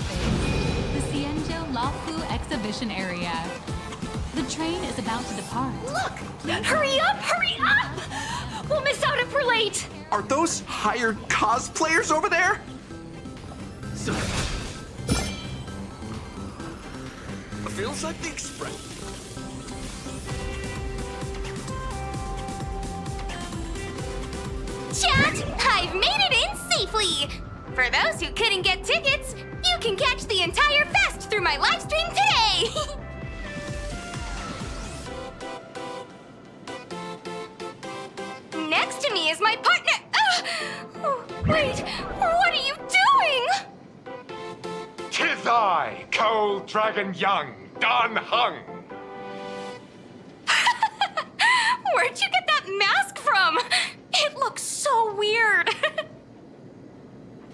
is the Cienjo Lafu Exhibition area. The train is about to depart. Look! Hurry up! Hurry up! We'll miss out if we're late! Are those hired cosplayers over there? Feels like the express. Chat! I've made it in safely! For those who couldn't get tickets, you can catch the entire fest through my live stream today! Next to me is my partner. Oh, wait, what are you doing? 'Tis I, Cold Dragon Young, Don Hung. Where'd you get that mask from? It looks so weird.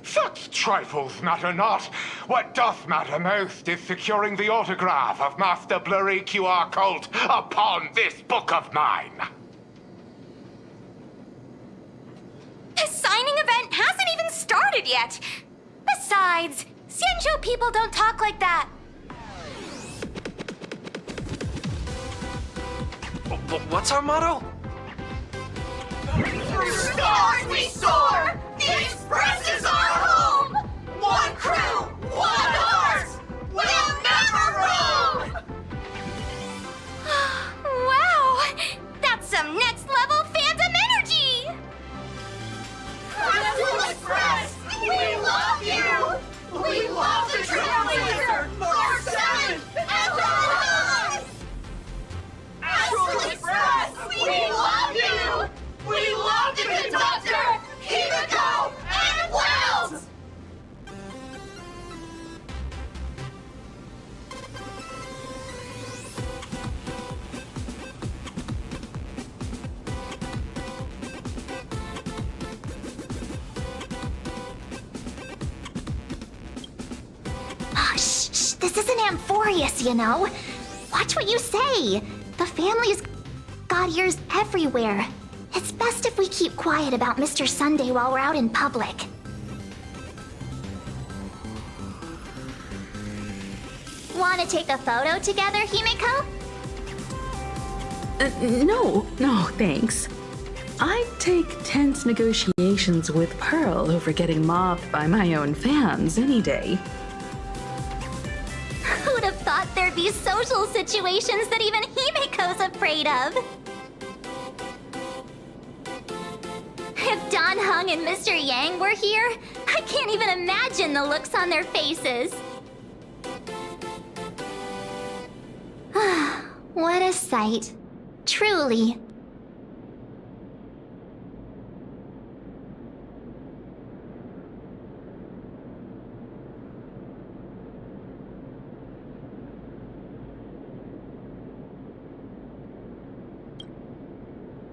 Such trifles matter not. What doth matter most is securing the autograph of Master Blurry QR Colt upon this book of mine. The signing event hasn't even started yet. Besides, Cienjo people don't talk like that. What's our motto? Through stars we soar! The Express is our home! One crew, one heart! We'll never roam! Wow! That's some next level phantom energy! Crystal Express! We love you! We love the Trailblazer! Our 7 and our high! Astral Express! We love you! We love the conductor, Himiko, and Wells! Shh, this isn't Amphorius, you know. Watch what you say. The family's got ears everywhere. It's best if we keep quiet about Mr. Sunday while we're out in public. Want to take a photo together, Himiko? No, thanks. I'd take tense negotiations with Pearl over getting mobbed by my own fans any day. Who'd have thought there'd be social situations that even Himiko's afraid of? If Don Hung and Mr. Yang were here, I can't even imagine the looks on their faces. What a sight. Truly.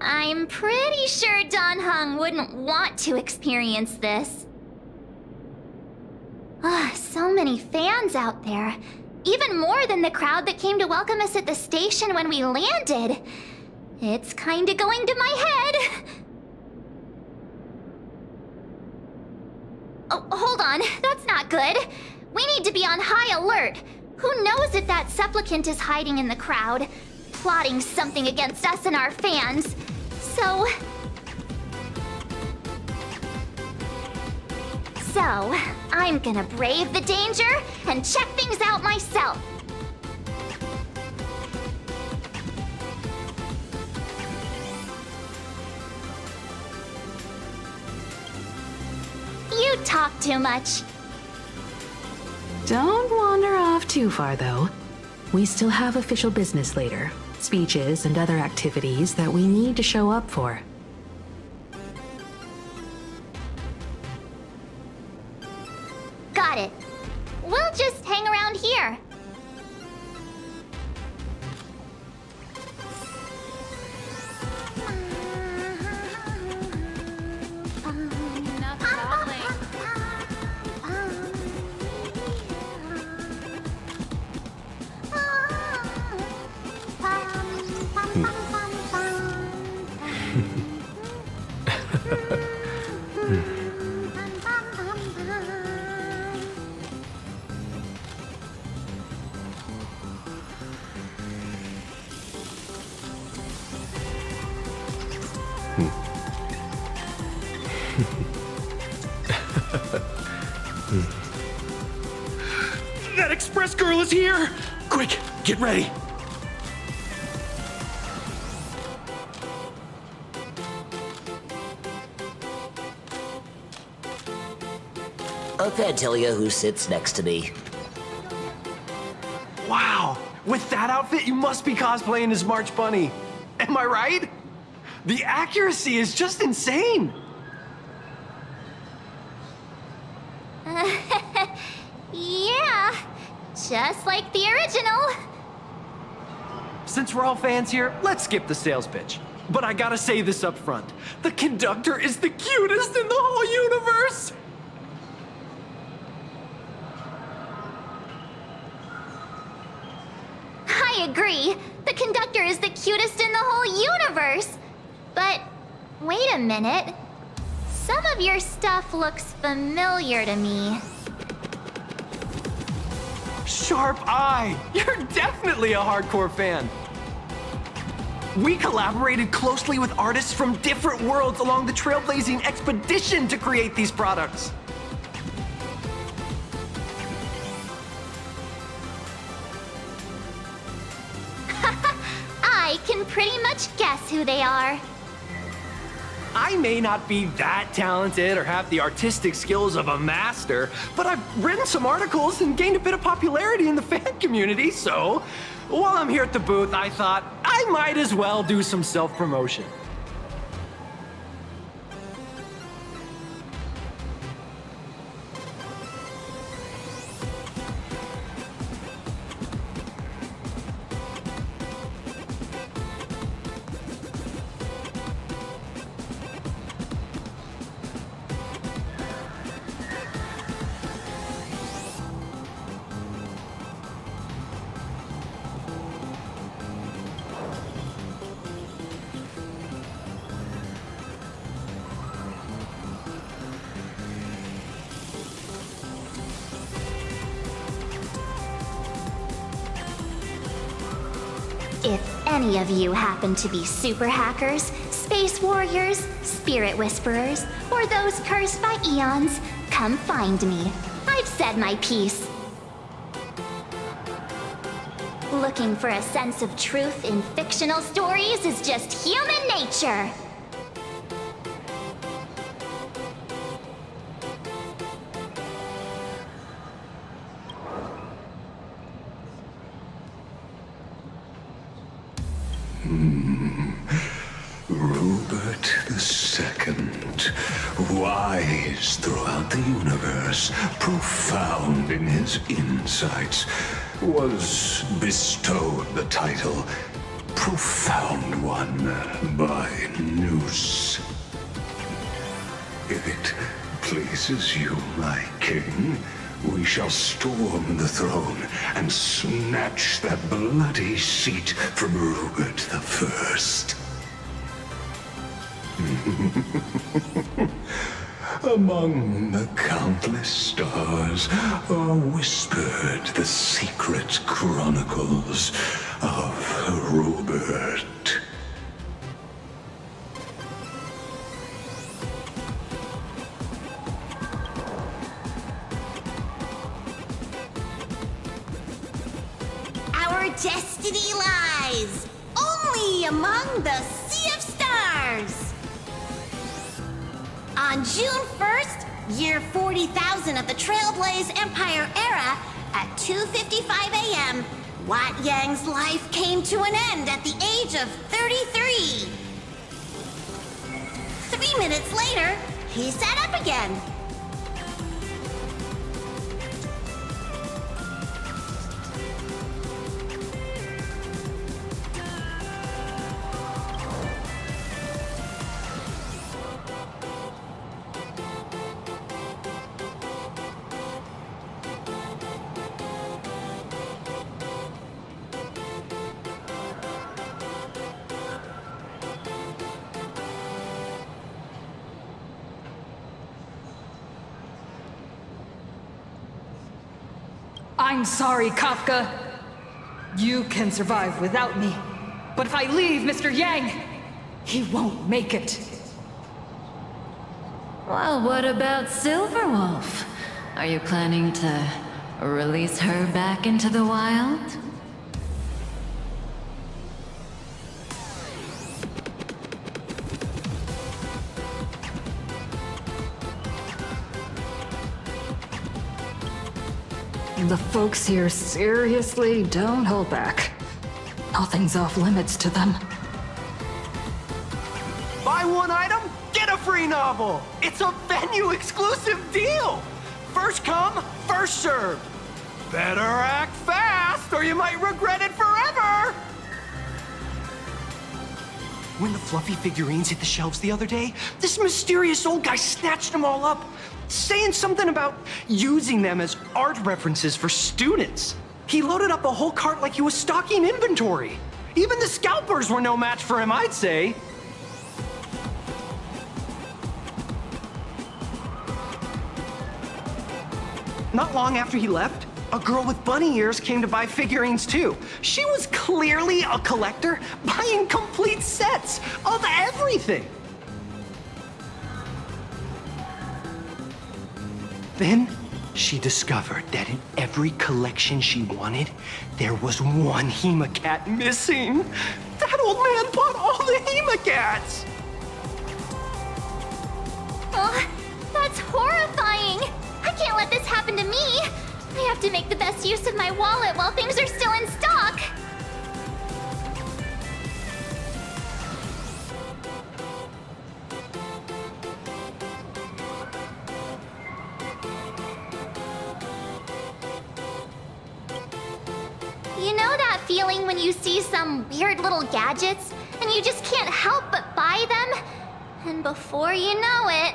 I'm pretty sure Don Hung wouldn't want to experience this. So many fans out there. Even more than the crowd that came to welcome us at the station when we landed. It's kinda going to my head. Oh, hold on. That's not good. We need to be on high alert. Who knows if that supplicant is hiding in the crowd, plotting something against us and our fans. So, I'm gonna brave the danger and check things out myself. You talk too much. Don't wander off too far, though. We still have official business later. Speeches and other activities that we need to show up for. Got it. We'll just hang around here. Express girl is here! Quick, get ready. I can't tell you who sits next to me. Wow, with that outfit, you must be cosplaying as March Bunny. Am I right? The accuracy is just insane. Yeah, just like the original. Since we're all fans here, let's skip the sales pitch. But I gotta say this up front. The conductor is the cutest in the whole universe! I agree. The conductor is the cutest in the whole universe. But wait a minute. Some of your stuff looks familiar to me. Sharp eye! You're definitely a hardcore fan. We collaborated closely with artists from different worlds along the trailblazing expedition to create these products. I can pretty much guess who they are. I may not be that talented or have the artistic skills of a master, but I've written some articles and gained a bit of popularity in the fan community, so while I'm here at the booth, I thought I might as well do some self-promotion. If any of you happen to be super hackers, space warriors, spirit whisperers, or those cursed by eons, come find me. I've said my piece. Looking for a sense of truth in fictional stories is just human nature. Rupert II, wise throughout the universe, profound in his insights, was bestowed the title Profound One by Noose. If it pleases you, my king, we shall storm the throne and snatch that bloody seat from Rupert I. Among the countless stars are whispered the secret chronicles of Rupert. Our destiny lies only among the sea of stars. On June 1st, year 40,000 of the Trailblaze Empire era, at 2:55 a.m., Wat Yang's life came to an end at the age of 33. 3 minutes later, he sat up again. I'm sorry, Kafka. You can survive without me. But if I leave Mr. Yang, he won't make it. Well, what about Silverwolf? Are you planning to Release her back into the wild? The folks here seriously don't hold back. Nothing's off limits to them. Buy one item, get a free novel! It's a venue-exclusive deal! First come, first served. Better act fast, or you might regret it forever! When the fluffy figurines hit the shelves the other day, this mysterious old guy snatched them all up, saying something about using them as art references for students. He loaded up a whole cart like he was stocking inventory. Even the scalpers were no match for him, I'd say. Not long after he left, a girl with bunny ears came to buy figurines too. She was clearly a collector, buying complete sets of everything. Then she discovered that in every collection she wanted, there was one Hemacat missing. That old man bought all the Hemacats! Oh, that's horrifying! I can't let this happen to me! I have to make the best use of my wallet while things are still in stock! You know that feeling when you see some weird little gadgets and you just can't help but buy them? And before you know it...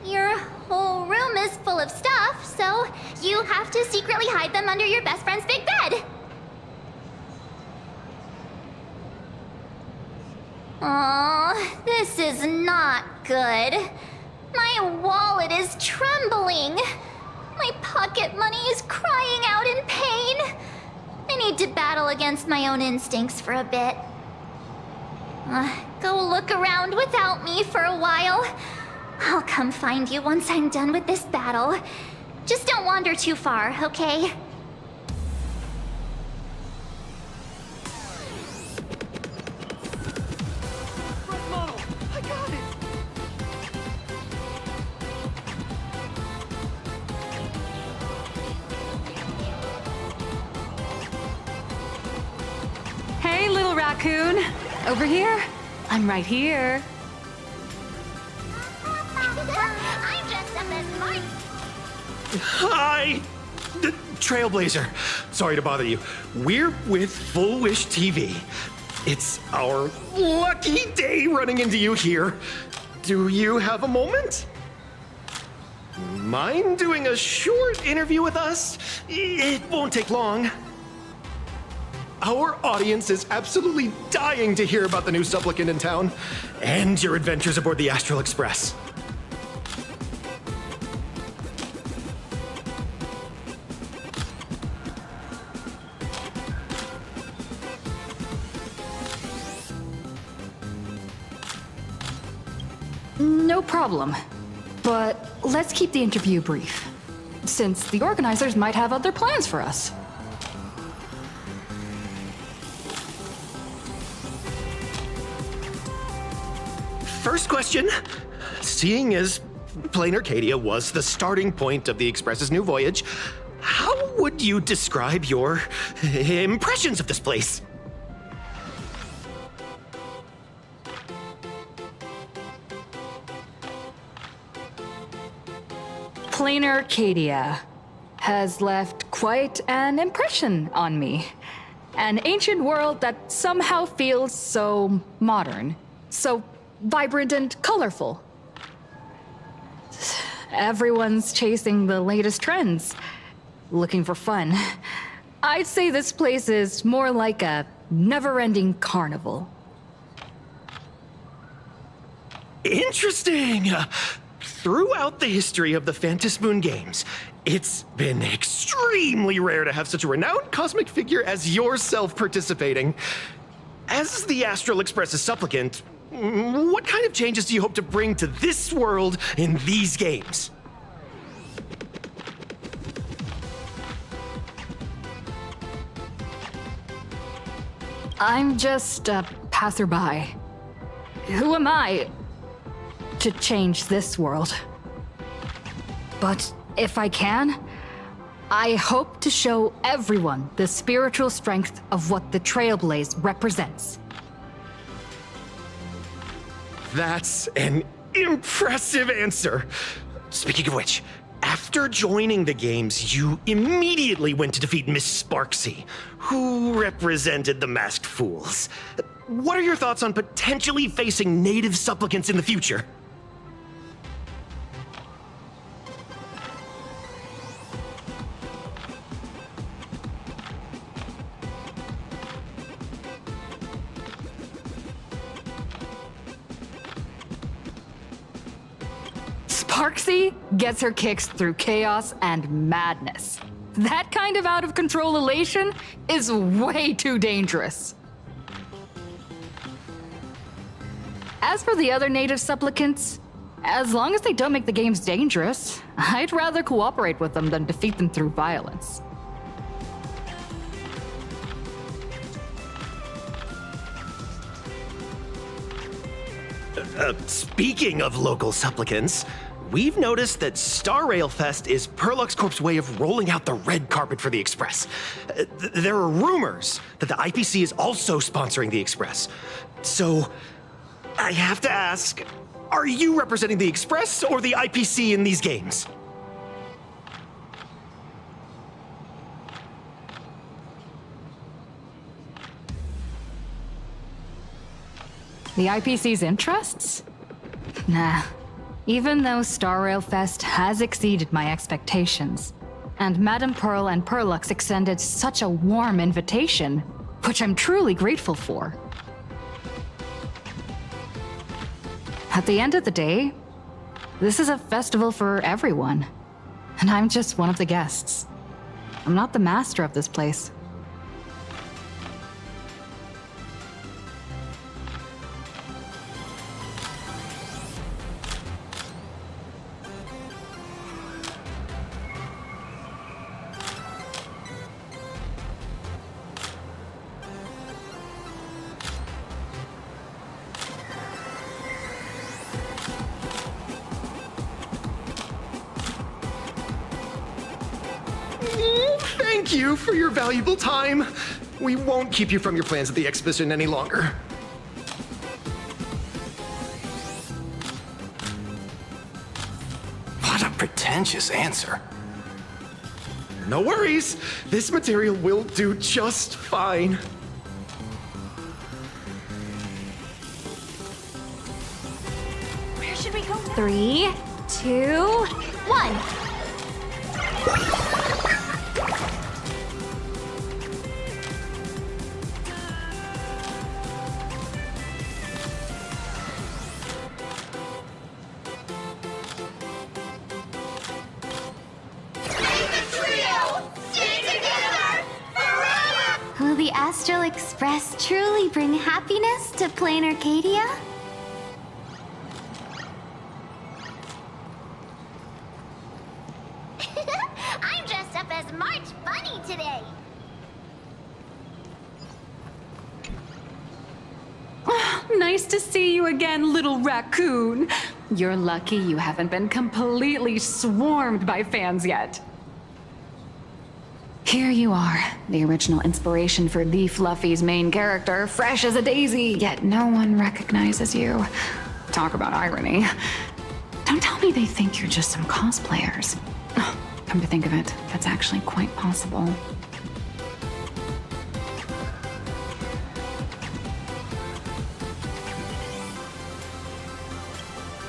your whole room is full of stuff, so you have to secretly hide them under your best friend's big bed. Aw, this is not good. My wallet is trembling. My pocket money is crying out in pain. I need to battle against my own instincts for a bit. Go look around without me for a while. I'll come find you once I'm done with this battle. Just don't wander too far, okay? I got it! Hey, little raccoon. Over here? I'm right here. I'm dressed up as Mark. Hi! Trailblazer. Sorry to bother you. We're with Full Wish TV. It's our lucky day running into you here. Do you have a moment? Mind doing a short interview with us? It won't take long. Our audience is absolutely dying to hear about the new supplicant in town and your adventures aboard the Astral Express. No problem. But let's keep the interview brief, since the organizers might have other plans for us. First question. Seeing as Planarcadia was the starting point of the Express's new voyage, how would you describe your impressions of this place? Planarcadia has left quite an impression on me. An ancient world that somehow feels so modern, so vibrant and colorful. Everyone's chasing the latest trends, looking for fun. I'd say this place is more like a never-ending carnival. Interesting! Throughout the history of the Phantom Moon games, it's been extremely rare to have such a renowned cosmic figure as yourself participating. As the Astral Express's supplicant, What kind of changes do you hope to bring to this world in these games? I'm just a passerby. Who am I to change this world? But if I can, I hope to show everyone the spiritual strength of what the Trailblaze represents. That's an impressive answer. Speaking of which, after joining the games, you immediately went to defeat Miss Sparksy, who represented the Masked Fools. What are your thoughts on potentially facing native supplicants in the future? Sparksy gets her kicks through chaos and madness. That kind of out-of-control elation is way too dangerous. As for the other native supplicants, as long as they don't make the games dangerous, I'd rather cooperate with them than defeat them through violence. Speaking of local supplicants, we've noticed that Star Rail Fest is Perlux Corp's way of rolling out the red carpet for the Express. There are rumors that the IPC is also sponsoring the Express. So, I have to ask, are you representing the Express or the IPC in these games? The IPC's interests? Nah. Even though Star Rail Fest has exceeded my expectations, and Madame Pearl and Perlux extended such a warm invitation, which I'm truly grateful for. At the end of the day, this is a festival for everyone, and I'm just one of the guests. I'm not the master of this place. Thank you for your valuable time. We won't keep you from your plans at the exhibition any longer. What a pretentious answer. No worries. This material will do just fine. Where should we go now? 3, 2, 1. Will the Astral Express truly bring happiness to Planarcadia? I'm dressed up as March Bunny today. Nice to see you again, little raccoon. You're lucky you haven't been completely swarmed by fans yet. Here you are, the original inspiration for the Fluffy's main character, fresh as a daisy, yet no one recognizes you. Talk about irony. Don't tell me they think you're just some cosplayers. Come to think of it, that's actually quite possible.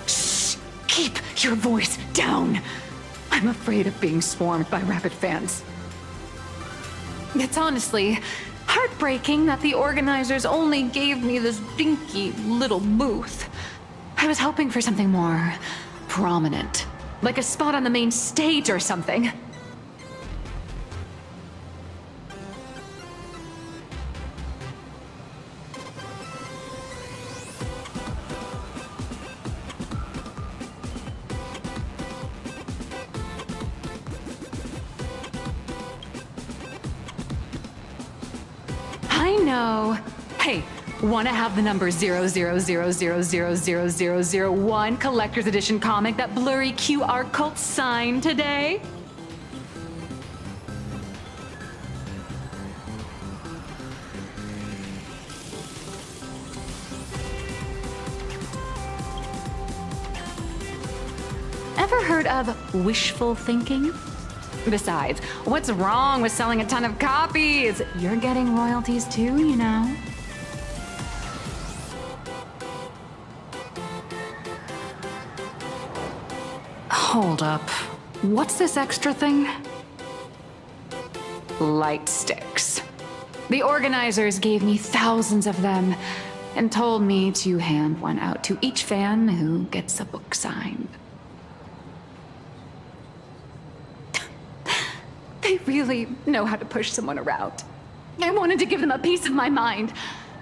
Shh! Keep your voice down! I'm afraid of being swarmed by rabid fans. It's honestly heartbreaking that the organizers only gave me this dinky little booth. I was hoping for something more prominent, like a spot on the main stage or something. know. Hey, wanna have the number 000000001 collector's edition comic that blurry QR cult signed today? Ever heard of wishful thinking? Besides, what's wrong with selling a ton of copies? You're getting royalties too, you know. Hold up. What's this extra thing? Light sticks. The organizers gave me thousands of them and told me to hand one out to each fan who gets a book signed. They really know how to push someone around. I wanted to give them a piece of my mind.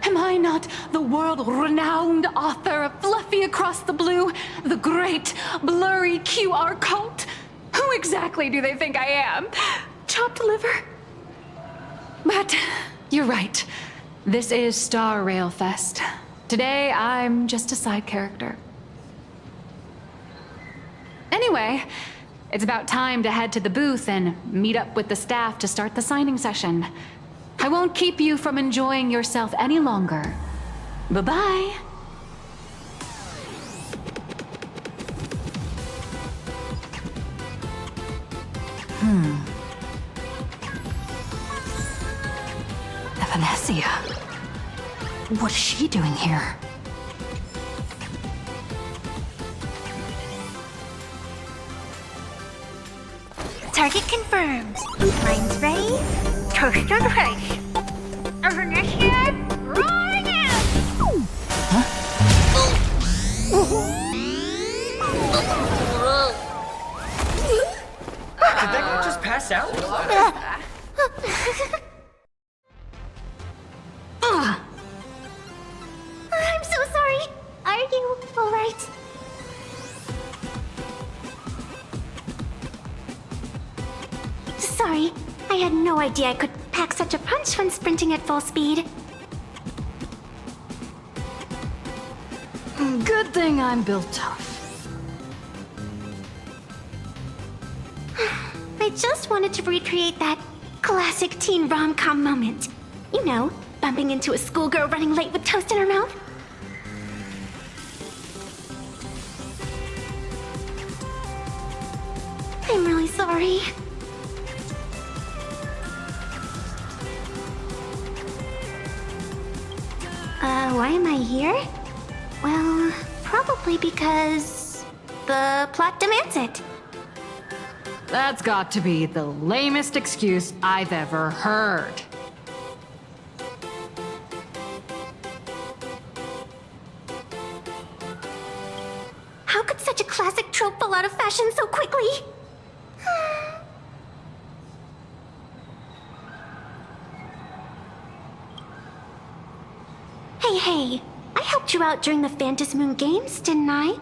Am I not the world-renowned author of Fluffy Across the Blue, the great blurry QR cult? Who exactly do they think I am? Chopped liver? But you're right. This is Star Rail Fest. Today, I'm just a side character. Anyway, it's about time to head to the booth and meet up with the staff to start the signing session. I won't keep you from enjoying yourself any longer. Bye-bye. Venetia. What's she doing here? Target confirmed. Mine's ready. Toaster ready. Venetia, rolling out. Did that guy just pass out? I'm so sorry. Are you alright? Sorry, I had no idea I could pack such a punch when sprinting at full speed. Good thing I'm built tough. I just wanted to recreate that classic teen rom-com moment. You know, bumping into a schoolgirl running late with toast in her mouth. I'm really sorry. Why am I here? Well, probably because the plot demands it. That's got to be the lamest excuse I've ever heard. How could such a classic trope fall out of fashion so quickly? Hey, I helped you out during the Phantasm Moon Games, didn't I?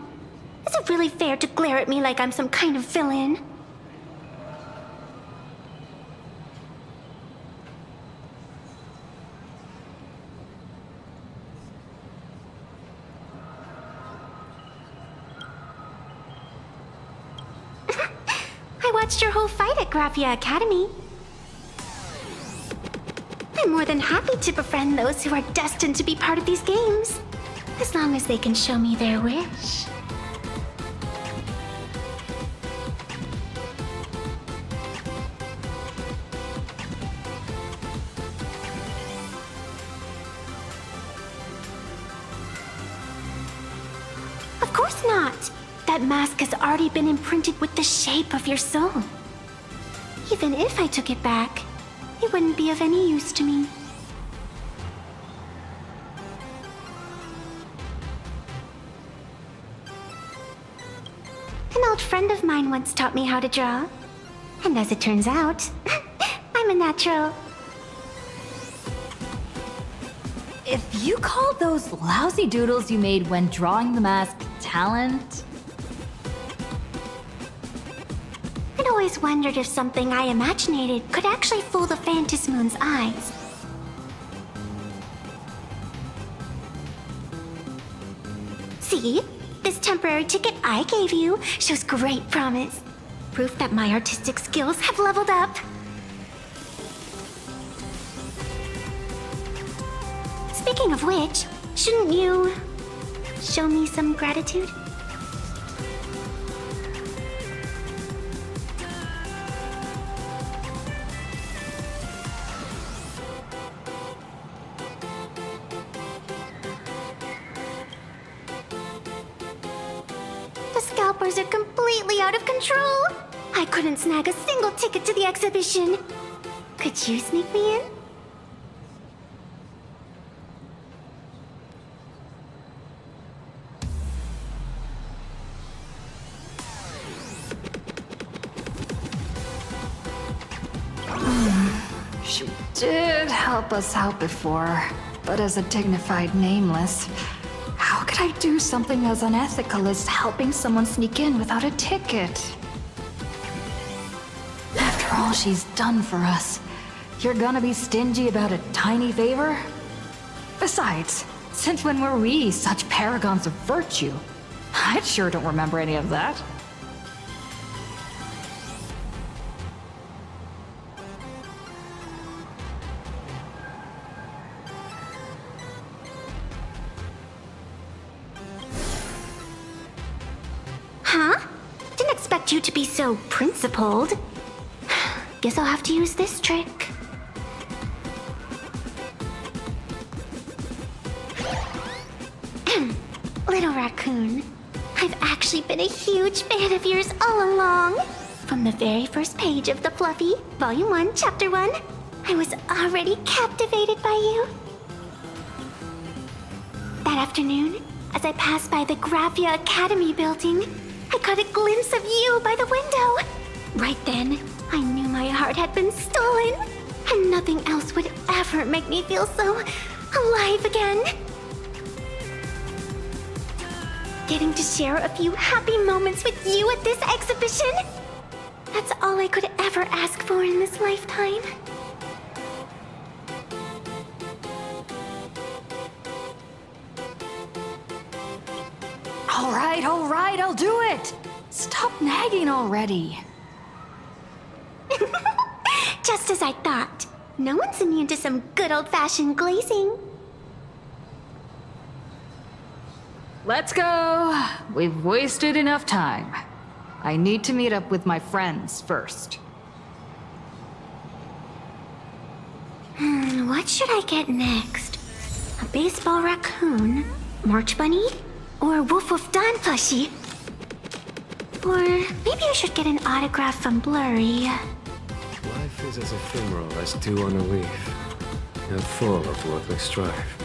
Is it really fair to glare at me like I'm some kind of villain? I watched your whole fight at Graphia Academy. I'm more than happy to befriend those who are destined to be part of these games, as long as they can show me their wish. Of course not! That mask has already been imprinted with the shape of your soul. Even if I took it back, it wouldn't be of any use to me. An old friend of mine once taught me how to draw. And as it turns out, I'm a natural. If you call those lousy doodles you made when drawing the mask talent... I'd always wondered if something I imaginated could actually fool the Phantasm Moon's eyes. See? This temporary ticket I gave you shows great promise. Proof that my artistic skills have leveled up. Speaking of which, shouldn't you show me some gratitude? The scalpers are completely out of control. I couldn't snag a single ticket to the exhibition. Could you sneak me in? She did help us out before, but as a dignified nameless, how could I do something as unethical as helping someone sneak in without a ticket? After all she's done for us, you're gonna be stingy about a tiny favor? Besides, since when were we such paragons of virtue? I sure don't remember any of that. Huh? Didn't expect you to be so principled. Guess I'll have to use this trick. Little raccoon, I've actually been a huge fan of yours all along. From the very first page of The Fluffy, Volume 1, Chapter 1, I was already captivated by you. That afternoon, as I passed by the Graphia Academy building, I caught a glimpse of you by the window. Right then, I knew my heart had been stolen, and nothing else would ever make me feel so alive again. Getting to share a few happy moments with you at this exhibition, that's all I could ever ask for in this lifetime. All right, I'll do it! Stop nagging already. Just as I thought. No one's immune to some good old-fashioned glazing. Let's go. We've wasted enough time. I need to meet up with my friends first. What should I get next? A baseball raccoon? March bunny? Or Woof Woof Dawn plushie? Or maybe I should get an autograph from Blurry. Life is as ephemeral as dew on a leaf, and full of worldly strife.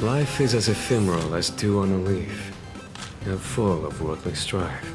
Life is as ephemeral as dew on a leaf, and full of worldly strife.